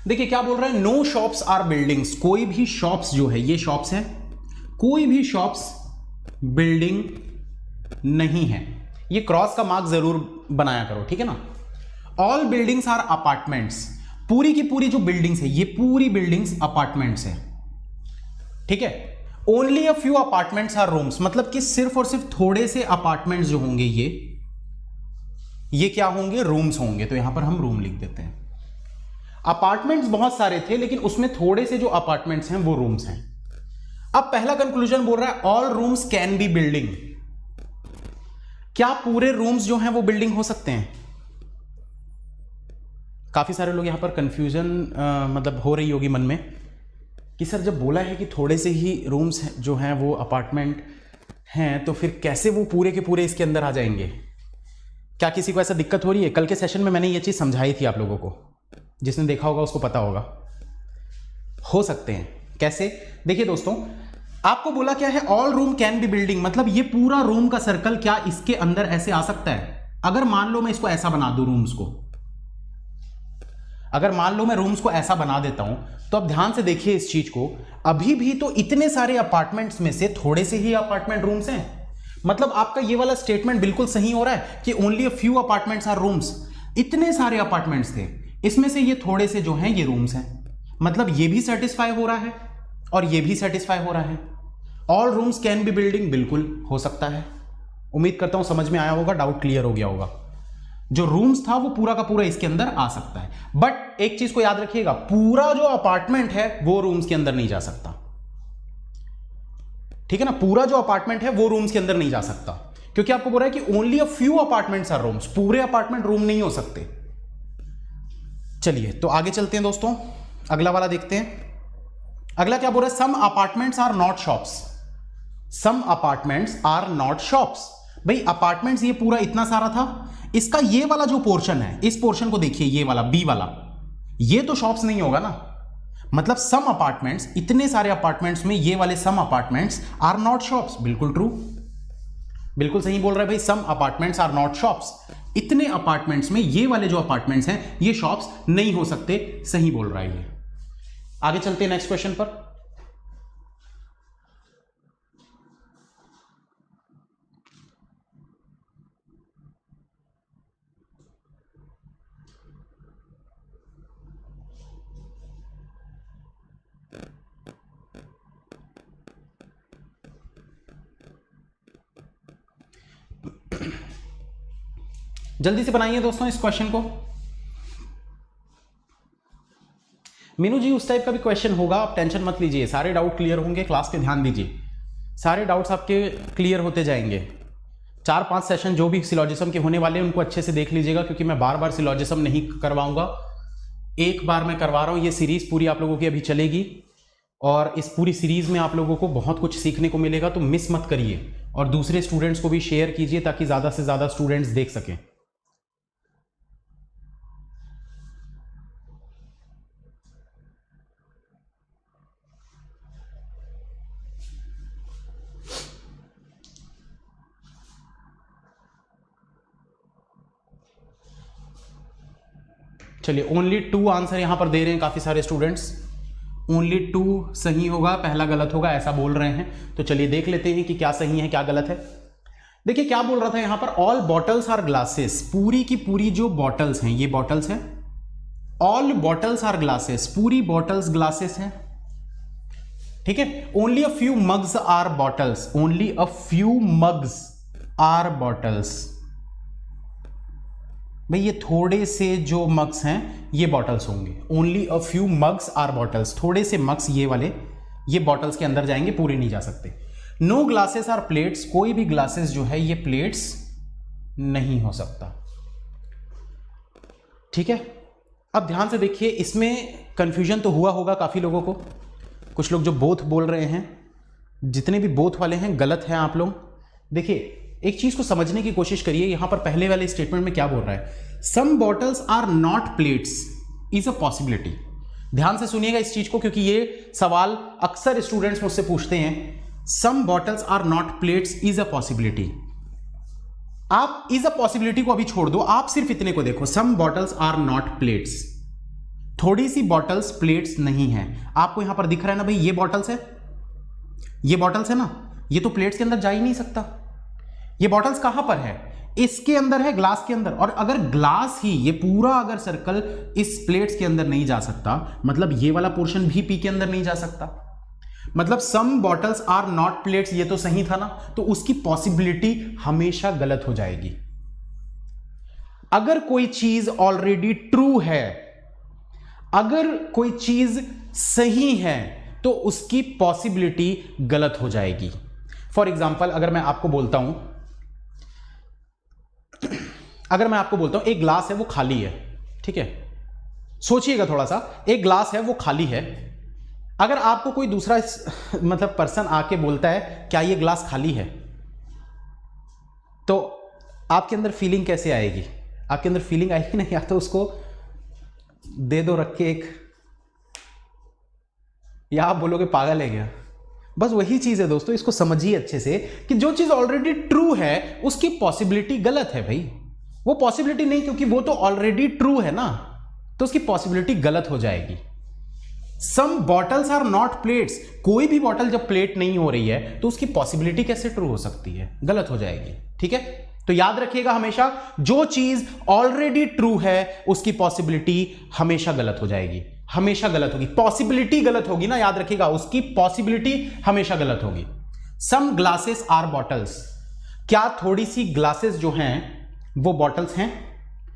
देखिए क्या बोल रहा है, नो शॉप्स आर बिल्डिंग्स, कोई भी शॉप्स जो है, ये शॉप्स है, कोई भी शॉप्स बिल्डिंग नहीं है। ये क्रॉस का मार्क जरूर बनाया करो, ठीक है ना। ऑल बिल्डिंग्स आर अपार्टमेंट्स, पूरी की पूरी जो बिल्डिंग्स है ये पूरी बिल्डिंग्स अपार्टमेंट्स है, ठीक है। Only a few apartments are rooms, मतलब कि सिर्फ और सिर्फ थोड़े से अपार्टमेंट्स जो होंगे ये क्या होंगे, रूम्स होंगे। तो यहां पर हम रूम लिख देते हैं। अपार्टमेंट्स बहुत सारे थे लेकिन उसमें थोड़े से जो अपार्टमेंट्स हैं वो रूम्स हैं। अब पहला कंक्लूजन बोल रहा है all rooms can be building. क्या पूरे रूम्स जो हैं वो बिल्डिंग हो सकते हैं? काफी सारे लोग यहां पर कंफ्यूजन मतलब हो रही होगी मन में कि सर जब बोला है कि थोड़े से ही रूम्स जो हैं वो अपार्टमेंट हैं तो फिर कैसे वो पूरे के पूरे इसके अंदर आ जाएंगे? क्या किसी को ऐसा दिक्कत हो रही है? कल के सेशन में मैंने ये चीज समझाई थी आप लोगों को, जिसने देखा होगा उसको पता होगा। हो सकते हैं कैसे? देखिए दोस्तों, आपको बोला क्या है, all room can be building, मतलब ये पूरा रूम का सर्कल क्या इसके अंदर ऐसे आ सकता है? अगर मान लो मैं इसको ऐसा बना दूं, रूम्स को, अगर मान लो मैं रूम्स को ऐसा बना देता हूं, तो अब ध्यान से देखिए इस चीज को, अभी भी तो इतने सारे अपार्टमेंट्स में से थोड़े से ही अपार्टमेंट रूम्स हैं। मतलब आपका ये वाला स्टेटमेंट बिल्कुल सही हो रहा है कि only a few apartments are rooms. इतने सारे अपार्टमेंट्स थे, इसमें से ये थोड़े से जो हैं ये रूम्स हैं। मतलब ये भी सेटिस्फाई हो रहा है और ये भी सेटिस्फाई हो रहा है। All rooms can be building, बिल्कुल हो सकता है। उम्मीद करता हूं समझ में आया होगा, डाउट क्लियर हो गया होगा। जो रूम्स था वो पूरा का पूरा इसके अंदर आ सकता है, बट एक चीज को याद रखिएगा, पूरा जो अपार्टमेंट है वो रूम्स के अंदर नहीं जा सकता। ठीक है ना, पूरा जो अपार्टमेंट है वो रूम्स के अंदर नहीं जा सकता, क्योंकि आपको बोल रहा है कि only a few apartments are rooms, पूरे अपार्टमेंट रूम नहीं हो सकते। चलिए तो आगे चलते हैं दोस्तों, अगला वाला देखते हैं। अगला क्या बोल रहा है, some apartments are not shops. Some apartments are not shops. भाई अपार्टमेंट्स ये पूरा इतना सारा था, इसका ये वाला जो पोर्शन है, इस पोर्शन को देखिए, ये वाला बी वाला, ये तो शॉप्स नहीं होगा ना। मतलब सम अपार्टमेंट्स, इतने सारे अपार्टमेंट्स में ये वाले सम अपार्टमेंट्स आर नॉट शॉप्स। बिल्कुल ट्रू, बिल्कुल सही बोल रहा है भाई, सम अपार्टमेंट्स आर नॉट शॉप्स। इतने अपार्टमेंट्स में ये वाले जो अपार्टमेंट्स हैं ये शॉप्स नहीं हो सकते, सही बोल रहा है ये। आगे चलते हैं नेक्स्ट क्वेश्चन पर। जल्दी से बनाइए दोस्तों इस क्वेश्चन को। मीनू जी उस टाइप का भी क्वेश्चन होगा, आप टेंशन मत लीजिए, सारे डाउट क्लियर होंगे, क्लास पे ध्यान दीजिए, सारे डाउट्स आपके क्लियर होते जाएंगे। 4-5 सेशन जो भी सिलॉजिज्म के होने वाले हैं उनको अच्छे से देख लीजिएगा, क्योंकि मैं बार बार सिलॉजिज्म नहीं करवाऊंगा, एक बार मैं करवा रहा हूं। ये सीरीज पूरी आप लोगों की अभी चलेगी और इस पूरी सीरीज में आप लोगों को बहुत कुछ सीखने को मिलेगा, तो मिस मत करिए और दूसरे स्टूडेंट्स को भी शेयर कीजिए ताकि ज्यादा से ज्यादा स्टूडेंट्स देख सकें। चलिए ओनली 2 आंसर यहां पर दे रहे हैं काफी सारे स्टूडेंट्स, ओनली 2 सही होगा, पहला गलत होगा ऐसा बोल रहे हैं। तो चलिए देख लेते हैं कि क्या सही है क्या गलत है। देखिए क्या बोल रहा था यहां पर, ऑल बॉटल्स आर ग्लासेस, पूरी की पूरी जो बॉटल्स हैं ये बॉटल्स हैं। ऑल बॉटल्स आर ग्लासेस, पूरी बॉटल्स ग्लासेस हैं। ठीक है, only a few mugs are bottles, only a few mugs are bottles. भाई ये थोड़े से जो मग्स हैं ये बॉटल्स होंगे, only a few mugs are bottles, थोड़े से मग्स ये वाले ये बॉटल्स के अंदर जाएंगे, पूरे नहीं जा सकते। नो ग्लासेस आर प्लेट्स, कोई भी ग्लासेस जो है ये प्लेट्स नहीं हो सकता। ठीक है, अब ध्यान से देखिए, इसमें कंफ्यूजन तो हुआ होगा काफी लोगों को, कुछ लोग जो बोथ बोल रहे हैं, जितने भी बोथ वाले हैं गलत हैं आप लोग। देखिए एक चीज को समझने की कोशिश करिए, यहां पर पहले वाले स्टेटमेंट में क्या बोल रहा है, some bottles are not plates is a possibility. ध्यान से सुनिएगा इस चीज को, क्योंकि ये सवाल अक्सर स्टूडेंट्स मुझसे पूछते हैं, some bottles are not plates is a possibility. आप इज अ पॉसिबिलिटी को अभी छोड़ दो, आप सिर्फ इतने को देखो, some bottles are not plates, थोड़ी सी बॉटल्स प्लेट्स नहीं है। आपको यहां पर दिख रहा है ना भाई, ये बॉटल्स है, ये बॉटल्स है ना, ये तो प्लेट्स के अंदर जा ही नहीं सकता। ये बॉटल्स कहां पर है, इसके अंदर है, ग्लास के अंदर। और अगर ग्लास ही ये पूरा अगर सर्कल इस प्लेट्स के अंदर नहीं जा सकता, मतलब ये वाला पोर्शन भी पी के अंदर नहीं जा सकता। मतलब सम बॉटल्स आर नॉट प्लेट्स, ये तो सही था ना, तो उसकी पॉसिबिलिटी हमेशा गलत हो जाएगी। अगर कोई चीज ऑलरेडी ट्रू है, अगर कोई चीज सही है, तो उसकी पॉसिबिलिटी गलत हो जाएगी। फॉर एग्जाम्पल अगर मैं आपको बोलता हूं एक ग्लास है वो खाली है, ठीक है, सोचिएगा थोड़ा सा, एक ग्लास है वो खाली है। अगर आपको कोई दूसरा मतलब पर्सन आके बोलता है क्या ये ग्लास खाली है, तो आपके अंदर फीलिंग कैसे आएगी? आपके अंदर फीलिंग आएगी नहीं, या तो उसको दे दो रख के एक, या आप बोलोगे पागल है क्या। बस वही चीज है दोस्तों, इसको समझिए अच्छे से कि जो चीज ऑलरेडी ट्रू है उसकी पॉसिबिलिटी गलत है भाई। वो पॉसिबिलिटी नहीं, क्योंकि वो तो ऑलरेडी ट्रू है ना, तो उसकी पॉसिबिलिटी गलत हो जाएगी। सम बॉटल्स आर नॉट प्लेट्स, कोई भी बॉटल जब प्लेट नहीं हो रही है तो उसकी पॉसिबिलिटी कैसे ट्रू हो सकती है? गलत हो जाएगी। ठीक है, तो याद रखिएगा हमेशा, जो चीज ऑलरेडी ट्रू है उसकी पॉसिबिलिटी हमेशा गलत हो जाएगी, हमेशा गलत होगी। पॉसिबिलिटी गलत होगी ना, याद रखिएगा, उसकी पॉसिबिलिटी हमेशा गलत होगी। सम ग्लासेस आर बॉटल्स, क्या थोड़ी सी ग्लासेस जो हैं वो बॉटल्स हैं?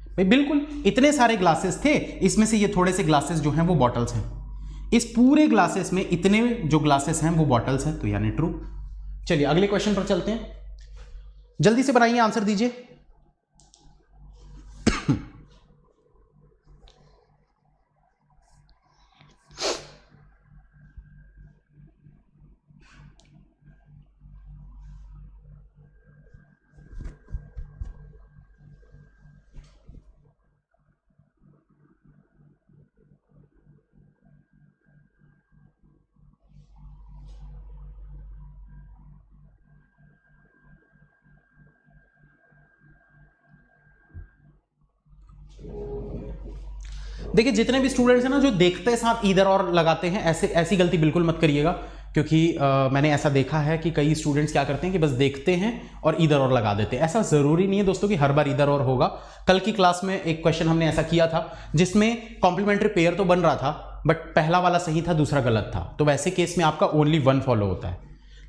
भाई बिल्कुल, इतने सारे ग्लासेस थे, इसमें से ये थोड़े से ग्लासेस जो हैं वो बॉटल्स हैं। इस पूरे ग्लासेस में इतने जो ग्लासेस हैं वो बॉटल्स हैं, तो यानी ट्रू। चलिए अगले क्वेश्चन पर चलते हैं, जल्दी से बनाइए, आंसर दीजिए। देखिए जितने भी स्टूडेंट्स हैं ना जो देखते साथ इधर और लगाते हैं, ऐसी गलती बिल्कुल मत करिएगा, क्योंकि मैंने ऐसा देखा है कि कई स्टूडेंट्स क्या करते हैं कि बस देखते हैं और इधर और लगा देते हैं। ऐसा जरूरी नहीं है दोस्तों कि हर बार इधर और होगा। कल की क्लास में एक क्वेश्चन हमने ऐसा किया था जिसमें कॉम्प्लीमेंट्री पेयर तो बन रहा था, बट पहला वाला सही था, दूसरा गलत था, तो वैसे केस में आपका ओनली वन फॉलो होता है।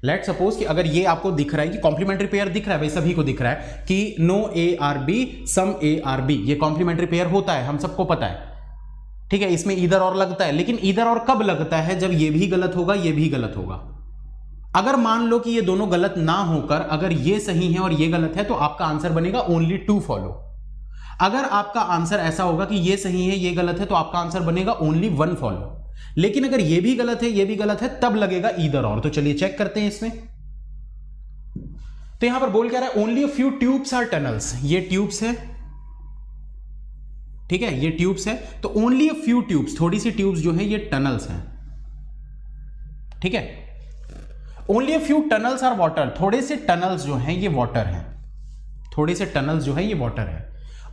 लेट सपोज कि अगर ये आपको दिख रहा है कि कॉम्प्लीमेंट्री पेयर दिख रहा है, भाई सभी को दिख रहा है कि no A are B some A are B, ये कॉम्प्लीमेंट्री पेयर होता है, हम सबको पता है। ठीक है, इसमें इधर और लगता है, लेकिन इधर और कब लगता है? जब ये भी गलत होगा, ये भी गलत होगा। अगर मान लो कि ये दोनों गलत ना होकर अगर ये सही है और ये गलत है, तो आपका आंसर बनेगा ओनली टू फॉलो। अगर आपका आंसर ऐसा होगा कि ये सही है ये गलत है, तो आपका आंसर बनेगा ओनली वन फॉलो। लेकिन अगर ये भी गलत है ये भी गलत है, तब लगेगा इधर और। तो चलिए चेक करते हैं इसमें। तो यहां पर बोल क्या रहा है? Only a few tubes are tunnels, ये ट्यूब्स है, ठीक है, ये ट्यूब्स है, तो ओनली अ फ्यू ट्यूब्स, थोड़ी सी ट्यूब्स जो है ये टनल्स हैं। ठीक है, only a few tunnels are water, थोड़े से टनल्स जो हैं ये वाटर हैं, थोड़े से टनल्स जो है ये वाटर है।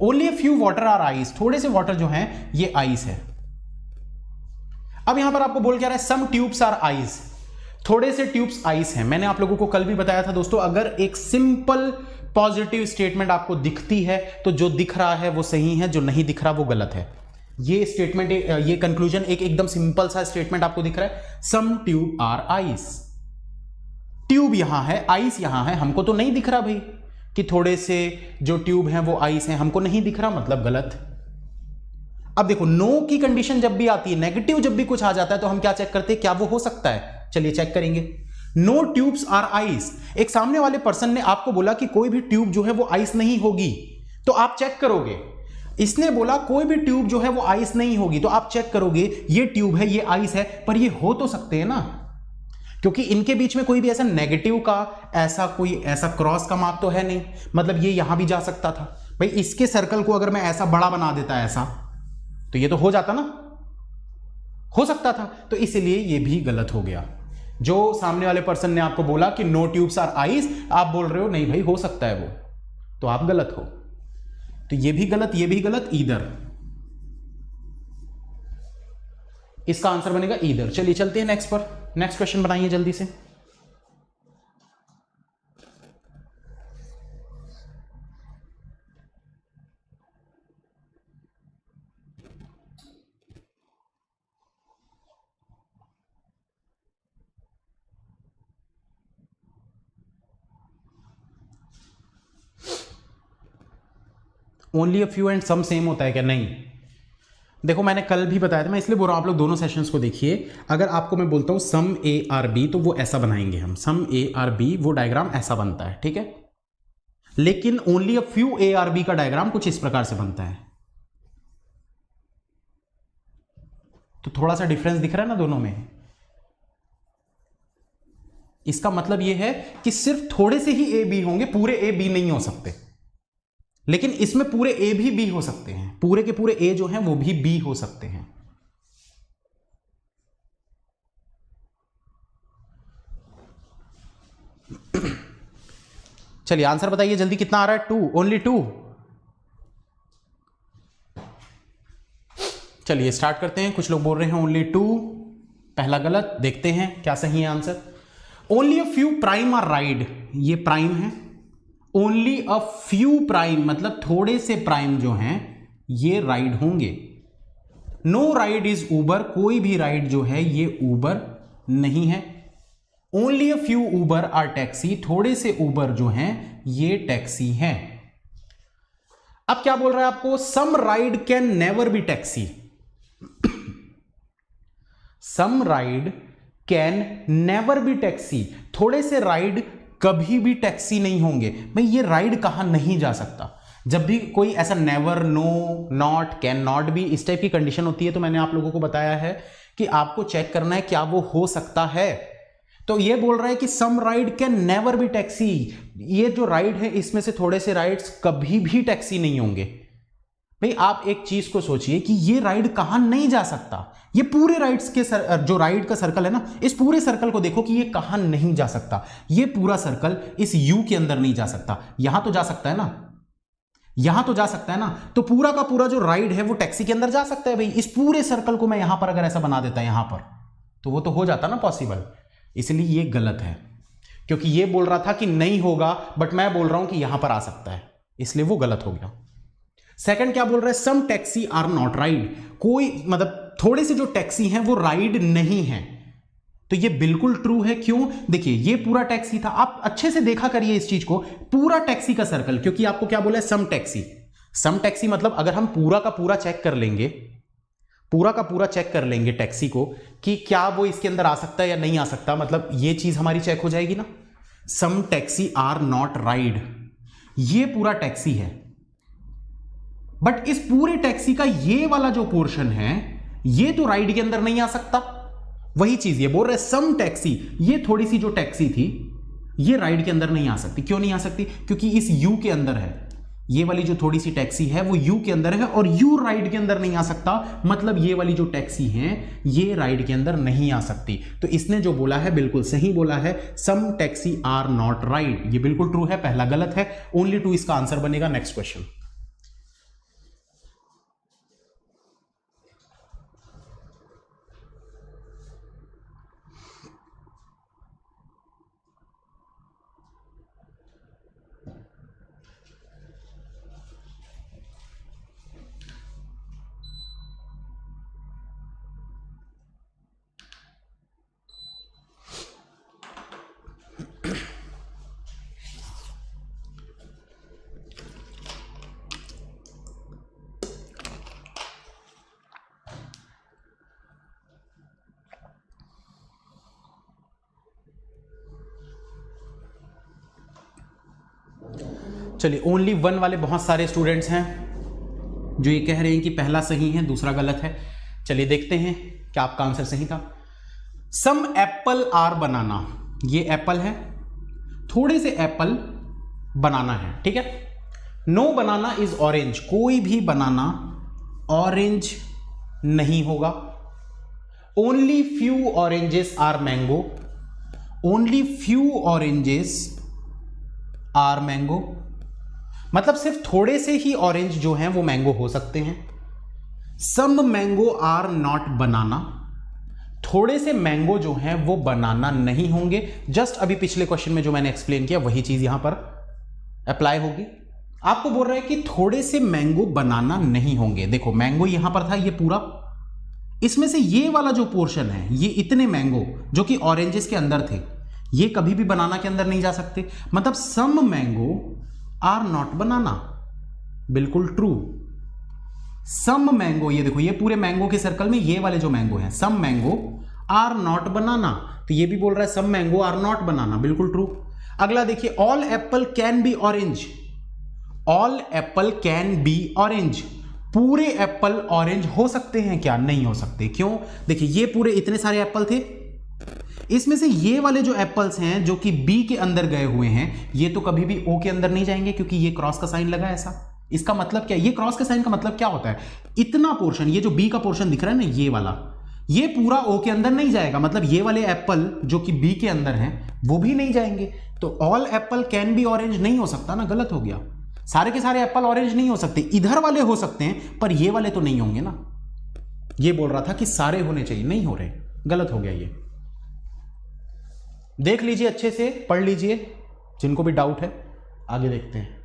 Only a few water are ice, थोड़े से वाटर जो हैं ये आइस है। अब यहां पर आपको बोल क्या रहा है? सम ट्यूब्स आर आइस, थोड़े से ट्यूब्स आइस हैं। मैंने आप लोगों को कल भी बताया था दोस्तों, अगर एक सिंपल पॉजिटिव स्टेटमेंट आपको दिखती है तो जो दिख रहा है वो सही है, जो नहीं दिख रहा वो गलत है। ये स्टेटमेंट, ये कंक्लूजन एक एकदम सिंपल सा स्टेटमेंट आपको दिख रहा है, सम ट्यूब आर आइस। ट्यूब यहां है, आइस यहां है, हमको तो नहीं दिख रहा भाई कि थोड़े से जो ट्यूब हैं वो आइस हैं, हमको नहीं दिख रहा, मतलब गलत। अब देखो, नो की कंडीशन जब भी आती है, नेगेटिव जब भी कुछ आ जाता है, तो हम क्या चेक करते हैं, क्या वो हो सकता है? चलिए चेक करेंगे। नो ट्यूब्स आर आइस, एक सामने वाले पर्सन ने आपको बोला कि कोई भी ट्यूब जो है वो आइस नहीं होगी, तो आप चेक करोगे। इसने बोला कोई भी ट्यूब जो है वो आइस नहीं होगी, तो आप चेक करोगे ये ट्यूब है ये आइस है, पर ये हो तो सकते हैं ना, क्योंकि इनके बीच में कोई भी ऐसा नेगेटिव का ऐसा क्रॉस का मार्क तो है नहीं, मतलब ये यहां भी जा सकता था। भाई इसके सर्कल को अगर मैं ऐसा बड़ा बना देता ऐसा, तो ये तो हो जाता ना, हो सकता था, तो इसलिए ये भी गलत हो गया। जो सामने वाले पर्सन ने आपको बोला कि नो ट्यूब्स आर आइस, आप बोल रहे हो नहीं भाई हो सकता है वो, तो आप गलत हो। तो ये भी गलत, ये भी गलत, ईदर। इसका आंसर बनेगा ईदर। चलिए चलते हैं नेक्स्ट पर, नेक्स्ट क्वेश्चन बनाइए जल्दी से। Only a few and some same होता है क्या? नहीं। देखो मैंने कल भी बताया था, मैं इसलिए बोल रहा हूं आप लोग दोनों सेशंस को देखिए। अगर आपको मैं बोलता हूं सम ए आर बी तो वो ऐसा बनाएंगे हम, सम ए आर बी, वो डायग्राम ऐसा बनता है, ठीक है। लेकिन only a few A are B का डायग्राम कुछ इस प्रकार से बनता है। तो थोड़ा सा डिफरेंस दिख रहा है ना दोनों में। इसका मतलब यह है कि सिर्फ थोड़े से ही ए बी होंगे, पूरे ए बी नहीं हो सकते। लेकिन इसमें पूरे ए भी बी हो सकते हैं, पूरे के पूरे ए जो हैं वो भी बी हो सकते हैं। चलिए आंसर बताइए जल्दी, कितना आ रहा है? 2, ओनली 2। चलिए स्टार्ट करते हैं। कुछ लोग बोल रहे हैं ओनली 2, पहला गलत। देखते हैं क्या सही है answer. Only a few prime are ride, ये प्राइम है। ओनली अ फ्यू प्राइम मतलब थोड़े से प्राइम जो हैं ये राइड होंगे। नो राइड इज उबर, कोई भी राइड जो है ये उबर नहीं है। Only a few Uber are taxi, थोड़े से उबर जो हैं ये टैक्सी हैं। अब क्या बोल रहा है आपको? Some ride can never be taxi, some ride can never be taxi, थोड़े से राइड कभी भी टैक्सी नहीं होंगे। भाई ये राइड कहां नहीं जा सकता? जब भी कोई ऐसा never, no, not, can not be, इस टाइप की कंडीशन होती है तो मैंने आप लोगों को बताया है कि आपको चेक करना है क्या वो हो सकता है। तो ये बोल रहा है कि some ride can never be taxi, ये जो राइड है इसमें से थोड़े से राइड्स कभी भी टैक्सी नहीं होंगे। भाई आप एक चीज को सोचिए कि ये राइड कहां नहीं जा सकता। ये पूरे राइड्स के जो राइड का सर्कल है ना, इस पूरे सर्कल को देखो कि ये कहां नहीं जा सकता। ये पूरा सर्कल इस यू के अंदर नहीं जा सकता। यहां तो जा सकता है ना, यहां तो जा सकता है ना। तो पूरा का पूरा जो राइड है वो टैक्सी के अंदर जा सकता है। भाई इस पूरे सर्कल को मैं यहां पर अगर ऐसा बना देता यहां पर, तो वो तो हो जाता ना पॉसिबल। इसलिए ये गलत है, क्योंकि ये बोल रहा था कि नहीं होगा, बट मैं बोल रहा हूं कि यहां पर आ सकता है, इसलिए वो गलत हो गया। सेकंड क्या बोल रहा है? सम टैक्सी आर नॉट राइड, कोई मतलब थोड़े से जो टैक्सी हैं वो राइड नहीं है। तो ये बिल्कुल ट्रू है। क्यों? देखिए ये पूरा टैक्सी था, आप अच्छे से देखा करिए इस चीज को, पूरा टैक्सी का सर्कल, क्योंकि आपको क्या बोला है? सम टैक्सी। सम टैक्सी मतलब अगर हम पूरा का पूरा चेक कर लेंगे, पूरा का पूरा चेक कर लेंगे टैक्सी को कि क्या वो इसके अंदर आ सकता है या नहीं आ सकता, मतलब ये चीज हमारी चेक हो जाएगी ना। सम टैक्सी आर नॉट राइड, ये पूरा टैक्सी है, बट इस पूरे टैक्सी का ये वाला जो पोर्शन है ये तो राइड के अंदर नहीं आ सकता। वही चीज ये बोल रहे सम टैक्सी, ये थोड़ी सी जो टैक्सी थी ये राइड के अंदर नहीं आ सकती। क्यों नहीं आ सकती? क्योंकि इस यू के अंदर है, ये वाली जो थोड़ी सी टैक्सी है वो यू के अंदर है और यू राइड के अंदर नहीं आ सकता, मतलब ये वाली जो टैक्सी है ये राइड के अंदर नहीं आ सकती। तो इसने जो बोला है बिल्कुल सही बोला है, सम टैक्सी आर नॉट राइड, ये बिल्कुल ट्रू है, पहला गलत है। ओनली 2 इसका आंसर बनेगा। Next question. चलिए ओनली 1 वाले बहुत सारे स्टूडेंट्स हैं जो ये कह रहे हैं कि पहला सही है दूसरा गलत है। चलिए देखते हैं क्या आपका आंसर सही था। सम एप्पल आर बनाना, ये एप्पल है, थोड़े से एप्पल बनाना है, ठीक है। नो बनाना इज ऑरेंज, कोई भी बनाना ऑरेंज नहीं होगा। Only few oranges are mango, only few oranges are mango, मतलब सिर्फ थोड़े से ही ऑरेंज जो हैं वो मैंगो हो सकते हैं। सम मैंगो आर नॉट बनाना, थोड़े से मैंगो जो हैं वो बनाना नहीं होंगे। जस्ट अभी पिछले क्वेश्चन में जो मैंने एक्सप्लेन किया वही चीज यहां पर अप्लाई होगी। आपको बोल रहा है कि थोड़े से मैंगो बनाना नहीं होंगे। देखो मैंगो यहां पर था, ये पूरा, इसमें से ये वाला जो पोर्शन है, ये इतने मैंगो जो कि ऑरेंजेस के अंदर थे, ये कभी भी बनाना के अंदर नहीं जा सकते। मतलब सम मैंगो आर नॉट बनाना, बिल्कुल ट्रू। सम मैंगो, ये देखो ये पूरे मैंगो के सर्कल में ये वाले जो मैंगो हैं, सम मैंगो आर नॉट बनाना, तो ये भी बोल रहा है सम मैंगो आर नॉट बनाना, बिल्कुल ट्रू। अगला देखिए, all Apple can be orange, all Apple can be orange, पूरे एप्पल ऑरेंज हो सकते हैं क्या? नहीं हो सकते। क्यों? देखिए ये पूरे इतने सारे एप्पल थे, इसमें से ये वाले जो एप्पल्स हैं जो कि बी के अंदर गए हुए हैं, ये तो कभी भी ओ के अंदर नहीं जाएंगे क्योंकि ये क्रॉस का साइन लगा है ऐसा। इसका मतलब क्या? ये क्रॉस के साइन का मतलब क्या होता है? इतना पोर्शन, ये जो बी का पोर्शन दिख रहा है ना, ये वाला, ये पूरा ओ के अंदर नहीं जाएगा, मतलब ये वाले एप्पल जो कि बी के अंदर हैं वो भी नहीं जाएंगे। तो all Apple can be orange नहीं हो सकता ना, गलत हो गया। सारे के सारे एप्पल ऑरेंज नहीं हो सकते, इधर वाले हो सकते हैं पर ये वाले तो नहीं होंगे ना। ये बोल रहा था कि सारे होने चाहिए, नहीं हो रहे, गलत हो गया। ये देख लीजिए, अच्छे से पढ़ लीजिए, जिनको भी डाउट है। आगे देखते हैं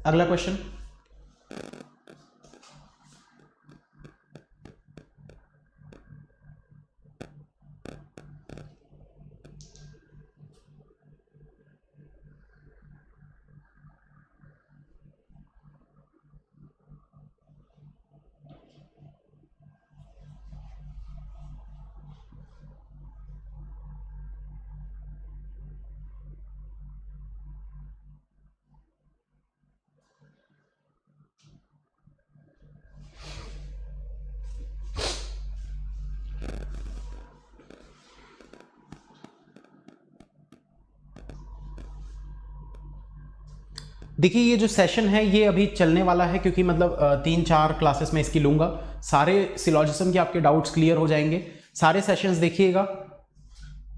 अगला क्वेश्चन। देखिए ये जो सेशन है ये अभी चलने वाला है, क्योंकि मतलब 3-4 क्लासेस में इसकी लूंगा, सारे सिलॉजिज्म के आपके डाउट्स क्लियर हो जाएंगे। सारे सेशंस देखिएगा।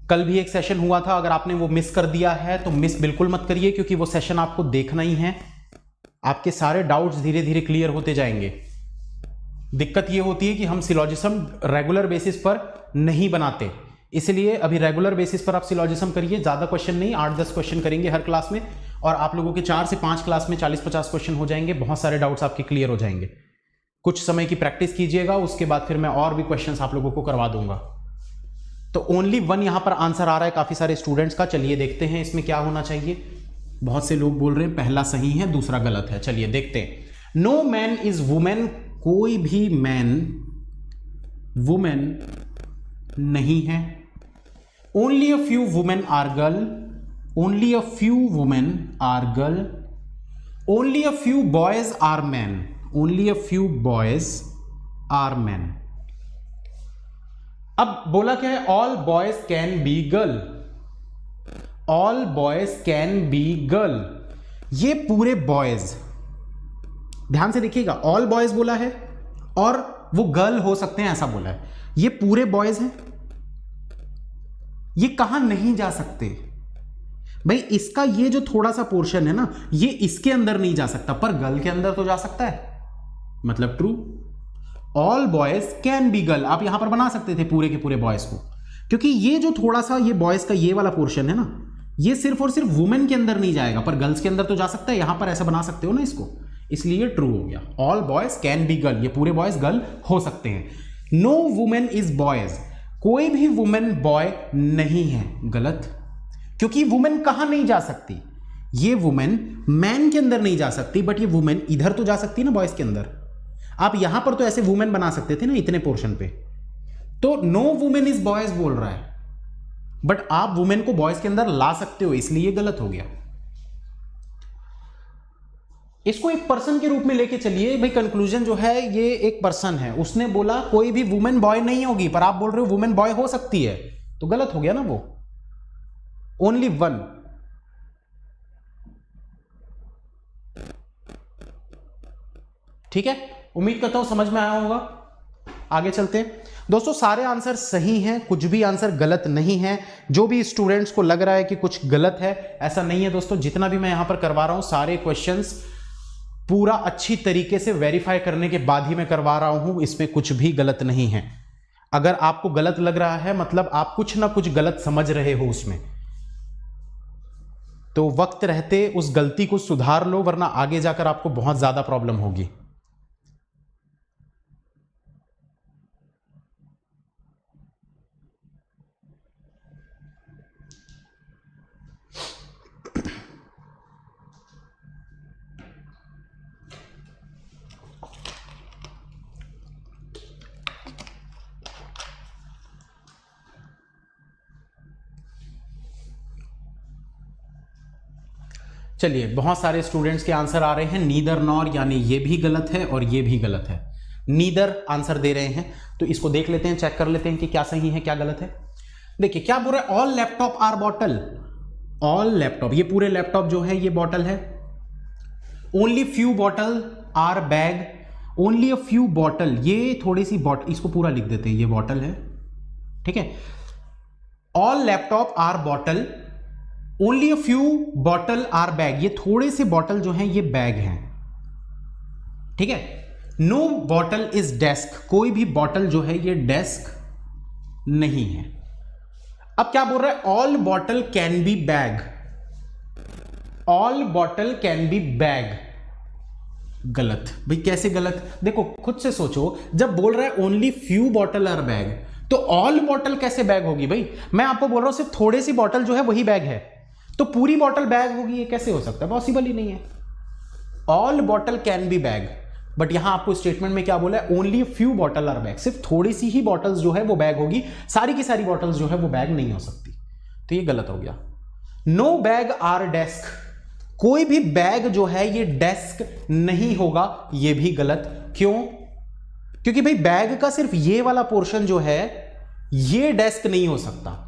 कल भी एक सेशन हुआ था, अगर आपने वो मिस कर दिया है तो मिस बिल्कुल मत करिए, क्योंकि वो सेशन आपको देखना ही है। आपके सारे डाउट्स धीरे धीरे क्लियर होते जाएंगे। दिक्कत ये होती है कि हम सिलॉजिज्म रेगुलर बेसिस पर नहीं बनाते, इसलिए अभी रेगुलर बेसिस पर आप सिलॉजिज्म करिए। ज्यादा क्वेश्चन नहीं, 8-10 क्वेश्चन करेंगे हर क्लास में, और आप लोगों के 4 से 5 क्लास में 40-50 क्वेश्चन हो जाएंगे। बहुत सारे डाउट्स आपके क्लियर हो जाएंगे। कुछ समय की प्रैक्टिस कीजिएगा, उसके बाद फिर मैं और भी क्वेश्चंस आप लोगों को करवा दूंगा। तो ओनली 1 यहां पर आंसर आ रहा है काफी सारे स्टूडेंट्स का। चलिए देखते हैं इसमें क्या होना चाहिए। बहुत से लोग बोल रहे हैं पहला सही है दूसरा गलत है। चलिए देखते हैं। नो मैन इज वुमेन, कोई भी मैन वुमेन नहीं है। Only a few women are girl, only a few women are girl, only a few boys are man, only a few boys are man. अब बोला क्या है? All boys can be girl, all boys can be girl, ये पूरे boys, ध्यान से देखिएगा, all boys बोला है और वो गर्ल हो सकते हैं ऐसा बोला है। ये पूरे बॉयज हैं, ये कहां नहीं जा सकते भाई? इसका ये जो थोड़ा सा पोर्शन है ना, ये इसके अंदर नहीं जा सकता, पर गर्ल के अंदर तो जा सकता है, मतलब true. All boys can be girl, आप यहां पर बना सकते थे पूरे के पूरे बॉयज को, क्योंकि ये जो थोड़ा सा ये बॉयज का ये वाला पोर्शन है ना, ये सिर्फ और सिर्फ वुमेन के अंदर नहीं जाएगा, पर गर्ल्स के अंदर तो जा सकता है। यहां पर ऐसा बना सकते हो ना इसको, इसलिए ट्रू हो गया। All boys can be girl, ये पूरे बॉयज गर्ल हो सकते हैं। नो वुमेन इज बॉयज, कोई भी वुमेन बॉय नहीं है, गलत। क्योंकि वुमेन कहां नहीं जा सकती? ये वुमेन मैन के अंदर नहीं जा सकती, बट ये वुमेन इधर तो जा सकती है ना बॉयज के अंदर। आप यहां पर तो ऐसे वुमेन बना सकते थे ना इतने पोर्शन पे। तो नो वुमेन इज बॉयज बोल रहा है, बट आप वुमेन को बॉयज के अंदर ला सकते हो, इसलिए गलत हो गया। इसको एक पर्सन के रूप में लेके चलिए भाई। कंक्लूजन जो है ये एक पर्सन है, उसने बोला कोई भी वुमेन बॉय नहीं होगी, पर आप बोल रहे हो वुमेन बॉय हो सकती है, तो गलत हो गया ना वो। ओनली 1। ठीक है, उम्मीद करता हूं समझ में आया होगा। आगे चलते हैं दोस्तों। सारे आंसर सही हैं, कुछ भी आंसर गलत नहीं है। जो भी स्टूडेंट्स को लग रहा है कि कुछ गलत है, ऐसा नहीं है दोस्तों। जितना भी मैं यहां पर करवा रहा हूं सारे क्वेश्चंस पूरा अच्छी तरीके से वेरीफाई करने के बाद ही मैं करवा रहा हूं, इसमें कुछ भी गलत नहीं है। अगर आपको गलत लग रहा है मतलब आप कुछ ना कुछ गलत समझ रहे हो उसमें, तो वक्त रहते उस गलती को सुधार लो, वरना आगे जाकर आपको बहुत ज्यादा प्रॉब्लम होगी। चलिए, बहुत सारे स्टूडेंट्स के आंसर आ रहे हैं नीदर नॉर, यानी ये भी गलत है और ये भी गलत है। नीदर आंसर दे रहे हैं, तो इसको देख लेते हैं, चेक कर लेते हैं कि क्या सही है क्या गलत है। देखिए क्या बोल रहा है, all laptop are bottle, all laptop, ये पूरे लैपटॉप जो है ये बॉटल है। Only few bottle are bag, only a few bottle, ये थोड़ी सी बॉटल, इसको पूरा लिख देते हैं, ये बॉटल है, ठीक है। All laptop are bottle, only a few bottle are bag, ये थोड़े से बॉटल जो हैं ये बैग हैं, ठीक है। नो बॉटल इज डेस्क, कोई भी बॉटल जो है ये डेस्क नहीं है। अब क्या बोल रहा है, all bottle can be bag, all bottle can be bag, गलत। भाई कैसे गलत, देखो खुद से सोचो, जब बोल रहा है only few bottle are bag, तो ऑल बॉटल कैसे बैग होगी भाई? मैं आपको बोल रहा हूं सिर्फ थोड़े सी बॉटल जो है वही बैग है, तो पूरी बॉटल बैग होगी, ये कैसे हो सकता है? पॉसिबल ही नहीं है। All bottle can be bag, but यहां आपको स्टेटमेंट में क्या बोला है, only few bottle are bag, सिर्फ थोड़ी सी ही बॉटल्स जो है वो बैग होगी, सारी की सारी बॉटल्स जो है वो बैग नहीं हो सकती, तो ये गलत हो गया। नो बैग आर डेस्क, कोई भी बैग जो है ये डेस्क नहीं होगा, ये भी गलत। क्यों? क्योंकि भाई बैग का सिर्फ ये वाला पोर्शन जो है ये डेस्क नहीं हो सकता।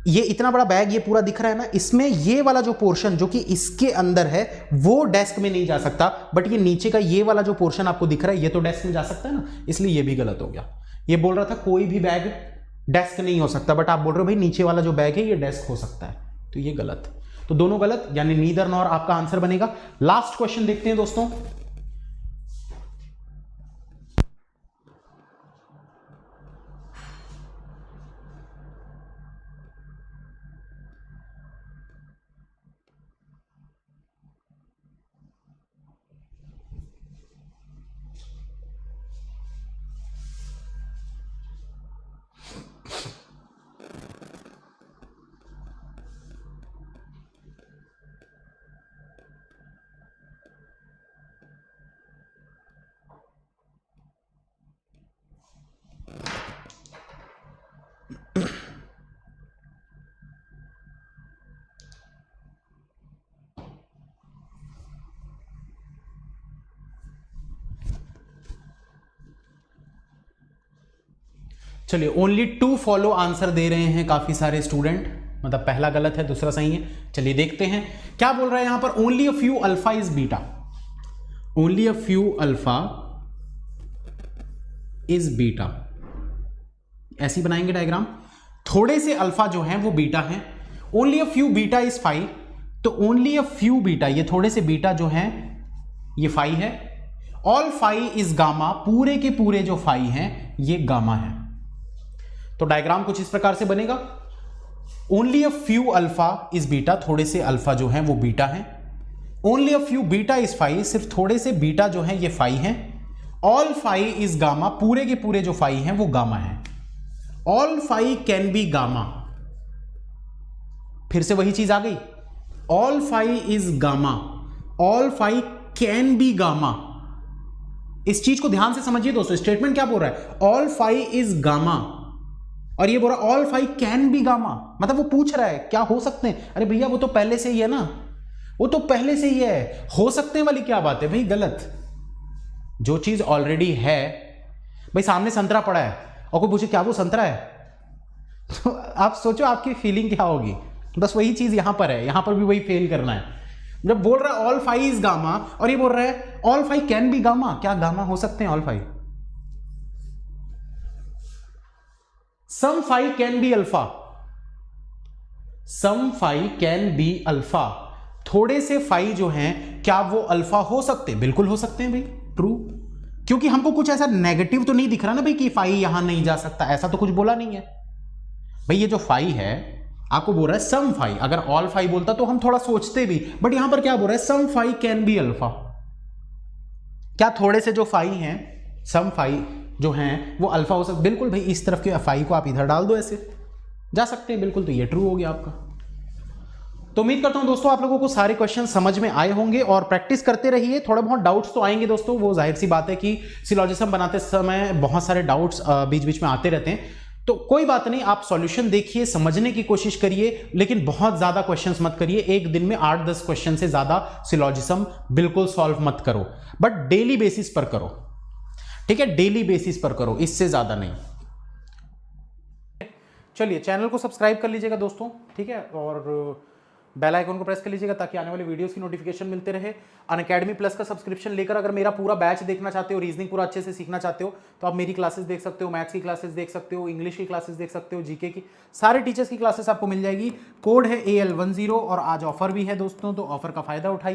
ये इतना बड़ा बैग ये पूरा दिख रहा है ना, इसमें ये वाला जो पोर्शन जो कि इसके अंदर है वो डेस्क में नहीं जा सकता, बट ये नीचे का ये वाला जो पोर्शन आपको दिख रहा है ये तो डेस्क में जा सकता है ना, इसलिए ये भी गलत हो गया। ये बोल रहा था कोई भी बैग डेस्क नहीं हो सकता, बट आप बोल रहे हो भाई नीचे वाला जो बैग है ये डेस्क हो सकता है, तो ये गलत। तो दोनों गलत, यानी नीदर नॉर आपका आंसर बनेगा। लास्ट क्वेश्चन देखते हैं दोस्तों। चलिए, ओनली टू फॉलो आंसर दे रहे हैं काफी सारे स्टूडेंट, मतलब पहला गलत है दूसरा सही है। चलिए देखते हैं क्या बोल रहा है यहां पर, only a few alpha is beta, only a few alpha is beta, ऐसी बनाएंगे डायग्राम, थोड़े से अल्फा जो हैं वो बीटा हैं। Only a few beta is 5, तो ओनली अ फ्यू बीटा, ये थोड़े से बीटा जो हैं ये 5 है। ऑल 5 इज गामा, पूरे के पूरे जो 5 हैं ये गामा है। तो डायग्राम कुछ इस प्रकार से बनेगा, only a few alpha is beta, थोड़े से अल्फा जो हैं वो बीटा हैं। Only a few beta is 5, सिर्फ थोड़े से बीटा जो हैं ये 5 हैं। ऑल 5 इज गामा, पूरे के पूरे जो 5 हैं वो गामा है। ऑल 5 कैन बी गामा, फिर से वही चीज आ गई, all 5 is gamma, all 5 can be gamma. इस चीज को ध्यान से समझिए दोस्तों, स्टेटमेंट क्या बोल रहा है, ऑल 5 इज गामा, और ये बोल रहा है ऑल 5 कैन बी गामा, मतलब वो पूछ रहा है क्या हो सकते हैं। अरे भैया वो तो पहले से ही है ना, वो तो पहले से ही है, हो सकते हैं वाली क्या बात है भाई, गलत। जो चीज ऑलरेडी है, भाई सामने संतरा पड़ा है और कोई पूछे क्या वो संतरा है, तो आप सोचो आपकी फीलिंग क्या होगी। बस वही चीज यहां पर है, यहां पर भी वही फेल करना है। जब बोल रहा है ऑल 5 इज गामा और ये बोल रहा है ऑल 5 कैन बी गामा, क्या गामा हो सकते हैं all 5? Some 5 can be alpha, some 5 can be alpha, थोड़े से 5 जो हैं क्या वो अल्फा हो सकते? बिल्कुल हो सकते हैं भाई, ट्रू, क्योंकि हमको कुछ ऐसा नेगेटिव तो नहीं दिख रहा ना भाई कि 5 यहां नहीं जा सकता, ऐसा तो कुछ बोला नहीं है भाई। ये जो 5 है आपको बोल रहा है सम 5, अगर ऑल 5 बोलता तो हम थोड़ा सोचते भी, बट यहां पर क्या बोल रहा है, सम 5 कैन बी अल्फा, क्या थोड़े से जो 5 हैं, सम 5 जो हैं वो अल्फा हो सकते? बिल्कुल भाई, इस तरफ के 5 को आप इधर डाल दो, ऐसे जा सकते हैं बिल्कुल, तो ये ट्रू हो गया आपका। तो उम्मीद करता हूं दोस्तों आप लोगों को सारे क्वेश्चन समझ में आए होंगे और प्रैक्टिस करते रहिए। थोड़े बहुत डाउट्स तो आएंगे दोस्तों, वो जाहिर सी बात है कि सिलॉजिज्म बनाते समय बहुत सारे डाउट्स बीच बीच में आते रहते हैं, तो कोई बात नहीं, आप सॉल्यूशन देखिए, समझने की कोशिश करिए, लेकिन बहुत ज्यादा क्वेश्चंस मत करिए। एक दिन में 8-10 क्वेश्चन से ज्यादा सिलॉजिज्म बिल्कुल सॉल्व मत करो, बट डेली बेसिस पर करो, ठीक है, डेली बेसिस पर करो, इससे ज्यादा नहीं। चलिए चैनल को सब्सक्राइब कर लीजिएगा दोस्तों, ठीक है, और बेल आइकन को प्रेस कर लीजिएगा ताकि आने वाली वीडियोस की नोटिफिकेशन मिलते रहे। अनअकैडमी प्लस का सब्सक्रिप्शन लेकर अगर मेरा पूरा बैच देखना चाहते हो, रीजनिंग पूरा अच्छे से सीखना चाहते हो, तो आप मेरी क्लासेस देख सकते हो, मैथ्स की क्लासेस देख सकते हो, इंग्लिश की क्लासेस देख सकते हो, जीके की, सारे टीचर्स की क्लासेस आपको मिल जाएगी। कोड है AL10 और आज ऑफर भी है दोस्तों, तो ऑफर का फायदा उठाइए।